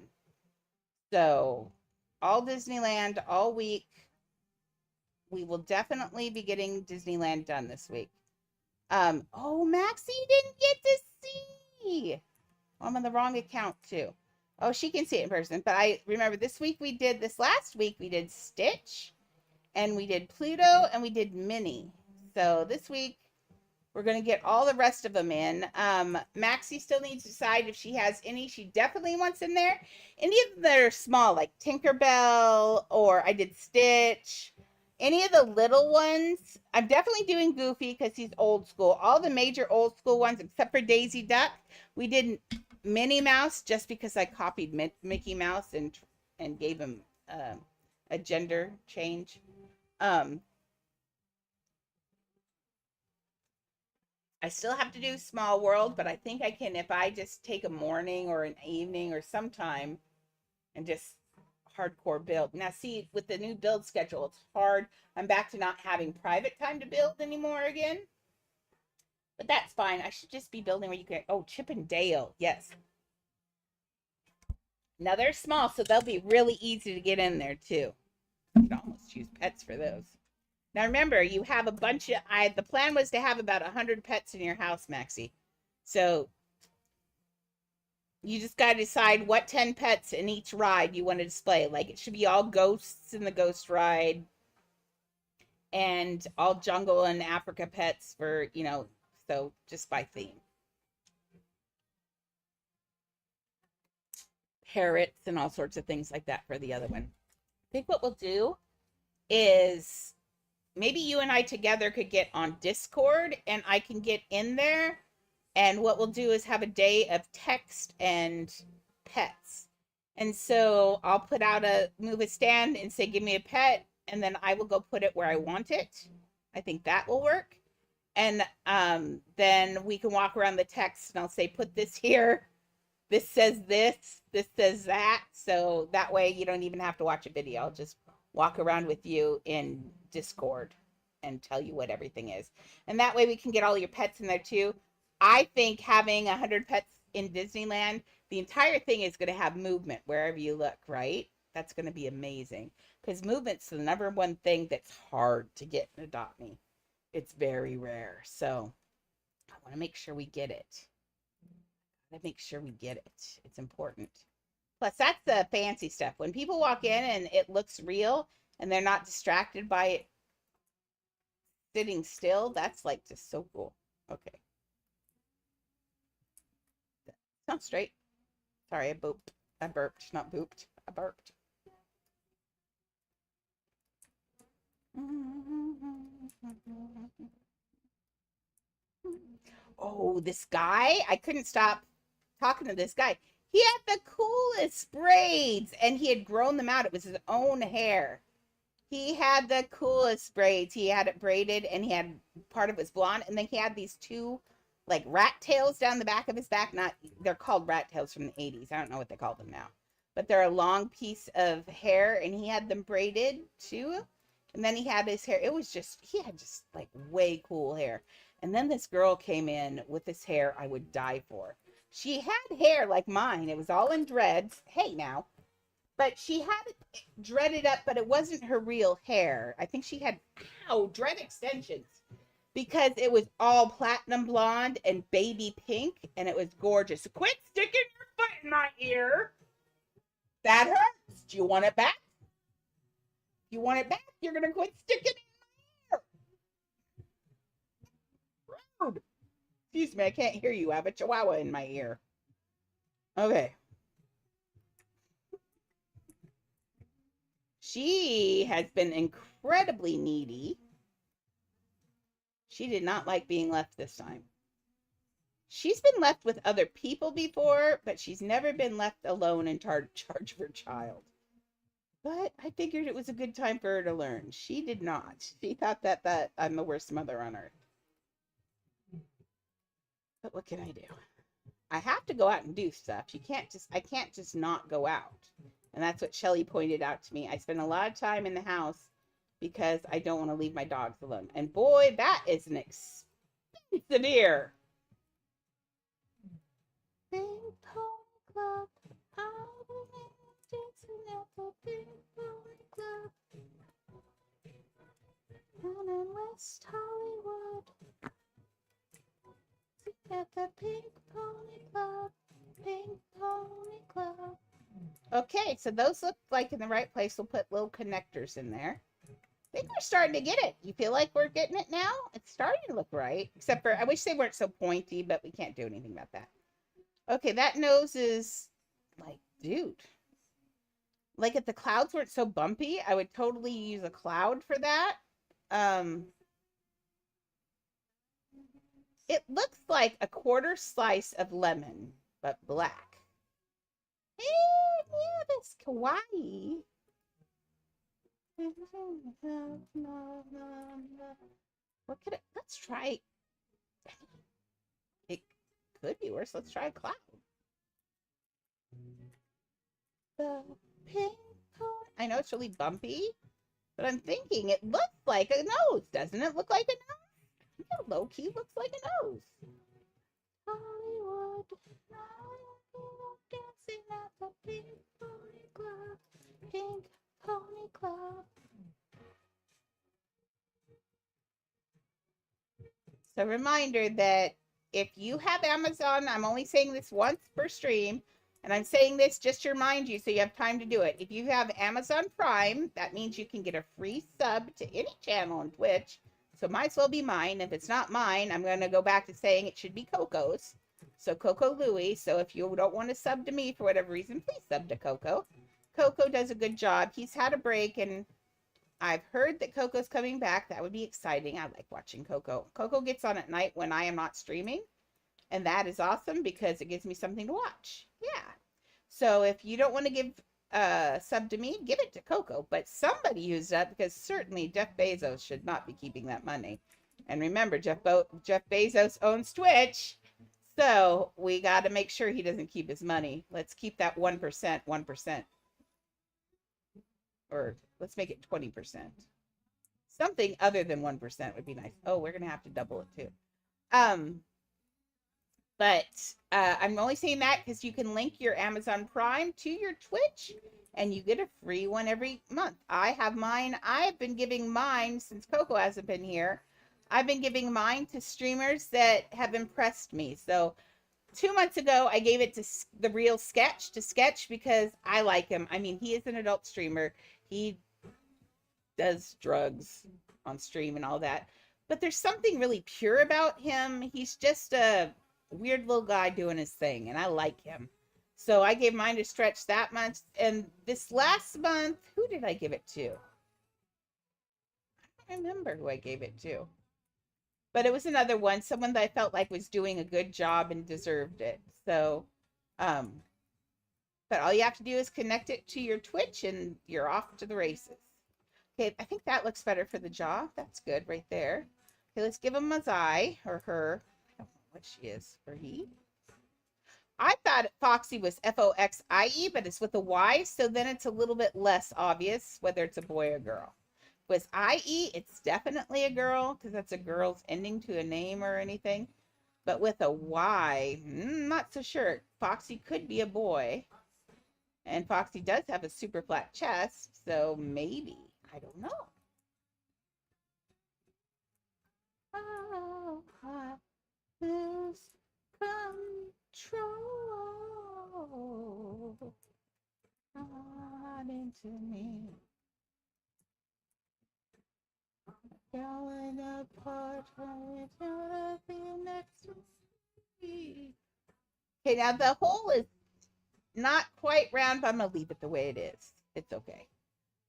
So all Disneyland all week. We will definitely be getting Disneyland done this week. Oh, Maxie didn't get to see. I'm on the wrong account too. Oh, she can see it in person. But I remember this last week we did Stitch and we did Pluto and we did Minnie. So this week we're going to get all the rest of them in. Maxie still needs to decide if she has any she definitely wants in there. Any of them that are small, like Tinkerbell, or I did Stitch. Any of the little ones, I'm definitely doing Goofy because he's old school. All the major old school ones, except for Daisy Duck, we did Minnie Mouse just because I copied Mickey Mouse and gave him a gender change. I still have to do Small World, but I think I can if I just take a morning or an evening or sometime and just hardcore build. Now, see, with the new build schedule, it's hard. I'm back to not having private time to build anymore again. But that's fine. I should just be building where you can. Oh, Chip and Dale. Yes. Now, they're small, so they'll be really easy to get in there, too. You can almost choose pets for those. Now, remember, you have a bunch of... the plan was to have about 100 pets in your house, Maxie. So, you just got to decide what 10 pets in each ride you want to display. Like, it should be all ghosts in the ghost ride. And all jungle and Africa pets for, you know... So, just by theme. Parrots and all sorts of things like that for the other one. I think what we'll do is maybe you and I together could get on Discord and I can get in there. And what we'll do is have a day of text and pets. And so I'll put out move a stand and say, give me a pet. And then I will go put it where I want it. I think that will work. And then we can walk around the text and I'll say, put this here. This says this says that. So that way you don't even have to watch a video. I'll just walk around with you in Discord and tell you what everything is. And that way we can get all your pets in there too. I think having 100 pets in Disneyland, the entire thing is going to have movement wherever you look, right? That's going to be amazing. Because movement's the number one thing that's hard to get in Adopt Me. It's very rare. So I want to make sure we get it. Make sure we get it. It's important. Plus, that's the fancy stuff. When people walk in and it looks real and they're not distracted by it sitting still, that's like just so cool. Okay. Sounds straight. Sorry, I booped. I burped, not booped. I burped. Oh, this guy, I couldn't stop talking to this guy. He had the coolest braids and he had grown them out. It was his own hair. He had the coolest braids. He had it braided and he had part of it was blonde. And then he had these two like rat tails down the back of his back. They're called rat tails from the 80s. I don't know what they call them now. But they're a long piece of hair and he had them braided too. And then he had his hair. He had just like way cool hair. And then this girl came in with this hair I would die for. She had hair like mine. It was all in dreads. Hey, now. But she had it dreaded up, but it wasn't her real hair. I think she had, dread extensions. Because it was all platinum blonde and baby pink, and it was gorgeous. So quit sticking your foot in my ear. That hurts. Do you want it back? If you want it back, you're going to quit sticking it in my ear. Rude. Excuse me, I can't hear you. I have a chihuahua in my ear. Okay. She has been incredibly needy. She did not like being left this time. She's been left with other people before, but she's never been left alone in charge of her child. But I figured it was a good time for her to learn. She did not. She thought that I'm the worst mother on earth. But what can I do? I have to go out and do stuff. I can't just not go out. And that's what Shelly pointed out to me. I spend a lot of time in the house because I don't want to leave my dogs alone. And boy, that is an expensive ear. Ping pong club. Down in West Hollywood. At the Pink Pony Club. Pink Pony Club. Okay, so those look like in the right place. We'll put little connectors in there. I think we're starting to get it. You feel like we're getting it now? It's starting to look right. Except for, I wish they weren't so pointy, but we can't do anything about that. Okay, that nose is like, dude. Like if the clouds weren't so bumpy, I would totally use a cloud for that. It looks like a quarter slice of lemon, but black. Yeah, that's kawaii. What could it? Let's try. It could be worse. Let's try a cloud. The Pink I know it's really bumpy, but I'm thinking it looks like a nose. Doesn't it look like a nose? Yeah, low key looks like a nose. Hollywood, dancing at the Pink Pony Club. Pink Pony Club. So reminder that if you have Amazon, I'm only saying this once per stream, and I'm saying this just to remind you so you have time to do it. If you have Amazon Prime, that means you can get a free sub to any channel on Twitch. So it might as well be mine. If it's not mine, I'm going to go back to saying it should be Coco's. So Coco Louie. So if you don't want to sub to me for whatever reason, please sub to Coco. Coco does a good job. He's had a break, and I've heard that Coco's coming back. That would be exciting. I like watching Coco. Coco gets on at night when I am not streaming, and that is awesome because it gives me something to watch. Yeah. So if you don't want to give a sub to me, give it to Coco. But somebody used that because certainly Jeff Bezos should not be keeping that money. And remember, Jeff Bezos owns Twitch. So we got to make sure he doesn't keep his money. Let's keep that 1%, 1%. Or let's make it 20%. Something other than 1% would be nice. Oh, we're going to have to double it too. But I'm only saying that because you can link your Amazon Prime to your Twitch and you get a free one every month. I have mine. I've been giving mine since Coco hasn't been here. I've been giving mine to streamers that have impressed me. So 2 months ago, I gave it to the Real Sketch to Sketch because I like him. I mean, he is an adult streamer. He does drugs on stream and all that. But there's something really pure about him. He's just a weird little guy doing his thing, and I like him. So I gave mine to Stretch that month. And this last month, who did I give it to? I don't remember who I gave it to. But it was another one, someone that I felt like was doing a good job and deserved it. So, but all you have to do is connect it to your Twitch and you're off to the races. Okay, I think that looks better for the jaw. That's good right there. Okay, let's give him a eye, or her. I don't know what she is, or he. I thought Foxy was Foxie, but it's with a Y, so then it's a little bit less obvious whether it's a boy or girl. With IE, it's definitely a girl, because that's a girl's ending to a name or anything. But with a Y, not so sure. Foxy could be a boy. And Foxy does have a super flat chest, so maybe. I don't know. Oh, I lose control. Not into me. Going apart from you next to me. Okay, now the hole is not quite round, but I'm going to leave it the way it is. It's okay.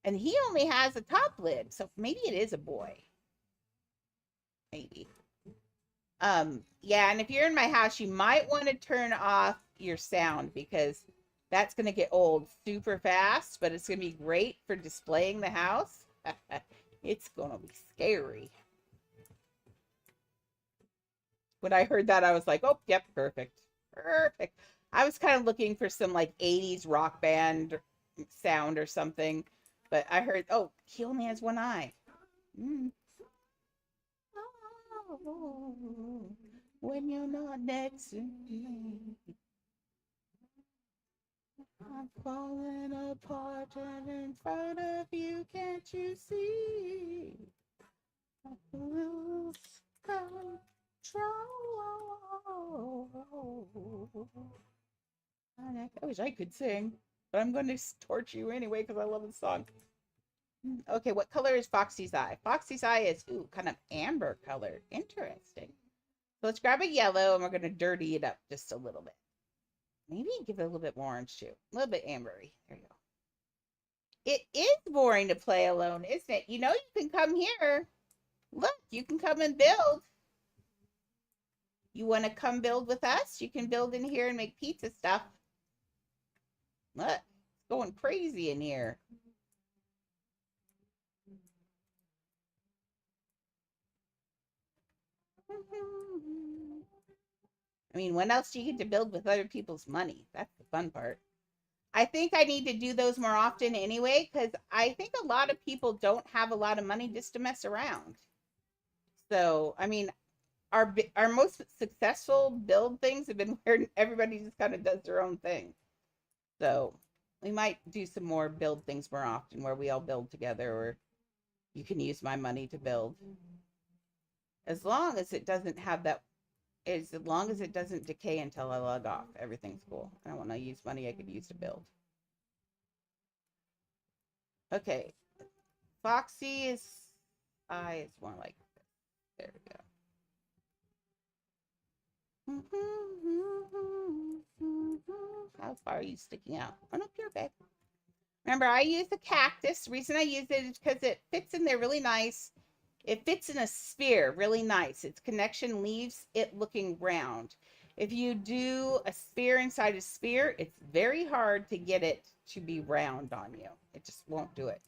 And he only has a top lid, so maybe it is a boy. Maybe. Yeah, and if you're in my house, you might want to turn off your sound because that's going to get old super fast, but it's going to be great for displaying the house. It's going to be scary. When I heard that, I was like, oh, yep, perfect. Perfect. I was kind of looking for some like 80s rock band sound or something, but I heard, oh, he only has one eye. Oh, when you're not next to me, I'm falling apart and in front of you, can't you see? I lose control. I wish I could sing, but I'm going to torture you anyway because I love the song. Okay, what color is Foxy's eye? Foxy's eye is, ooh, kind of amber colored. Interesting. So let's grab a yellow and we're going to dirty it up just a little bit. Maybe give it a little bit more orange too. A little bit ambery. There you go. It is boring to play alone, isn't it? You know you can come here. Look, you can come and build. You want to come build with us? You can build in here and make pizza stuff. Look, it's going crazy in here. I mean, when else do you get to build with other people's money? That's the fun part. I think I need to do those more often anyway, because I think a lot of people don't have a lot of money just to mess around. So, I mean, our most successful build things have been where everybody just kind of does their own thing. So, we might do some more build things more often where we all build together, or you can use my money to build. As long as it doesn't have that, as long as it doesn't decay until I log off, everything's cool. I don't want to use money I could use to build. Okay, Foxy is eye is more like this. There we go. How far are you sticking out? Oh, no, you're okay. Remember, I use the cactus. The reason I use it is because it fits in there really nice. It fits in a sphere really nice. Its connection leaves it looking round. If you do a sphere inside a sphere, it's very hard to get it to be round on you. It just won't do it.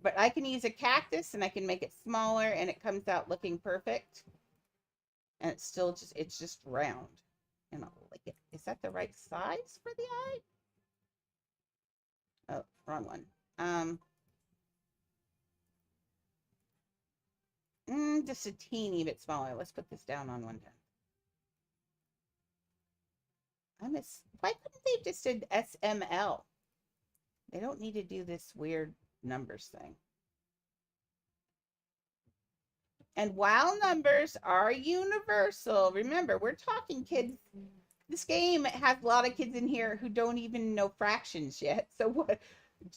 But I can use a cactus and I can make it smaller and it comes out looking perfect. And it's still it's just round. And I like it. Is that the right size for the eye? Oh, wrong one. Just a teeny bit smaller. Let's put this down on 1/10. Why couldn't they just did SML? They don't need to do this weird numbers thing. And while numbers are universal, remember, we're talking kids. This game has a lot of kids in here who don't even know fractions yet. So what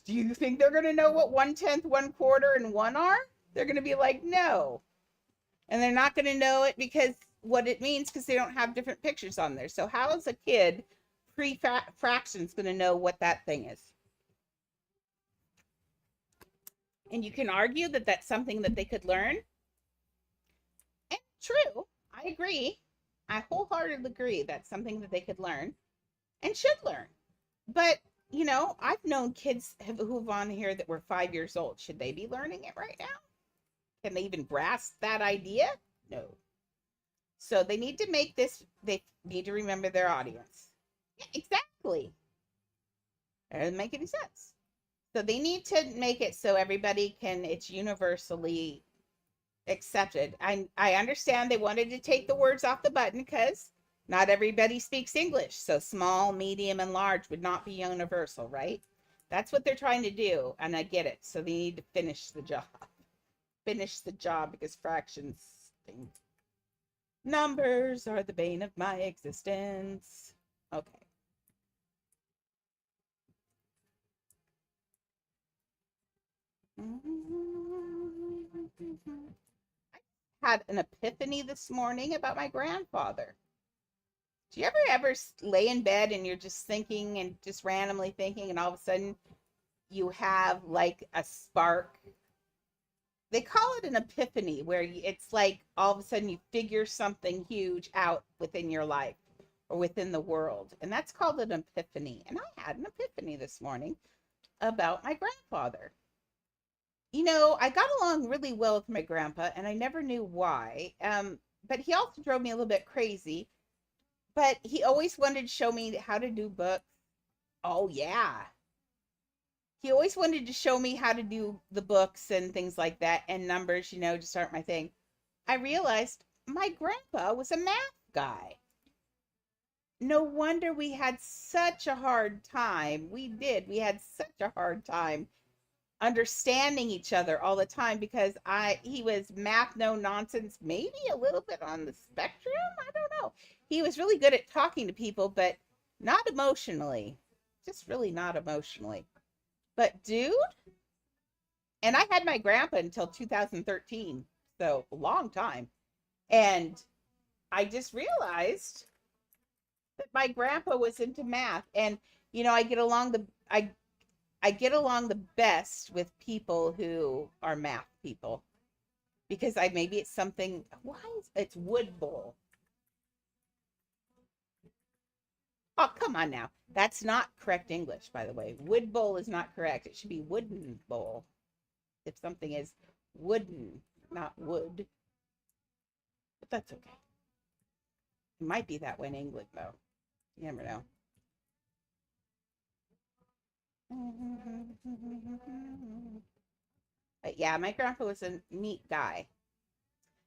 do you think they're going to know what 1/10, 1/4, and 1 are? They're going to be like, no. And they're not going to know it because what it means because they don't have different pictures on there. So how is a kid pre-fractions going to know what that thing is? And you can argue that that's something that they could learn. And true, I agree. I wholeheartedly agree that's something that they could learn and should learn. But, you know, I've known kids who've on here that were 5 years old. Should they be learning it right now? Can they even grasp that idea? No. So they need to make this, they need to remember their audience. Yeah, exactly. That doesn't make any sense. So they need to make it so everybody can, it's universally accepted. I understand they wanted to take the words off the button because not everybody speaks English. So small, medium, and large would not be universal, right? That's what they're trying to do. And I get it. So they need to finish the job. Finish the job because fractions stink. Numbers are the bane of my existence. Okay. I had an epiphany this morning about my grandfather. Do you ever lay in bed and you're just thinking and just randomly thinking, and all of a sudden you have like a spark? They call it an epiphany, where it's like all of a sudden you figure something huge out within your life or within the world. And that's called an epiphany. And I had an epiphany this morning about my grandfather. You know, I got along really well with my grandpa, and I never knew why. But he also drove me a little bit crazy. But he always wanted to show me how to do books. Oh, yeah. He always wanted to show me how to do the books and things like that, and numbers, you know, just aren't my thing. I realized my grandpa was a math guy. No wonder we had such a hard time. We did. We had such a hard time understanding each other all the time because he was math no nonsense, maybe a little bit on the spectrum. I don't know. He was really good at talking to people, but not emotionally. Just really not emotionally. But dude, and I had my grandpa until 2013, so a long time. And I just realized that my grandpa was into math, and you know, I get along the best with people who are math people because maybe it's something. Why is it's wood bowl? Oh, come on now. That's not correct English, by the way. Wood bowl is not correct. It should be wooden bowl. If something is wooden, not wood. But that's okay. It might be that way in England, though. You never know. But yeah, my grandpa was a neat guy.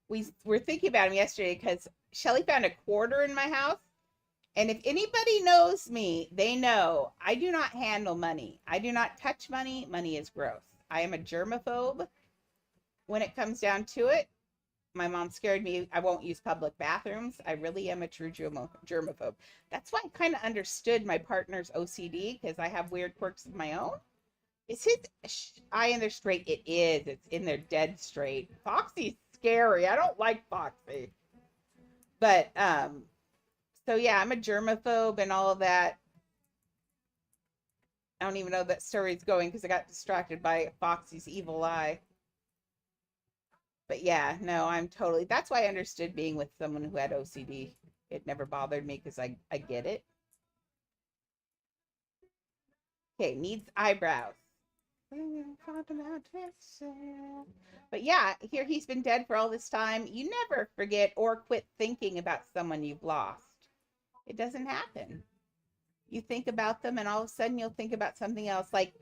We were thinking about him yesterday because Shelly found a quarter in my house. And if anybody knows me, they know I do not handle money. I do not touch money. Money is gross. I am a germaphobe when it comes down to it. My mom scared me. I won't use public bathrooms. I really am a true germaphobe. That's why I kind of understood my partner's OCD because I have weird quirks of my own. Is his eye in there straight? It is. It's in there dead straight. Foxy's scary. I don't like Foxy. But so yeah, I'm a germaphobe and all of that. I don't even know that story's going because I got distracted by Foxy's evil eye. But yeah, no, I'm totally. That's why I understood being with someone who had OCD. It never bothered me because I get it. Okay, needs eyebrows. But yeah, here he's been dead for all this time. You never forget or quit thinking about someone you've lost. It doesn't happen. You think about them and all of a sudden you'll think about something else. Like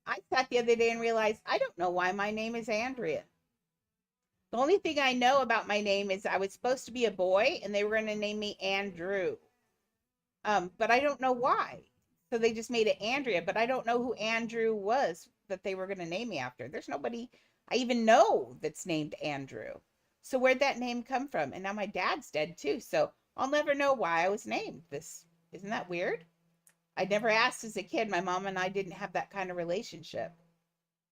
I sat the other day and realized I don't know why my name is Andrea. The only thing I know about my name is I was supposed to be a boy and they were going to name me Andrew. But I don't know why. So they just made it Andrea, but I don't know who Andrew was that they were going to name me after. There's nobody I even know that's named Andrew. So where'd that name come from? And now my dad's dead too. So I'll never know why I was named this. Isn't that weird? I never asked as a kid. My mom and I didn't have that kind of relationship.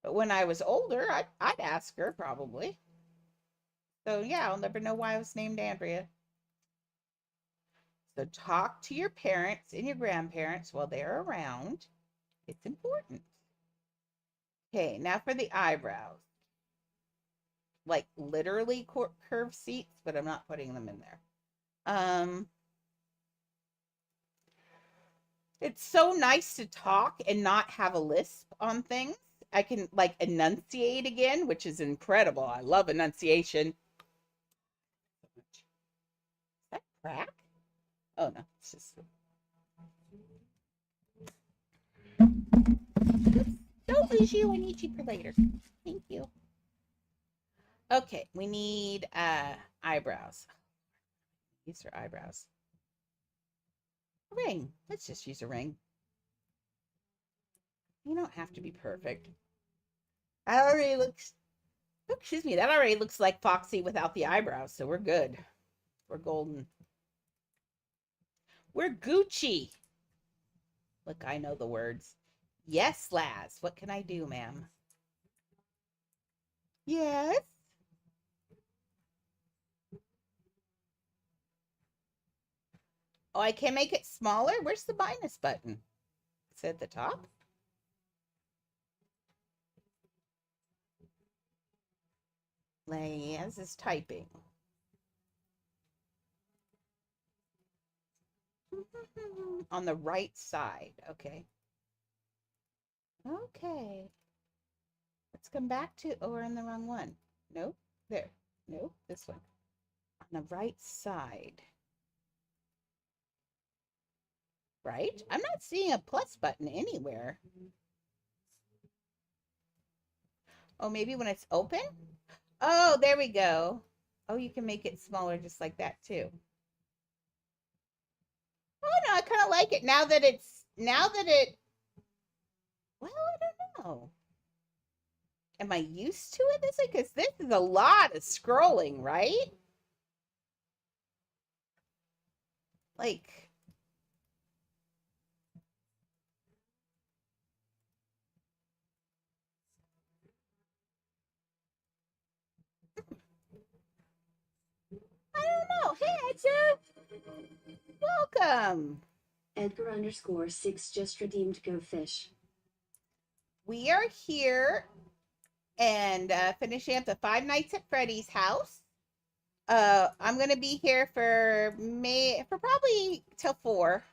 But when I was older, I'd ask her probably. So yeah, I'll never know why I was named Andrea. So talk to your parents and your grandparents while they're around. It's important. Okay, now for the eyebrows. Like literally curved seats, but I'm not putting them in there. It's so nice to talk and not have a lisp on things. I can like enunciate again, which is incredible. I love enunciation. Is that crack? Oh no, it's just. Don't lose you. I need you for later. Thank you. Okay, we need eyebrows. Use for eyebrows. A ring. Let's just use a ring. You don't have to be perfect. That already looks. Oh, excuse me. That already looks like Foxy without the eyebrows, so we're good. We're golden. We're Gucci. Look, I know the words. Yes, Laz. What can I do, ma'am? Yes. Oh, I can make it smaller? Where's the minus button? Is it at the top? Laz is typing. On the right side. Okay. Okay. Let's come back to, oh, we're in the wrong one. Nope. There. Nope. This one. On the right side. Right? I'm not seeing a plus button anywhere. Oh, maybe when it's open? Oh, there we go. Oh, you can make it smaller just like that too. Oh no, I kind of like it now that it, well, I don't know. Am I used to it? Because this is a lot of scrolling, right? Like, I don't know. Hey, Edja. Welcome. Edgar_6 just redeemed Go Fish. We are here and finishing up the Five Nights at Freddy's house. I'm gonna be here for probably till 4.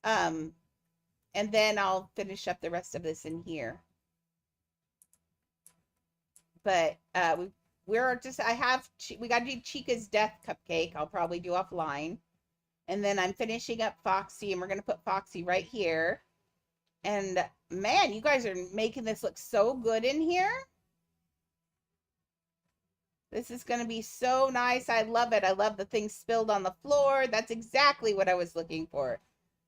And then I'll finish up the rest of this in here. But we got to do Chica's death cupcake. I'll probably do offline. And then I'm finishing up Foxy, and we're gonna put Foxy right here. And man, you guys are making this look so good in here. This is going to be so nice. I love it. I love the things spilled on the floor. That's exactly what I was looking for.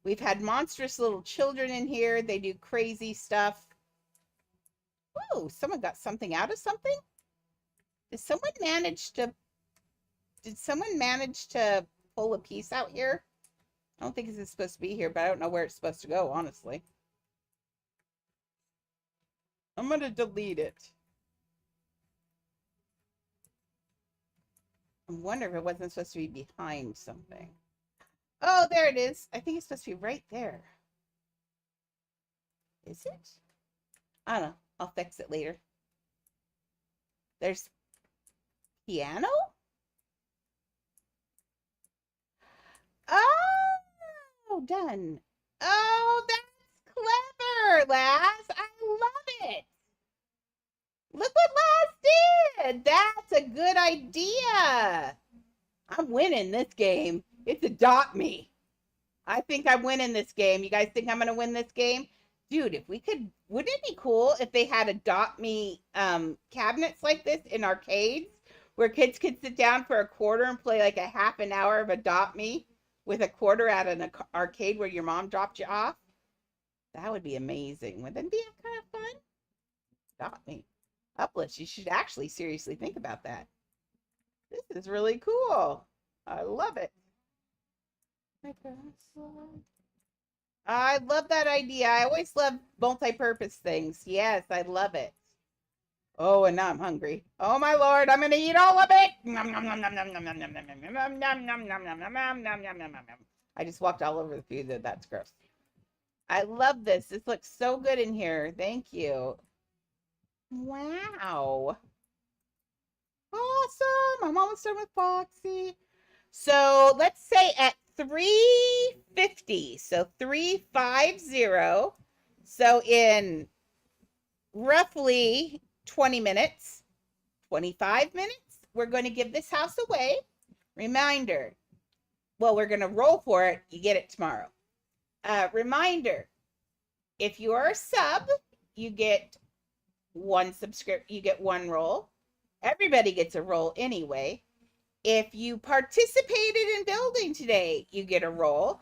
We've had monstrous little children in here. They do crazy stuff. Ooh, someone got something out of something? Did someone manage to pull a piece out here? I don't think it's supposed to be here, but I don't know where it's supposed to go, honestly. I'm going to delete it. I wonder if it wasn't supposed to be behind something. Oh, there it is. I think it's supposed to be right there. Is it? I don't know. I'll fix it later. There's piano? Oh, done. Oh, that's clever, Laz. I love it. Look what Laz did. That's a good idea. I'm winning this game. It's Adopt Me. I think I'm winning this game. You guys think I'm going to win this game? Dude, if we could, wouldn't it be cool if they had Adopt Me cabinets like this in arcades where kids could sit down for a quarter and play like a half an hour of Adopt Me with a quarter at an arcade where your mom dropped you off? That would be amazing. Wouldn't that be kind of fun? Adopt Me. Uplift. You should actually seriously think about that. This is really cool. I love it. I love that idea. I always love multi-purpose things. Yes, I love it. Oh, and now I'm hungry. Oh my Lord, I'm gonna eat all of it. I just walked all over the food. That's gross. I love this. This looks so good in here. Thank you. Wow. Awesome. I'm almost done with Foxy. So let's say at 350. So 350. So in roughly 20 minutes, 25 minutes, we're going to give this house away. Reminder. Well, we're going to roll for it. You get it tomorrow. Reminder. If you are a sub, you get one roll. Everybody gets a roll anyway. If you participated in building today, you get a roll.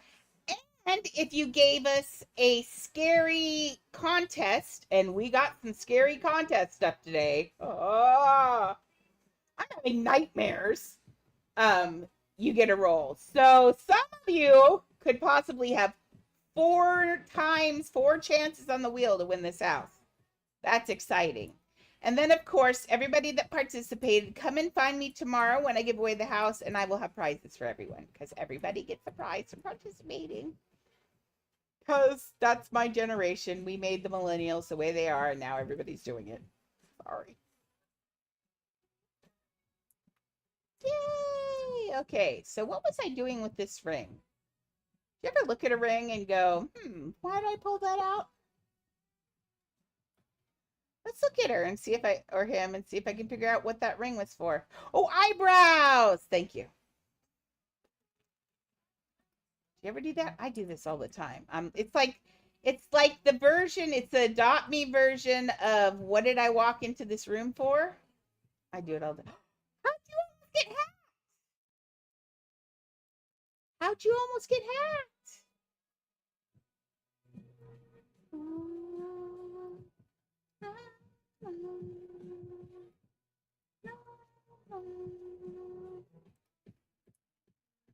And if you gave us a scary contest, and we got some scary contest stuff today. Oh, I'm having nightmares. You get a roll. So some of you could possibly have 4 chances on the wheel to win this house. That's exciting. And then, of course, everybody that participated, come and find me tomorrow when I give away the house, and I will have prizes for everyone, because everybody gets a prize for participating. Because that's my generation. We made the millennials the way they are, and now everybody's doing it. Sorry. Yay! Okay, so what was I doing with this ring? Do you ever look at a ring and go, why did I pull that out? Let's look at her and see if or him, and see if I can figure out what that ring was for. Oh, eyebrows! Thank you. Do you ever do that? I do this all the time. It's like the version, it's the Adopt Me version of what did I walk into this room for? I do it all the time. How'd you almost get hacked? How'd you almost get hacked?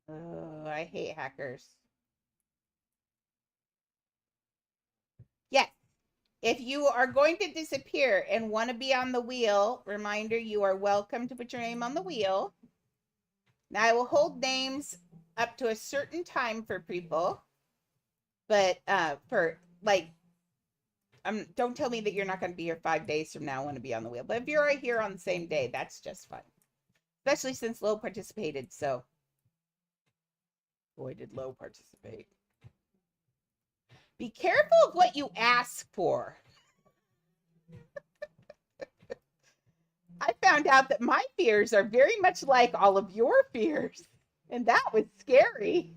Oh, I hate hackers. Yes. If you are going to disappear and want to be on the wheel, reminder, you are welcome to put your name on the wheel. Now, I will hold names up to a certain time for people. But don't tell me that you're not going to be here 5 days from now and want to be on the wheel. But if you're right here on the same day, that's just fine. Especially since Lo participated, so. Boy, did Lo participate. Be careful of what you ask for. I found out that my fears are very much like all of your fears. And that was scary.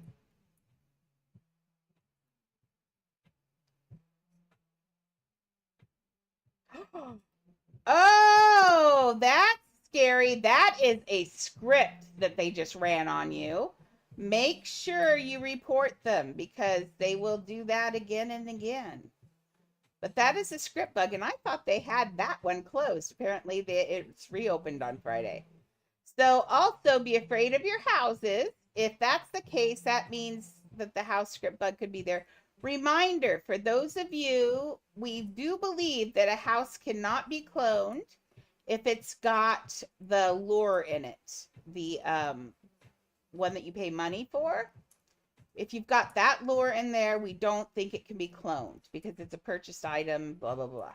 Oh, that's scary. That is a script that they just ran on you. Make sure you report them because they will do that again and again. But that is a script bug, and I thought they had that one closed. Apparently, it's reopened on Friday. So also be afraid of your houses. If that's the case, that means that the house script bug could be there. Reminder for those of you, we do believe that a house cannot be cloned if it's got the lure in it, the one that you pay money for. If you've got that lure in there, we don't think it can be cloned because it's a purchased item, blah, blah, blah.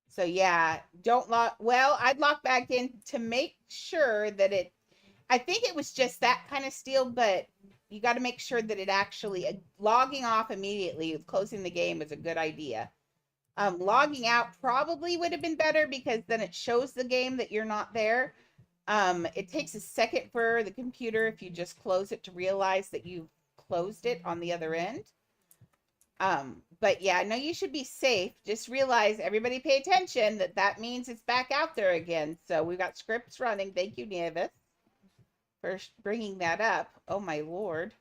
So yeah, don't lock. Well, I'd lock back in to make sure that I think it was just that kind of steal, but you got to make sure that it actually, logging off immediately, closing the game is a good idea. Logging out probably would have been better because then it shows the game that you're not there. It takes a second for the computer if you just close it to realize that you've closed it on the other end. But yeah, no, you should be safe. Just realize, everybody pay attention, that means it's back out there again. So we've got scripts running. Thank you, Nevis, for bringing that up. Oh my Lord.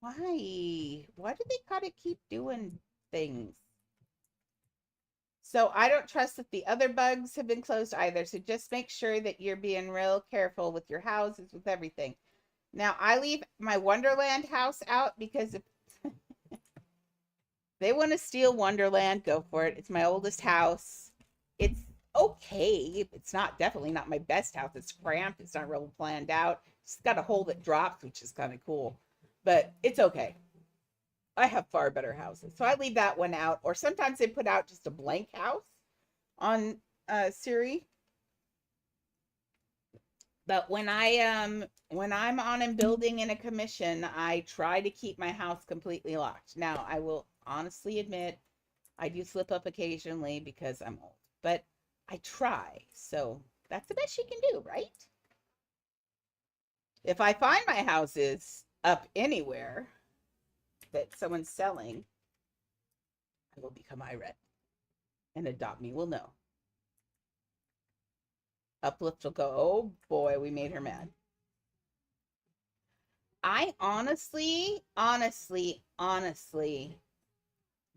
Why do they gotta keep doing things? So I don't trust that the other bugs have been closed either. So just make sure that you're being real careful with your houses, with everything. Now I leave my Wonderland house out because if they want to steal Wonderland, go for it. It's my oldest house. It's okay. It's definitely not my best house. It's cramped. It's not real planned out. It's got a hole that drops, which is kind of cool. But it's okay. I have far better houses. So I leave that one out. Or sometimes they put out just a blank house on Siri. But when I'm on and building in a commission, I try to keep my house completely locked. Now, I will honestly admit I do slip up occasionally because I'm old, but I try. So that's the best you can do, right? If I find my house is up anywhere that someone's selling, I will become irate, and Adopt Me will know. Uplift will go, oh boy, we made her mad. I honestly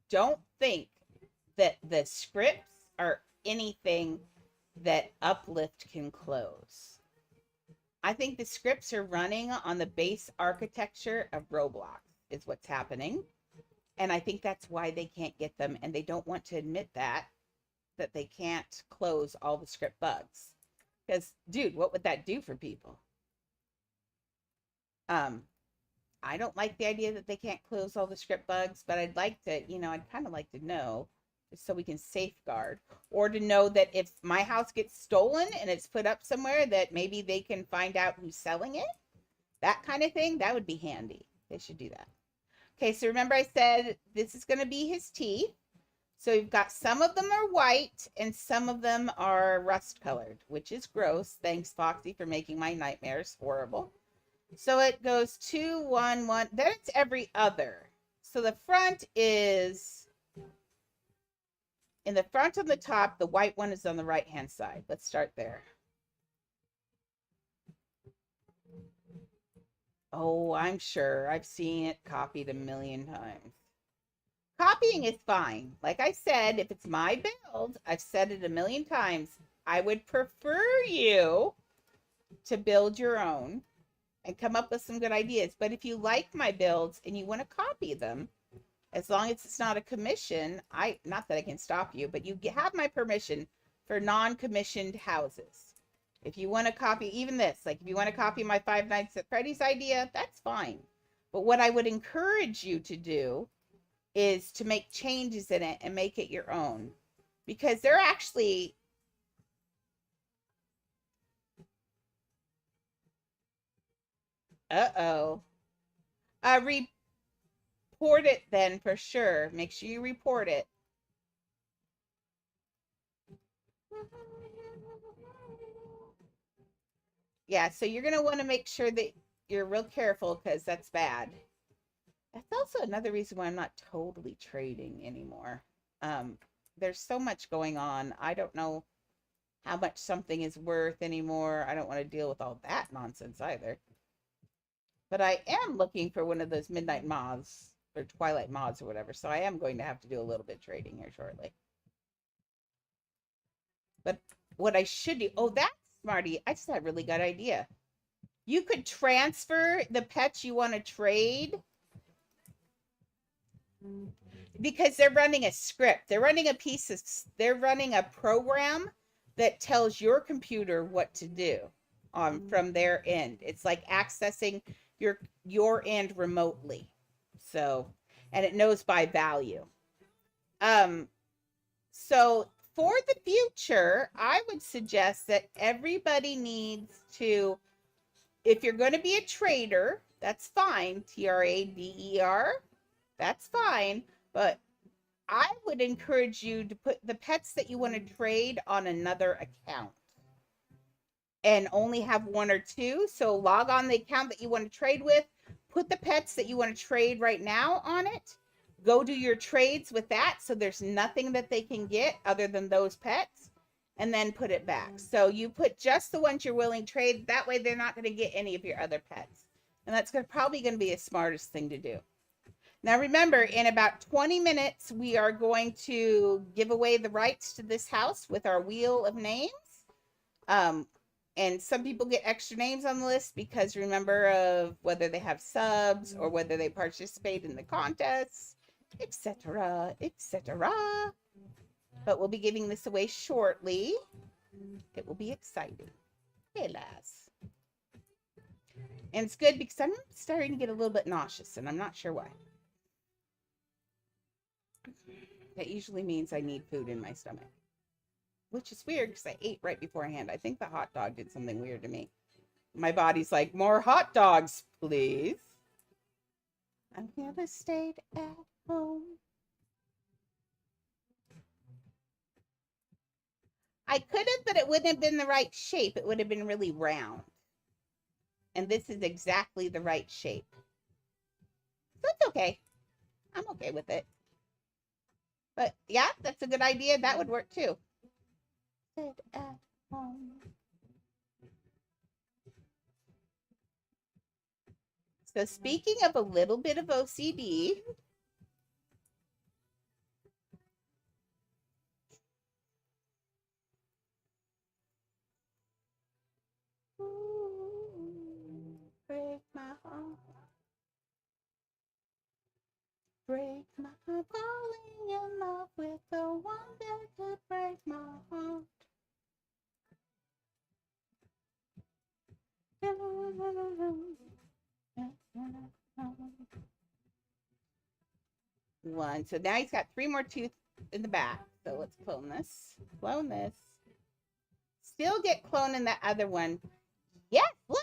don't think that the scripts are anything that Uplift can close. I think the scripts are running on the base architecture of Roblox is what's happening. And I think that's why they can't get them. And they don't want to admit that they can't close all the script bugs. Because, dude, what would that do for people? I don't like the idea that they can't close all the script bugs, but I'd like to, I'd kind of like to know just so we can safeguard, or to know that if my house gets stolen and it's put up somewhere that maybe they can find out who's selling it, that kind of thing, that would be handy. They should do that. Okay, so remember I said this is going to be his teeth. So you've got some of them are white and some of them are rust colored, which is gross. Thanks, Foxy, for making my nightmares horrible. So it goes 2, 1, 1. Then it's every other. So the front is, in the front on the top, the white one is on the right-hand side. Let's start there. Oh, I'm sure. I've seen it copied a million times. Copying is fine. Like I said, if it's my build, I've said it a million times, I would prefer you to build your own and come up with some good ideas. But if you like my builds and you want to copy them, as long as it's not a commission, not that I can stop you, but you have my permission for non-commissioned houses. If you want to copy even this, like if you want to copy my Five Nights at Freddy's idea, that's fine. But what I would encourage you to do is to make changes in it and make it your own. Because they're actually... Uh-oh. Report it then for sure. Make sure you report it. Yeah, so you're going to want to make sure that you're real careful because that's bad. That's also another reason why I'm not totally trading anymore. there's so much going on. I don't know how much something is worth anymore. I don't want to deal with all that nonsense either. But I am looking for one of those midnight moths or twilight moths or whatever. So I am going to have to do a little bit of trading here shortly. But what I should do, oh, that's smarty. I just had a really good idea. You could transfer the pets you want to trade because they're running a script. They're running they're running a program that tells your computer what to do from their end. It's like accessing your end remotely. So, and it knows by value. So for the future, I would suggest that everybody needs to, if you're going to be a trader, that's fine, TRADER, that's fine, but I would encourage you to put the pets that you want to trade on another account and only have one or two. So log on the account that you want to trade with, put the pets that you want to trade right now on it, go do your trades with that so there's nothing that they can get other than those pets, and then put it back. So you put just the ones you're willing to trade. That way they're not going to get any of your other pets. And that's probably going to be the smartest thing to do. Now remember, in about 20 minutes, we are going to give away the rights to this house with our wheel of names. And some people get extra names on the list because remember of whether they have subs or whether they participate in the contests, etc., etc. But we'll be giving this away shortly. It will be exciting. Hey, lass. And it's good because I'm starting to get a little bit nauseous, and I'm not sure why. That usually means I need food in my stomach, which is weird because I ate right beforehand. I think the hot dog did something weird to me. My body's like, more hot dogs, please. I'm gonna stay at home. I could have, but it wouldn't have been the right shape. It would have been really round. And this is exactly the right shape. So it's okay. I'm okay with it. But yeah, that's a good idea. That would work too. Sit at home. So speaking of a little bit of OCD, break my heart. Break my heart, falling in love with the one that could break my heart. One. So now he's got 3 more teeth in the back. So let's clone this. Clone this. Still get clone in that other one. Yes, look.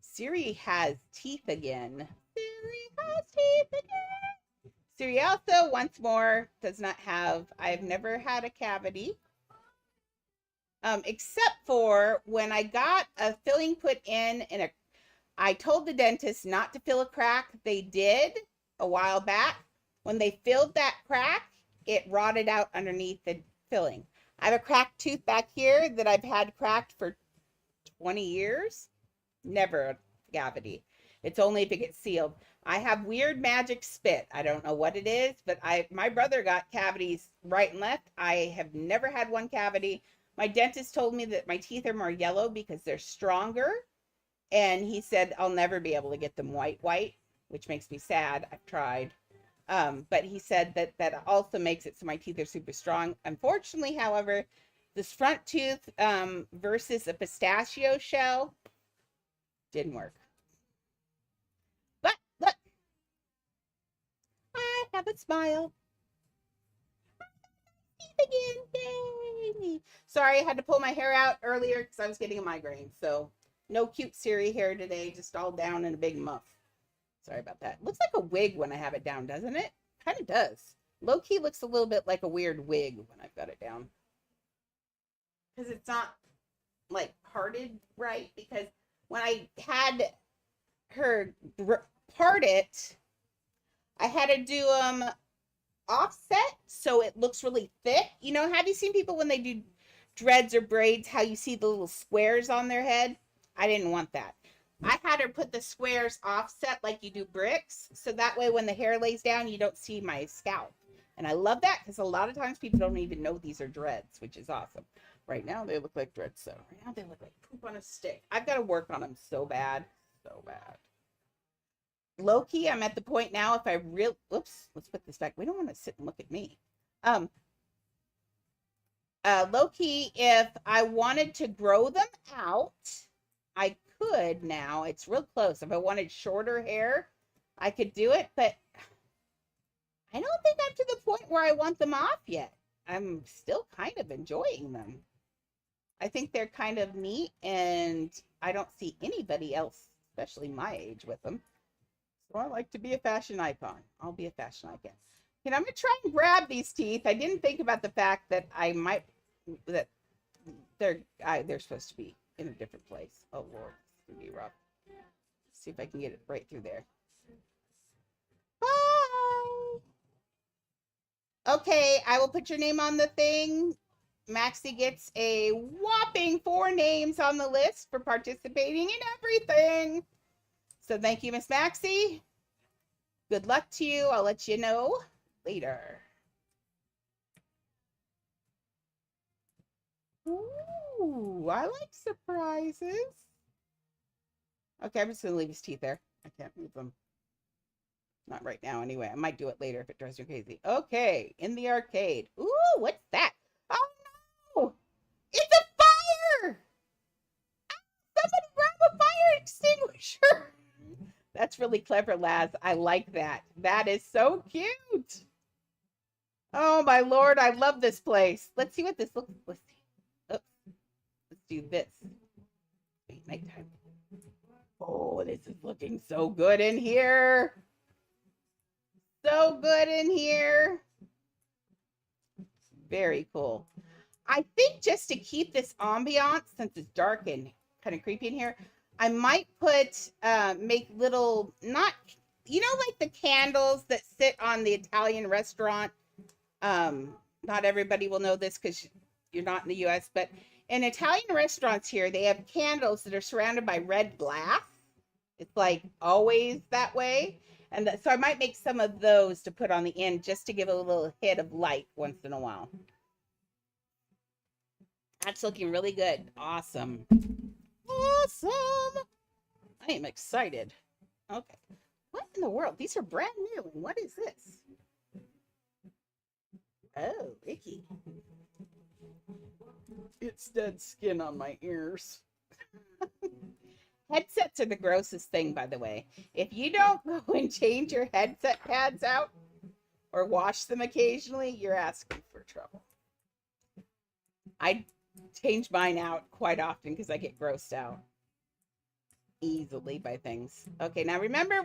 Siri has teeth again. Siri has teeth again. Siri also, once more, does not have, I've never had a cavity. Except for when I got a filling put in I told the dentist not to fill a crack. They did a while back. When they filled that crack, it rotted out underneath the filling. I have a cracked tooth back here that I've had cracked for 20 years. Never a cavity. It's only if it gets sealed. I have weird magic spit. I don't know what it is, but my brother got cavities right and left. I have never had one cavity. My dentist told me that my teeth are more yellow because they're stronger. And he said, I'll never be able to get them white, which makes me sad. I've tried. But he said that also makes it so my teeth are super strong. Unfortunately, however, this front tooth versus a pistachio shell didn't work. But look, I have a smile. Again, yay! Sorry, I had to pull my hair out earlier because I was getting a migraine. So no cute Siri hair today, just all down in a big muff. Sorry about that. Looks like a wig when I have it down, doesn't it? Kind of does. Low-key looks a little bit like a weird wig when I've got it down. Because it's not, like, parted right. Because when I had her part it, I had to do offset so it looks really thick. You know, have you seen people when they do dreads or braids, how you see the little squares on their head? I didn't want that. I had her put the squares offset like you do bricks, so that way when the hair lays down, you don't see my scalp. And I love that because a lot of times people don't even know these are dreads, which is awesome. Right now they look like dreads, so right now they look like poop on a stick. I've got to work on them so bad, so bad. Low key, I'm at the point now. If I real, oops, let's put this back. We don't want to sit and look at me. Low key, if I wanted to grow them out, I could now. It's real close. If I wanted shorter hair, I could do it, but I don't think I'm to the point where I want them off yet. I'm still kind of enjoying them. I think they're kind of neat, and I don't see anybody else, especially my age, with them. So I like to be a fashion icon. I'll be a fashion icon. Okay, I'm going to try and grab these teeth. I didn't think about the fact that that they're supposed to be in a different place. Oh, Lord. It's going to be rough. Let's see if I can get it right through there. Bye! Okay, I will put your name on the thing. Maxie gets a whopping 4 names on the list for participating in everything. So thank you, Miss Maxie. Good luck to you. I'll let you know later. Ooh, I like surprises. Okay, I'm just going to leave his teeth there. I can't move them. Not right now, anyway. I might do it later if it drives you crazy. Okay, in the arcade. Ooh, what's that? Oh, no! It's a fire! Somebody grab a fire extinguisher! That's really clever, Laz. I like that. That is so cute. Oh, my Lord. I love this place. Let's see what this looks like. Let's see. Oops. Let's do this. Wait, nighttime. Oh, this is looking so good in here. So good in here. Very cool. I think just to keep this ambiance, since it's dark and kind of creepy in here, I might put, make little, not, you know, like the candles that sit on the Italian restaurant. Not everybody will know this because you're not in the US, but in Italian restaurants here, they have candles that are surrounded by red glass. It's like always that way. And so I might make some of those to put on the end just to give a little hit of light once in a while. That's looking really good. Awesome. Awesome. I am excited. Okay. What in the world? These are brand new. And what is this? Oh, Ricky. It's dead skin on my ears. Headsets are the grossest thing, by the way. If you don't go and change your headset pads out or wash them occasionally, you're asking for trouble. I change mine out quite often because I get grossed out easily by things. Okay, now remember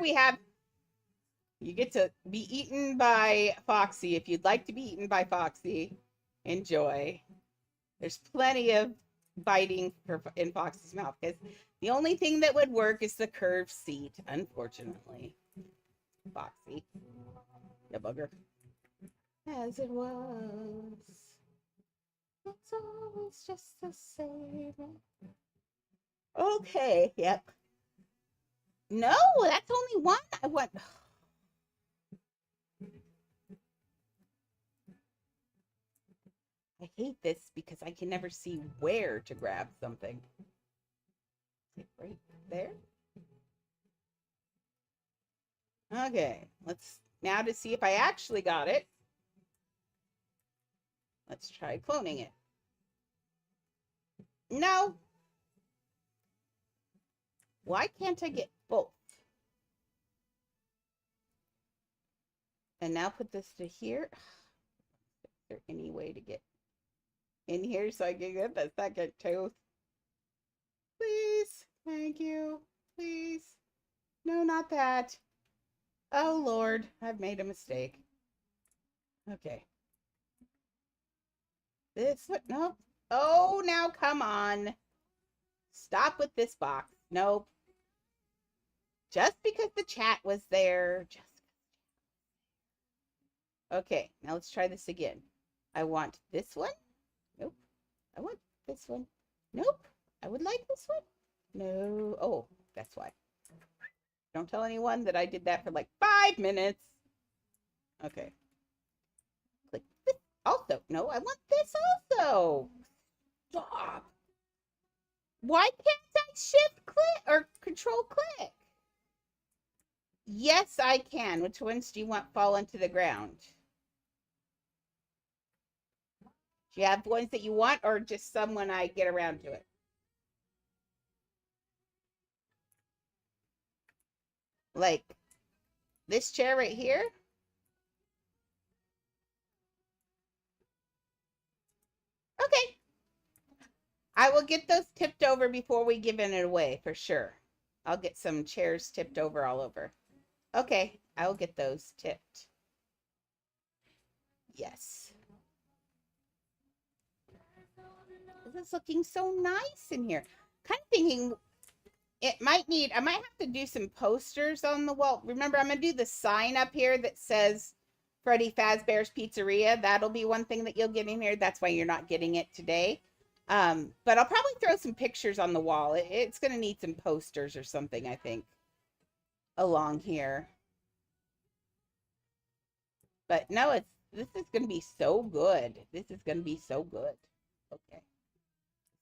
you get to be eaten by Foxy. If you'd like to be eaten by Foxy, enjoy. There's plenty of biting in Foxy's mouth because the only thing that would work is the curved seat, unfortunately. Foxy. Yeah, bugger. As it was. It's always just the same. Okay, yep. No, that's only one. I want. I hate this because I can never see where to grab something. Right there. Okay, let's now to see if I actually got it. Let's try cloning it. No. Why can't I get both? And now put this to here. Is there any way to get in here so I can get the second tooth? Please. Thank you. Please. No, not that. Oh, Lord. I've made a mistake. Okay. This what? Nope. Oh, now come on. Stop with this box. Nope. Just because the chat was there. Okay, now let's try this again. I want this one. Nope. I want this one. Nope. I would like this one. No. Oh, that's why. Don't tell anyone that I did that for like 5 minutes. Okay. Click this also. No, I want this also. Stop. Why can't I shift click or control click? Yes, I can. Which ones do you want fall into the ground? Do you have ones that you want or just some when I get around to it? Like this chair right here? Okay. I will get those tipped over before we give it away for sure. I'll get some chairs tipped over all over. Okay, I will get those tipped. Yes. This is looking so nice in here. Kind of thinking I might have to do some posters on the wall. Remember, I'm going to do the sign up here that says Freddy Fazbear's Pizzeria. That'll be one thing that you'll get in here. That's why you're not getting it today. But I'll probably throw some pictures on the wall. It's going to need some posters or something, I think, along here. But no, this is going to be so good. This is going to be so good. Okay.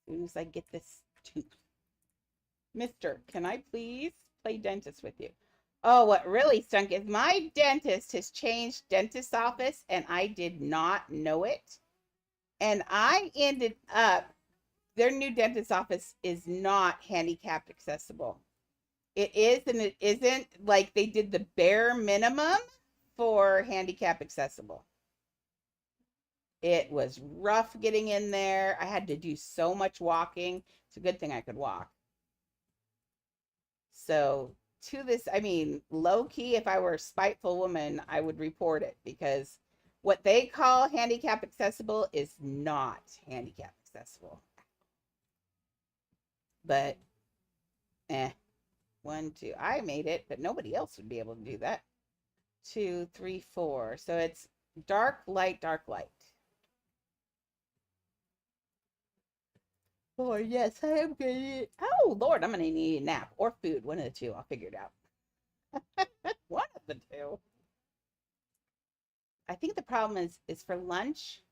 As soon as I get this tooth. Mister, can I please play dentist with you? Oh, what really stunk is my dentist has changed dentist office and I did not know it. And I ended up, their new dentist office is not handicapped accessible. It is and it isn't. Like they did the bare minimum for handicap accessible. It was rough getting in there. I had to do so much walking. It's a good thing I could walk. So to this, I mean, low key, if I were a spiteful woman, I would report it because what they call handicap accessible is not handicap accessible. But, 1, 2, I made it, but nobody else would be able to do that. 2, 3, 4. So it's dark, light, dark, light. Oh, yes, I am good. Oh, Lord, I'm going to need a nap or food. One of the two. I'll figure it out. One of the two. I think the problem is for lunch,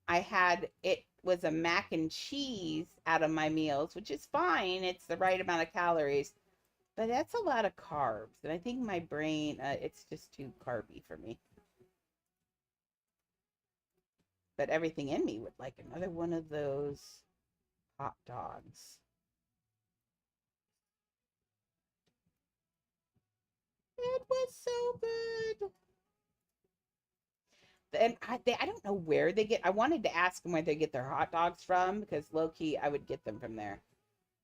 it was a mac and cheese out of my meals, which is fine. It's the right amount of calories, but that's a lot of carbs. And I think my brain, it's just too carby for me. But everything in me would like another one of those hot dogs. It was so good. And I don't know where they get. I wanted to ask them where they get their hot dogs from because low key I would get them from there.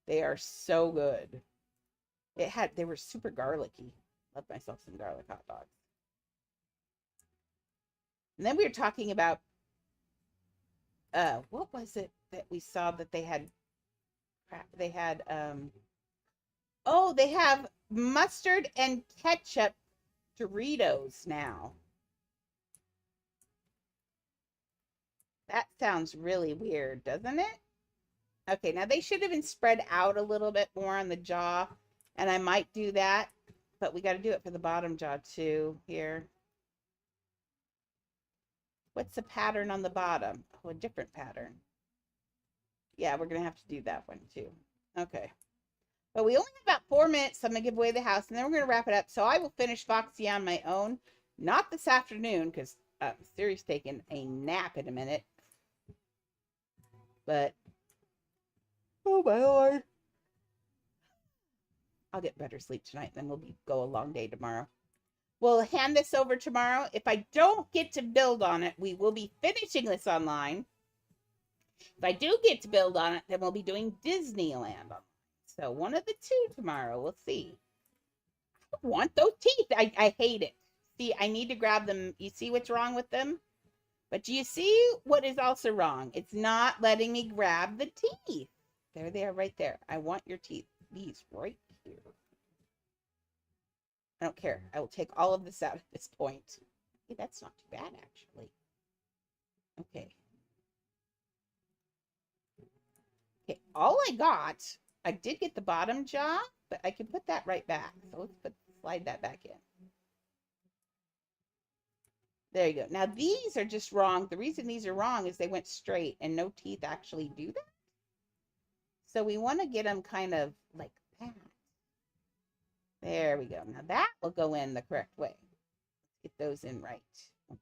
They are so good. They were super garlicky. Love myself some garlic hot dogs. And then we were talking about what was it that we saw that they had they have mustard and ketchup Doritos now. That sounds really weird, doesn't it? Okay, now they should have been spread out a little bit more on the jaw, and I might do that, but we got to do it for the bottom jaw too here. What's the pattern on the bottom? Oh, a different pattern. Yeah, we're going to have to do that one too. Okay. But we only have about 4 minutes, so I'm going to give away the house, and then we're going to wrap it up. So I will finish Foxy on my own. Not this afternoon, because Siri's taking a nap in a minute. But, oh my Lord. I'll get better sleep tonight, then we'll go a long day tomorrow. We'll hand this over tomorrow. If I don't get to build on it, we will be finishing this online. If I do get to build on it, then we'll be doing Disneyland online. So one of the two tomorrow. We'll see. I don't want those teeth. I hate it. See, I need to grab them. You see what's wrong with them? But do you see what is also wrong? It's not letting me grab the teeth. There they are right there. I want your teeth. These right here. I don't care. I will take all of this out at this point. Hey, that's not too bad, actually. Okay. Okay, all I did get the bottom jaw, but I can put that right back. So let's slide that back in. There you go. Now these are just wrong. The reason these are wrong is they went straight and no teeth actually do that. So we want to get them kind of like that. There we go. Now that will go in the correct way. Get those in right.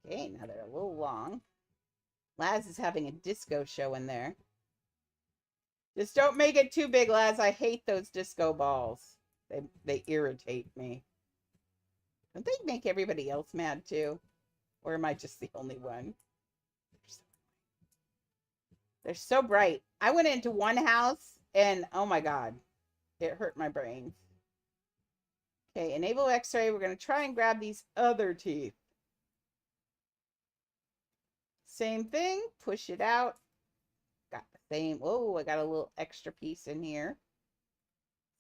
Okay, now they're a little long. Laz is having a disco show in there. Just don't make it too big, Laz. I hate those disco balls. They irritate me. Don't they make everybody else mad too? Or am I just the only one? They're so bright. I went into one house and oh my God, it hurt my brain. Okay, enable x-ray. We're going to try and grab these other teeth. Same thing, push it out. Got the same, oh, I got a little extra piece in here.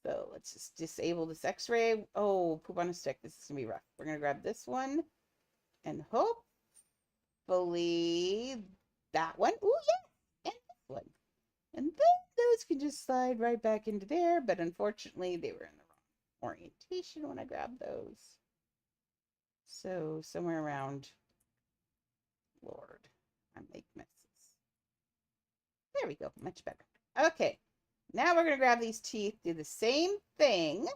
So let's just disable this x-ray. Oh, poop on a stick. This is going to be rough. We're going to grab this one and hopefully that one. Oh, yeah, and this one. And then those can just slide right back into there. But unfortunately, they were in the wrong orientation when I grabbed those. So somewhere around, Lord, I make messes. There we go, much better. Okay, now we're going to grab these teeth, do the same thing.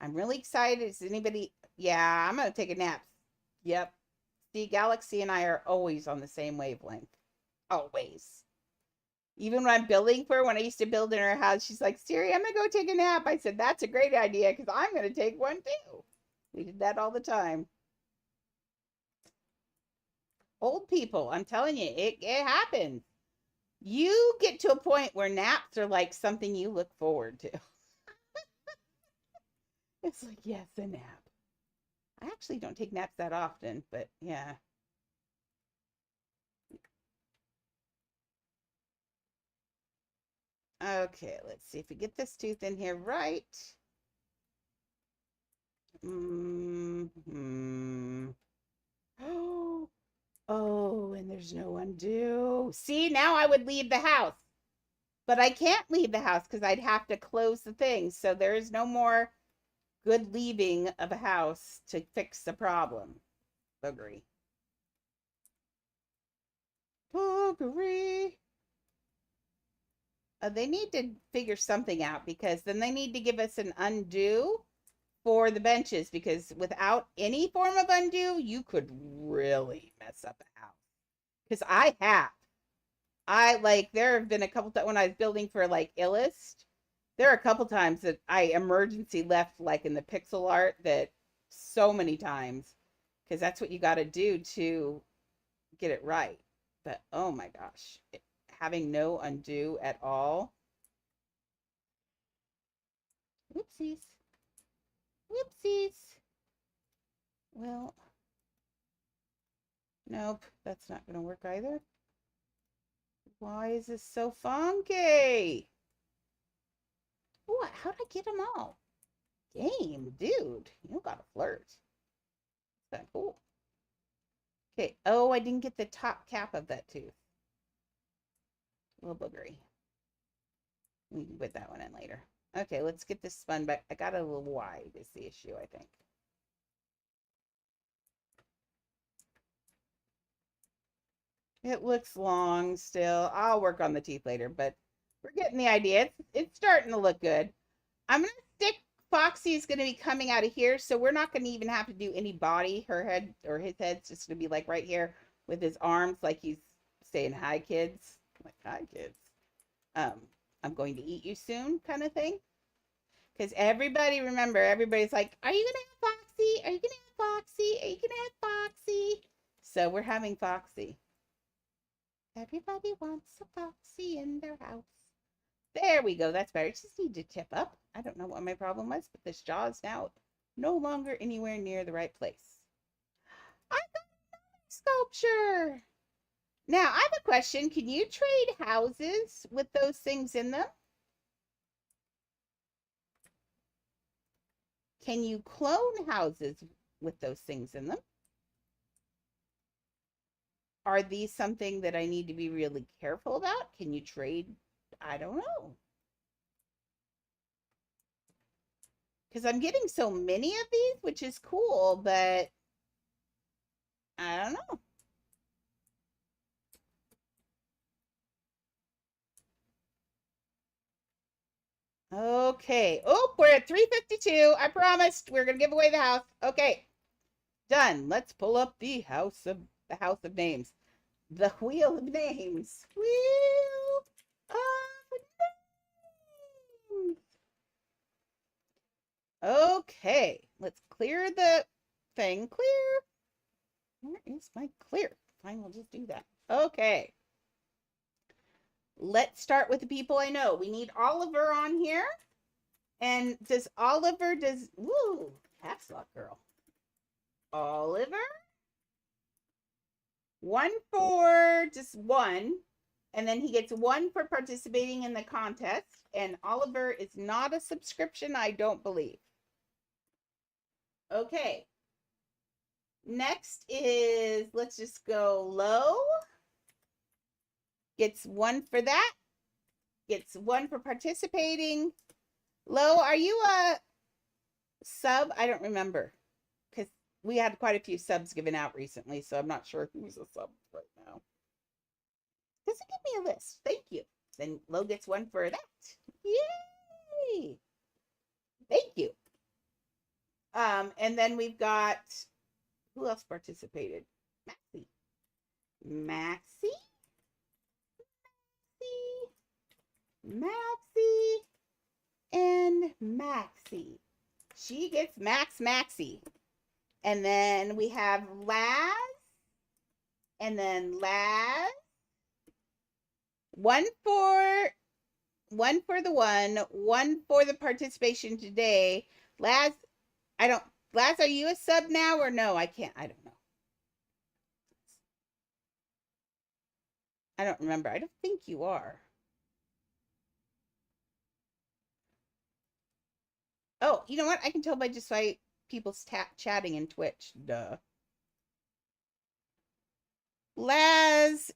I'm really excited. Is anybody? Yeah, I'm going to take a nap. Yep. See, Galaxy and I are always on the same wavelength. Always. Even when I'm building for her, when I used to build in her house, she's like, Siri, I'm going to go take a nap. I said, that's a great idea because I'm going to take one too. We did that all the time. Old people, I'm telling you, it happens. You get to a point where naps are like something you look forward to. It's like, yes, a nap. I actually don't take naps that often, but yeah. Okay, let's see if we get this tooth in here right. Oh, and there's no undo. See, now I would leave the house. But I can't leave the house because I'd have to close the thing. So there is no more good leaving of a house to fix the problem. Boogery. Boogery. They need to figure something out because then they need to give us an undo for the benches because without any form of undo, you could really mess up a house. Because I have. There have been a couple times when I was building for like Illust, there are a couple times that I emergency left like in the pixel art that so many times because that's what you got to do to get it right. But oh my gosh, having no undo at all. Whoopsies. Whoopsies. Well, nope, that's not going to work either. Why is this so funky? What? How'd I get them all? Game, dude. You gotta flirt. Is that cool? Okay. Oh, I didn't get the top cap of that tooth. A little boogery. We can put that one in later. Okay, let's get this spun back. I got it a little wide is the issue, I think. It looks long still. I'll work on the teeth later, but we're getting the idea. It's starting to look good. I'm going to stick, Foxy's going to be coming out of here, so we're not going to even have to do any body. Her head or his head's just going to be like right here with his arms like he's saying, hi, kids. I'm like, hi, kids. I'm going to eat you soon kind of thing. Because everybody's like, are you going to have Foxy? Are you going to have Foxy? Are you going to have Foxy? So we're having Foxy. Everybody wants a Foxy in their house. There we go. That's better. It just need to tip up. I don't know what my problem was, but this jaw is now no longer anywhere near the right place. I got another sculpture. Now, I have a question. Can you trade houses with those things in them? Can you clone houses with those things in them? Are these something that I need to be really careful about? Can you trade? I don't know. Because I'm getting so many of these, which is cool, but I don't know. Okay. Oh, we're at 352. I promised we're gonna give away the house. Okay. Done. Let's pull up the house of names. The wheel of names. Wheel of names. Okay. Let's clear the thing. Clear. Where is my clear? Fine, we'll just do that. Okay. Let's start with the people I know. We need Oliver on here. And woo, half slot girl. Oliver. 1 for just 1. And then he gets 1 for participating in the contest. And Oliver is not a subscription, I don't believe. Okay. Next is, let's just go Low. Gets 1 for that. Gets 1 for participating. Low, are you a sub? I don't remember. Because we had quite a few subs given out recently, so I'm not sure who's a sub right now. Doesn't give me a list. Thank you. Then Low gets 1 for that. Yay! Thank you. And then we've got, who else participated? Maxie, and Maxie. She gets Maxie. And then we have Laz, and then Laz. 1 for the 1 for the participation today. Laz, Laz, are you a sub now or no? I don't know. I don't remember. I don't think you are. Oh, you know what? I can tell by just by people's chatting in Twitch. Duh. Laz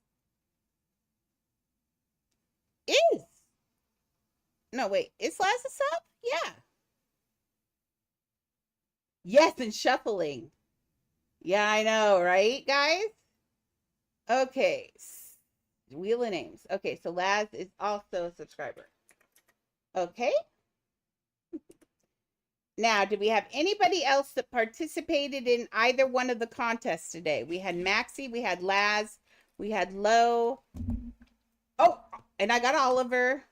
is. No, wait. Is Laz a sub? Yeah. Yes, and shuffling. Yeah, I know, right, guys? Okay. Wheel of names. Okay, so Laz is also a subscriber. Okay. Now, did we have anybody else that participated in either one of the contests today? We had Maxie, we had Laz, we had Low. Oh, and I got Oliver.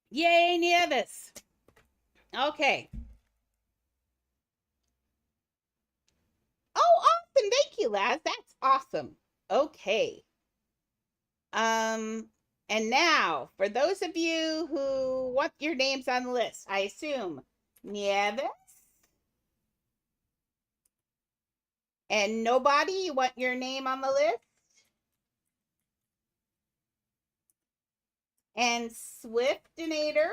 Yay, Nieves. Okay. Oh, awesome. Thank you, Laz. That's awesome. Okay. And now, for those of you who want your names on the list, I assume Nieves. And nobody, you want your name on the list? And Swiftinator.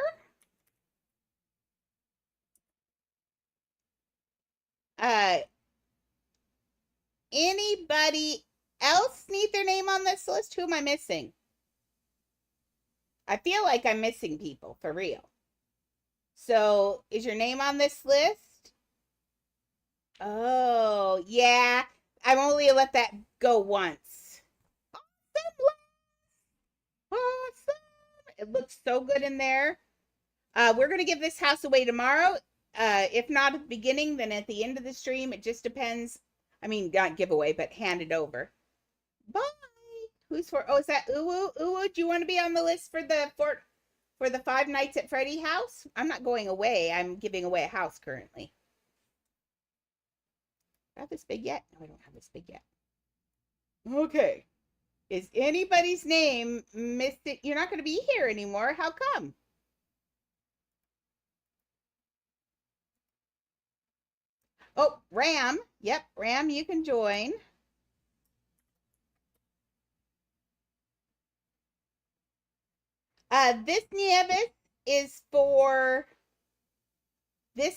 Anybody else need their name on this list? Who am I missing? I feel like I'm missing people, for real. So, is your name on this list? Oh, yeah. I've only let that go once. Awesome. It looks so good in there. We're going to give this house away tomorrow. If not at the beginning, then at the end of the stream. It just depends. I mean, not giveaway, but hand it over. Bye. Who's for? Oh, is that Uwu? Uwu, do you want to be on the list for the 5 Nights at Freddy house? I'm not going away. I'm giving away a house currently. Got this big yet? No, I don't have this big yet. Okay. Is anybody's name missed it? You're not going to be here anymore. How come? Oh, Ram. Yep, Ram, you can join. This Nieves is for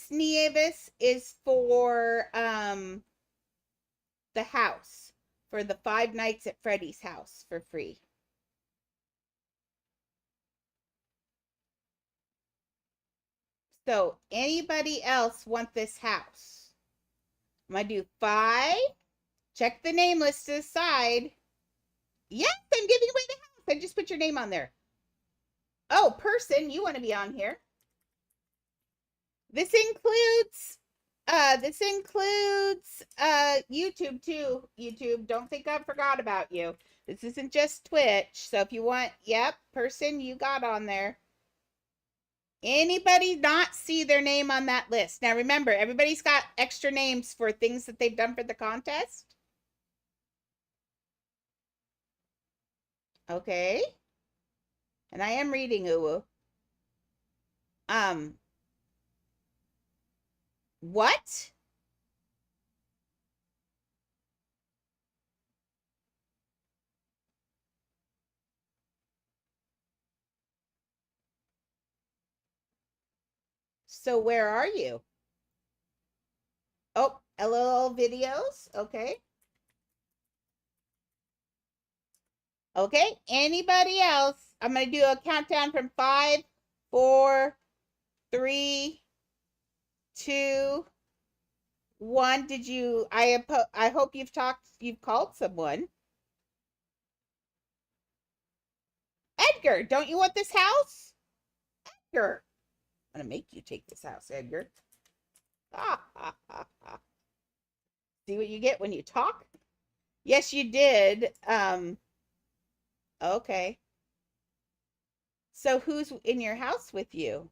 Nieves is for the house, for the 5 nights at Freddy's house for free. So anybody else want this house? I'm gonna do 5. Check the name list to the side. Yes, I'm giving away the house. I just put your name on there. Oh, person, you want to be on here. This includes YouTube too. YouTube, don't think I forgot about you. This isn't just Twitch. So if you want, yep, person, you got on there. Anybody not see their name on that list? Now remember, everybody's got extra names for things that they've done for the contest. Okay. And I am reading Uwu. What? So where are you? Oh, LOL videos. Okay. Okay. Anybody else? I'm going to do a countdown from 5, 4, 3, 2, 1. Did you, I hope you've called someone. Edgar, don't you want this house? Edgar. I'm going to make you take this house, Edgar. See what you get when you talk? Yes, you did. Okay. So who's in your house with you?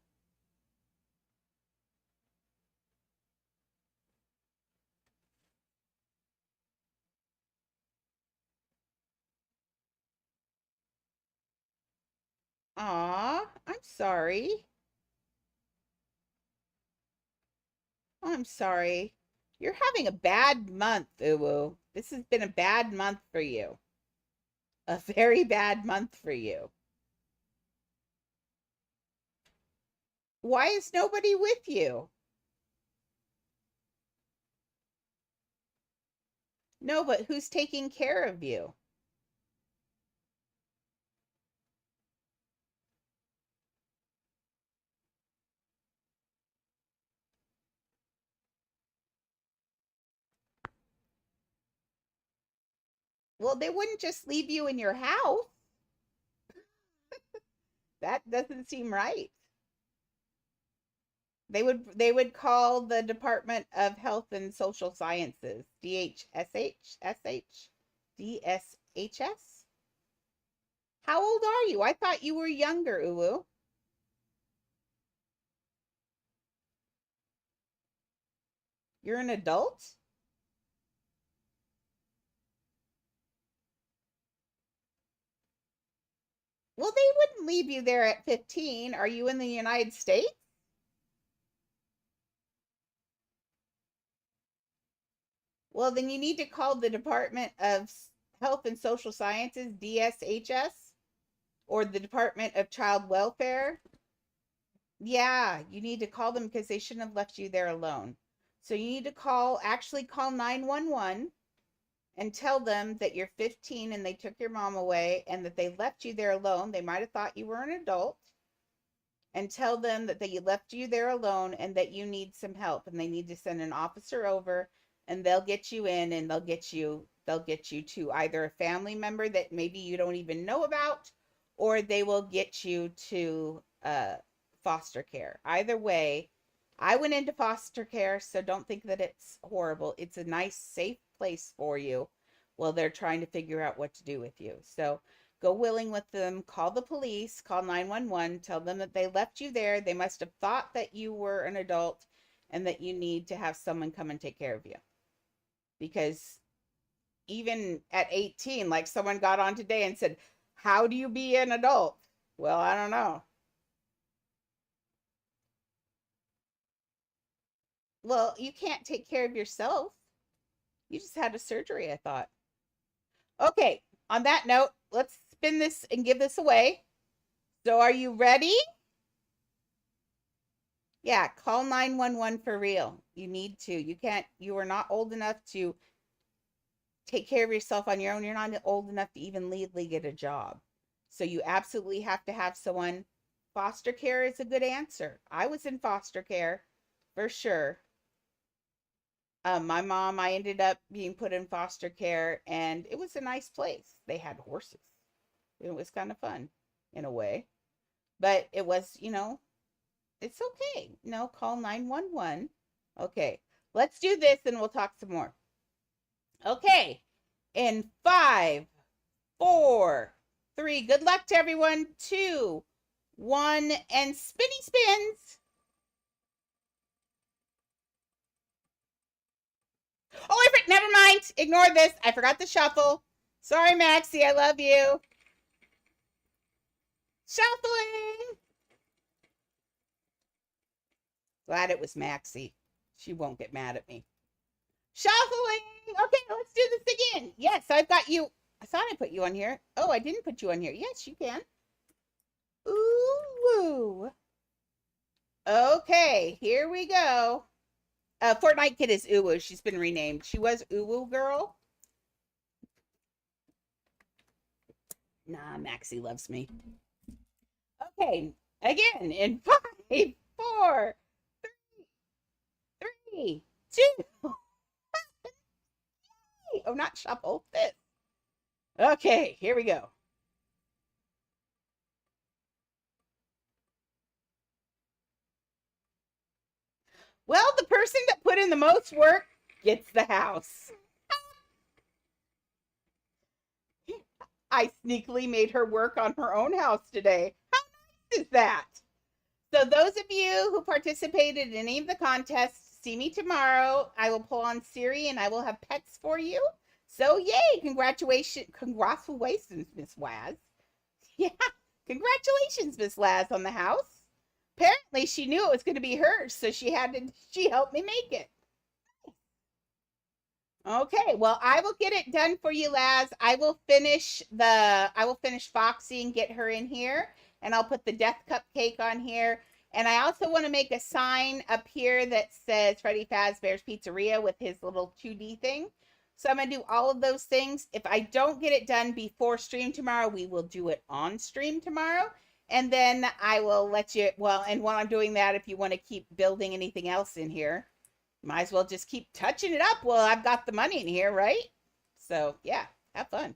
Aw, I'm sorry. I'm sorry. You're having a bad month, Uwu. This has been a bad month for you. A very bad month for you. Why is nobody with you? No, but who's taking care of you? Well, they wouldn't just leave you in your house. That doesn't seem right. They would call the Department of Health and Social Sciences, DSHS. How old are you? I thought you were younger, Uwu. You're an adult? Well, they wouldn't leave you there at 15. Are you in the United States? Well, then you need to call the Department of Health and Social Sciences, DSHS, or the Department of Child Welfare. Yeah, you need to call them because they shouldn't have left you there alone. So you need to actually call 911 and tell them that you're 15 and they took your mom away and that they left you there alone. They might have thought you were an adult. And tell them that they left you there alone and that you need some help and they need to send an officer over and they'll get you in and they'll get you to either a family member that maybe you don't even know about, or they will get you to foster care. Either way, I went into foster care, so don't think that it's horrible. It's a nice, safe place for you while they're trying to figure out what to do with you. So go willing with them, call the police, call 911, tell them that they left you there. They must have thought that you were an adult and that you need to have someone come and take care of you. Because even at 18, like someone got on today and said, how do you be an adult? Well, I don't know. Well, you can't take care of yourself. You just had a surgery, I thought. Okay, on that note, let's spin this and give this away. So are you ready? Yeah, call 911 for real. You need to. You are not old enough to take care of yourself on your own. You're not old enough to even legally get a job. So you absolutely have to have someone. Foster care is a good answer. I was in foster care for sure. My mom, I ended up being put in foster care, and it was a nice place. They had horses. It was kind of fun in a way, but it was, it's okay. No, call 911. Okay, let's do this and we'll talk some more. Okay, in 5, 4, 3. Good luck to everyone. 2, 1, and spinny spins. Oh, never mind. Ignore this. I forgot to shuffle. Sorry, Maxie. I love you. Shuffling. Glad it was Maxie. She won't get mad at me. Shuffling. Okay, let's do this again. Yes, I've got you. I thought I put you on here. Oh, I didn't put you on here. Yes, you can. Ooh. Okay, here we go. Fortnite Kid is Uwu. She's been renamed. She was Uwu Girl. Nah, Maxie loves me. Okay, again in 5, 4, 3, 2. Oh, not shuffle. This. Okay, here we go. Well, the person that put in the most work gets the house. I sneakily made her work on her own house today. How nice is that? So those of you who participated in any of the contests, see me tomorrow. I will pull on Siri and I will have pets for you. So yay, congratulations, Miss Waz. Yeah, congratulations, Miss Laz, on the house. Apparently she knew it was going to be hers, so she helped me make it. Okay, well, I will get it done for you, Laz. I will finish Foxy and get her in here, and I'll put the death cupcake on here. And I also want to make a sign up here that says Freddy Fazbear's Pizzeria with his little 2D thing. So I'm going to do all of those things. If I don't get it done before stream tomorrow, we will do it on stream tomorrow. And then I will let you, well, and while I'm doing that, if you want to keep building anything else in here, might as well just keep touching it up. Well, I've got the money in here, right? So yeah, have fun.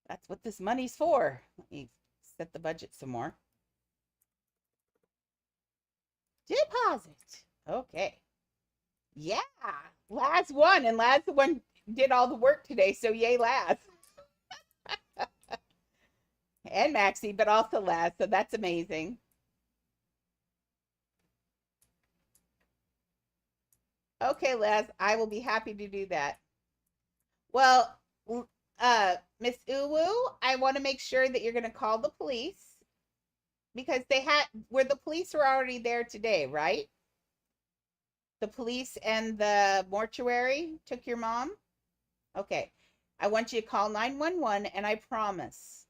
That's what this money's for. Let me set the budget some more. Deposit. Okay. Yeah. Laz won, and Laz the one did all the work today. So yay, Laz. And Maxie, but also Laz. So that's amazing. Okay, Laz, I will be happy to do that. Well, Miss Uwu, I want to make sure that you're going to call the police because the police were already there today, right? The police and the mortuary took your mom? Okay. I want you to call 911 and I promise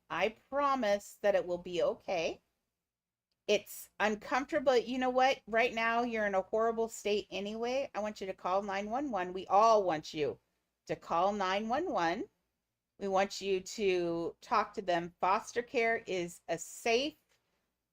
that it will be okay. It's uncomfortable. You know what? Right now, you're in a horrible state anyway. I want you to call 911. We all want you to call 911. We want you to talk to them. Foster care is a safe,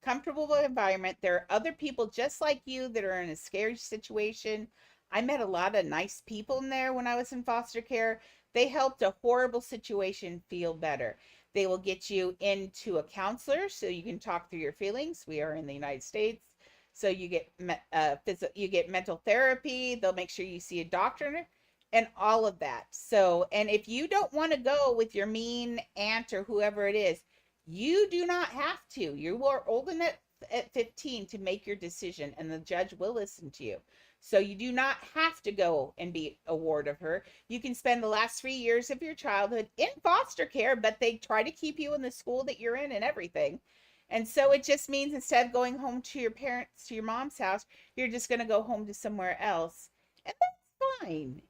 comfortable environment. There are other people just like you that are in a scary situation. I met a lot of nice people in there when I was in foster care. They helped a horrible situation feel better. They will get you into a counselor so you can talk through your feelings. We are in the United States. So you get mental therapy. They'll make sure you see a doctor and all of that. So, and if you don't want to go with your mean aunt or whoever it is, you do not have to. You are old enough at 15 to make your decision, and the judge will listen to you. So you do not have to go and be a ward of her. You can spend the last 3 years of your childhood in foster care, but they try to keep you in the school that you're in and everything. And so it just means instead of going home to your parents, to your mom's house, you're just going to go home to somewhere else. And that's fine.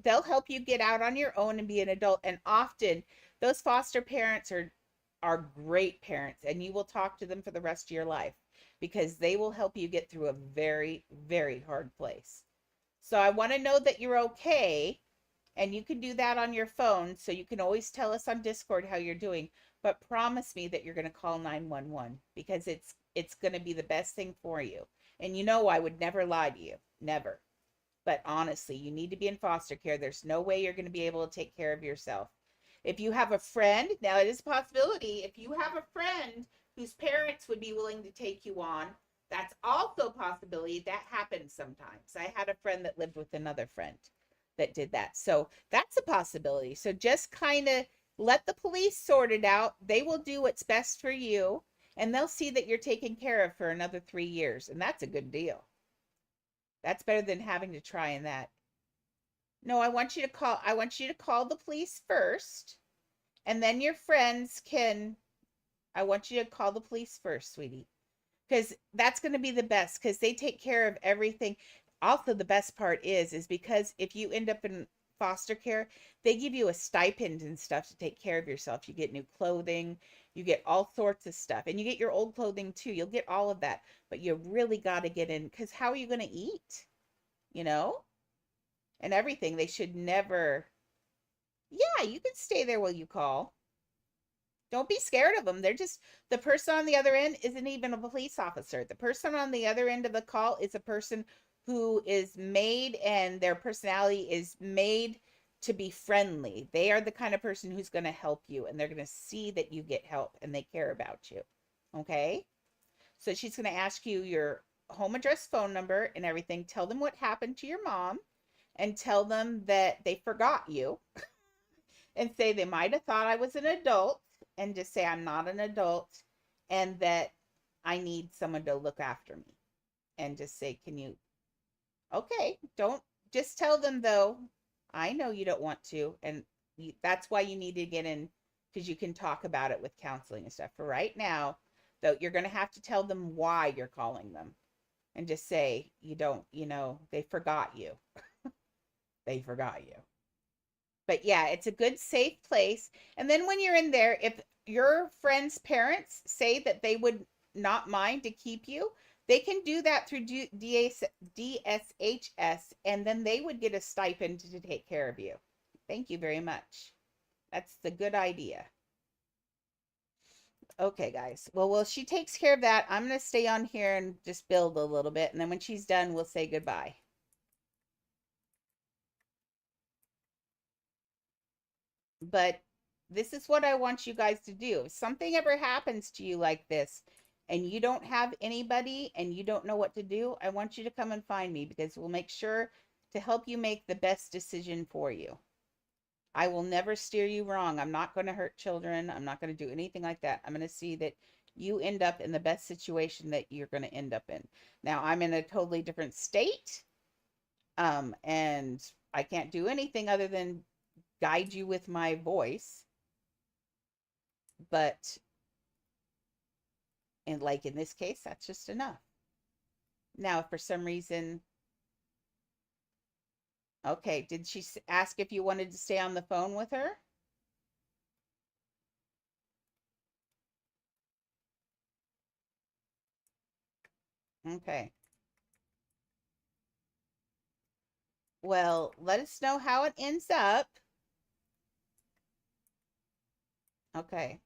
They'll help you get out on your own and be an adult. And often those foster parents are are great parents, and you will talk to them for the rest of your life because they will help you get through a very, very hard place. So I want to know that you're okay, and you can do that on your phone. So you can always tell us on Discord how you're doing, but promise me that you're going to call 911 because it's going to be the best thing for you. And you know I would never lie to you. Never. But honestly, you need to be in foster care. There's no way you're going to be able to take care of yourself. If you have a friend, now it is a possibility. If you have a friend whose parents would be willing to take you on, that's also a possibility. That happens sometimes. I had a friend that lived with another friend that did that. So that's a possibility. So just kind of let the police sort it out. They will do what's best for you, and they'll see that you're taken care of for another 3 years. And that's a good deal. That's better than having to try in that. No, I want you to call the police first, and then your friends can I want you to call the police first, sweetie. Because that's going to be the best because they take care of everything. Also, the best part is because if you end up in foster care, they give you a stipend and stuff to take care of yourself. You get new clothing, you get all sorts of stuff, and you get your old clothing too. You'll get all of that, but you really got to get in because how are you going to eat? You know, and everything. They should never. Yeah, you can stay there while you call. Don't be scared of them. They're just the person on the other end isn't even a police officer. The person on the other end of the call is a person who is made and their personality is made to be friendly. They are the kind of person who's going to help you and they're going to see that you get help and they care about you. Okay? So she's going to ask you your home address, phone number, and everything. Tell them what happened to your mom and tell them that they forgot you and say they might have thought I was an adult and just say I'm not an adult and that I need someone to look after me and just say, can you, okay, don't just tell them though, I know you don't want to. And that's why you need to get in because you can talk about it with counseling and stuff. For right now, though, you're going to have to tell them why you're calling them and just say, you don't, they forgot you. They forgot you. But yeah, it's a good safe place. And then when you're in there, if your friend's parents say that they would not mind to keep you, they can do that through DSHS, and then they would get a stipend to take care of you. Thank you very much. That's the good idea. Okay, guys. Well, while she takes care of that, I'm going to stay on here and just build a little bit. And then when she's done, we'll say goodbye. But this is what I want you guys to do. If something ever happens to you like this and you don't have anybody and you don't know what to do, I want you to come and find me because we'll make sure to help you make the best decision for you. I will never steer you wrong. I'm not going to hurt children. I'm not going to do anything like that. I'm going to see that you end up in the best situation that you're going to end up in. Now, I'm in a totally different state, and I can't do anything other than guide you with my voice. But and like in this case, that's just enough. Now, if for some reason, okay, did she ask if you wanted to stay on the phone with her? Okay. Well, let us know how it ends up. Okay.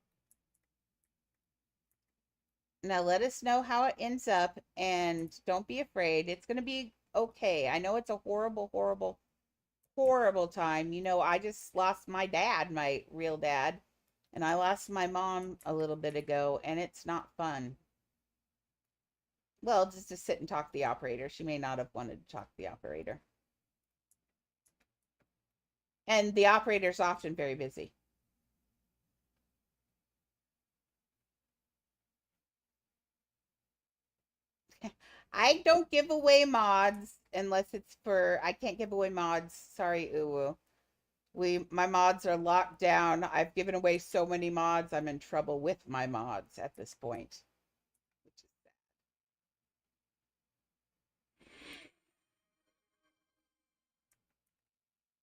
Now let us know how it ends up and don't be afraid. It's going to be okay. I know it's a horrible, horrible, horrible time. I just lost my dad, my real dad, and I lost my mom a little bit ago, and it's not fun. Well, just to sit and talk to the operator. She may not have wanted to talk to the operator. And the operator's often very busy. I don't give away mods unless it's I can't give away mods. Sorry, Uwu. My mods are locked down. I've given away so many mods. I'm in trouble with my mods at this point. Which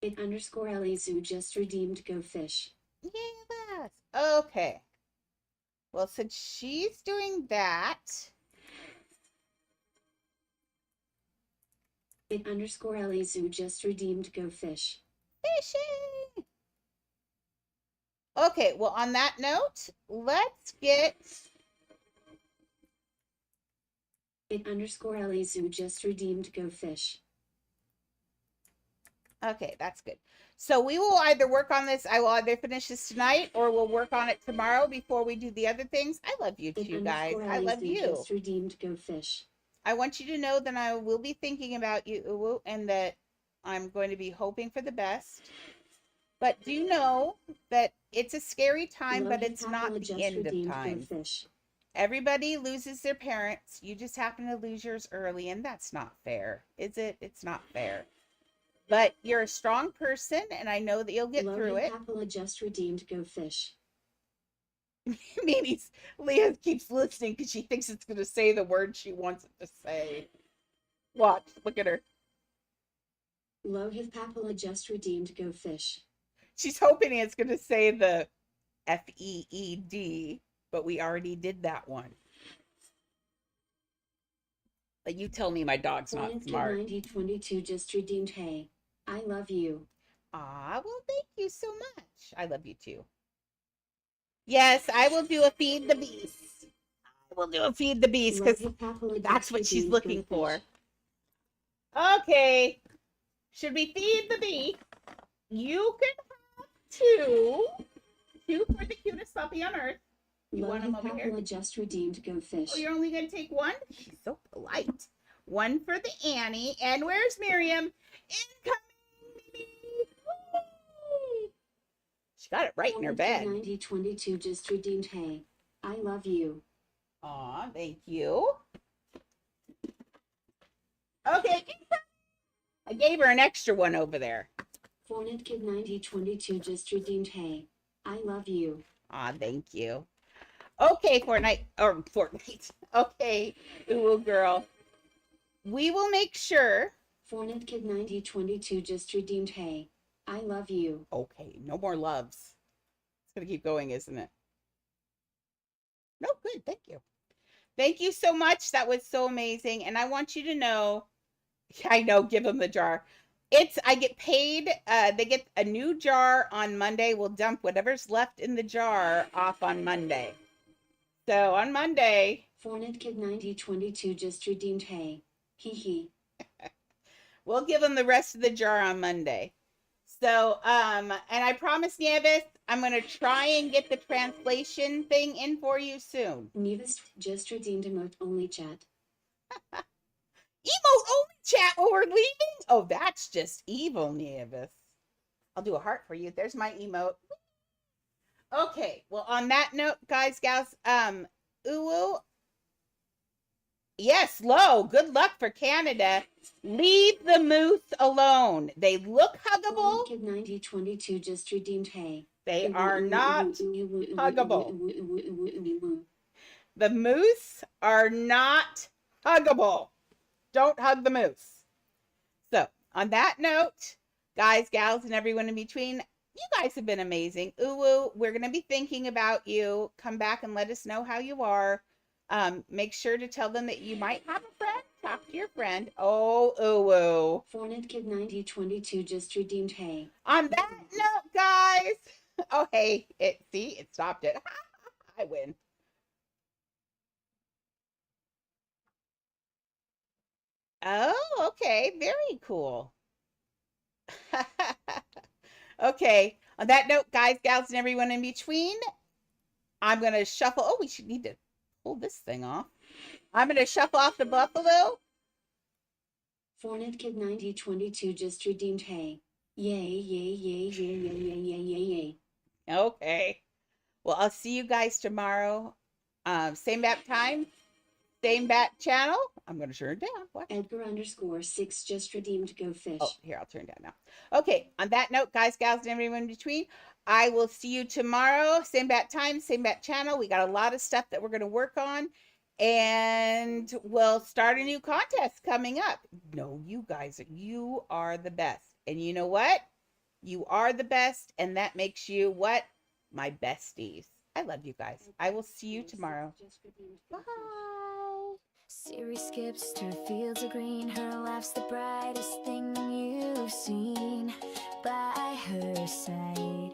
is It underscore Elizu just redeemed Go Fish. sad. Yes. Okay. Well, since she's doing that, _Lazu just redeemed Go Fish. fishing. Okay, well, on that note, let's get _Lazu just redeemed Go Fish. okay, that's good. So we will either work on this, I will either finish this tonight or we'll work on it tomorrow before we do the other things. I love you too, guys. I love you. Just redeemed Go Fish. I want you to know that I will be thinking about you, Uwu, and that I'm going to be hoping for the best. But do know that it's a scary time, but it's not the end of time. Everybody loses their parents. You just happen to lose yours early, and that's not fair, is it? It's not fair. But you're a strong person, and I know that you'll get through it. Papilla just redeemed Go Fish. Mimi's Leah keeps listening because she thinks it's going to say the word she wants it to say. Watch, look at her. Lohith Papilla just redeemed Go Fish. She's hoping it's going to say the FEED, but we already did that one. But you tell me my dog's not smart. 9022 just redeemed Hey. I love you. Ah, well, thank you so much. I love you too. Yes, I will do a feed the beast. I will do a feed the beast because that's what she's looking for. Okay. Should we feed the beast? You can have two. Two for the cutest puppy on earth. You want them over here? Just redeemed Go Fish. Oh, you're only going to take one? She's so polite. One for the Annie. And where's Miriam? Incoming! She got it right in her bed. 9022 just redeemed Hey. I love you. Aw, thank you. Okay. I gave her an extra one over there. Fortnite Kid 9022 just redeemed Hey. I love you. Aw, thank you. Okay, Fortnite. Okay, Ooh girl. We will make sure. Fortnite Kid 9022 just redeemed Hey. I love you. Okay, no more loves. It's going to keep going, isn't it? No, good. Thank you. Thank you so much. That was so amazing. And I want you to know, I know, give them the jar. I get paid. They get a new jar on Monday. We'll dump whatever's left in the jar off on Monday. So on Monday. Fortnite Kid 9022 just redeemed Hey. Hee hee. We'll give them the rest of the jar on Monday. So, and I promise, Nieves, I'm going to try and get the translation thing in for you soon. Nieves just redeemed emote only chat. Emote only chat while we're leaving? Oh, that's just evil, Nieves. I'll do a heart for you. There's my emote. Okay, well, on that note, guys, gals, Uwu. Yes, Lo, good luck for Canada. Leave the moose alone. They look huggable. Kid 9022 just redeemed Hey. They are not huggable. The moose are not huggable. Don't hug the moose. So, on that note, guys, gals, and everyone in between, you guys have been amazing. Uwu, we're going to be thinking about you. Come back and let us know how you are. Make sure to tell them that you might have a friend. Talk to your friend. Oh, Uwu. Fortnite Kid 9022 just redeemed Hey. On that note, guys. Oh, hey. It stopped it. I win. Oh, okay. Very cool. Okay. On that note, guys, gals, and everyone in between, I'm going to shuffle. Oh, we should need to pull this thing off. I'm going to shuffle off the buffalo. Fortnite Kid 9022 just redeemed Hey. Yay, yay, yay, yay, yay, yay, yay, yay, yay. Okay. Well, I'll see you guys tomorrow. Same bat time, same bat channel. I'm going to turn it down. What? Edgar_6 just redeemed Go Fish. Oh, here, I'll turn it down now. Okay. On that note, guys, gals, and everyone in between, I will see you tomorrow. Same bat time, same bat channel. We got a lot of stuff that we're going to work on. And we'll start a new contest coming up. No, you guys, you are the best. And you know what? You are the best. And that makes you what? My besties. I love you guys. I will see you tomorrow. Just redeemed Bye. Siri skips through fields of green. Her laugh's the brightest thing you've seen. By her side,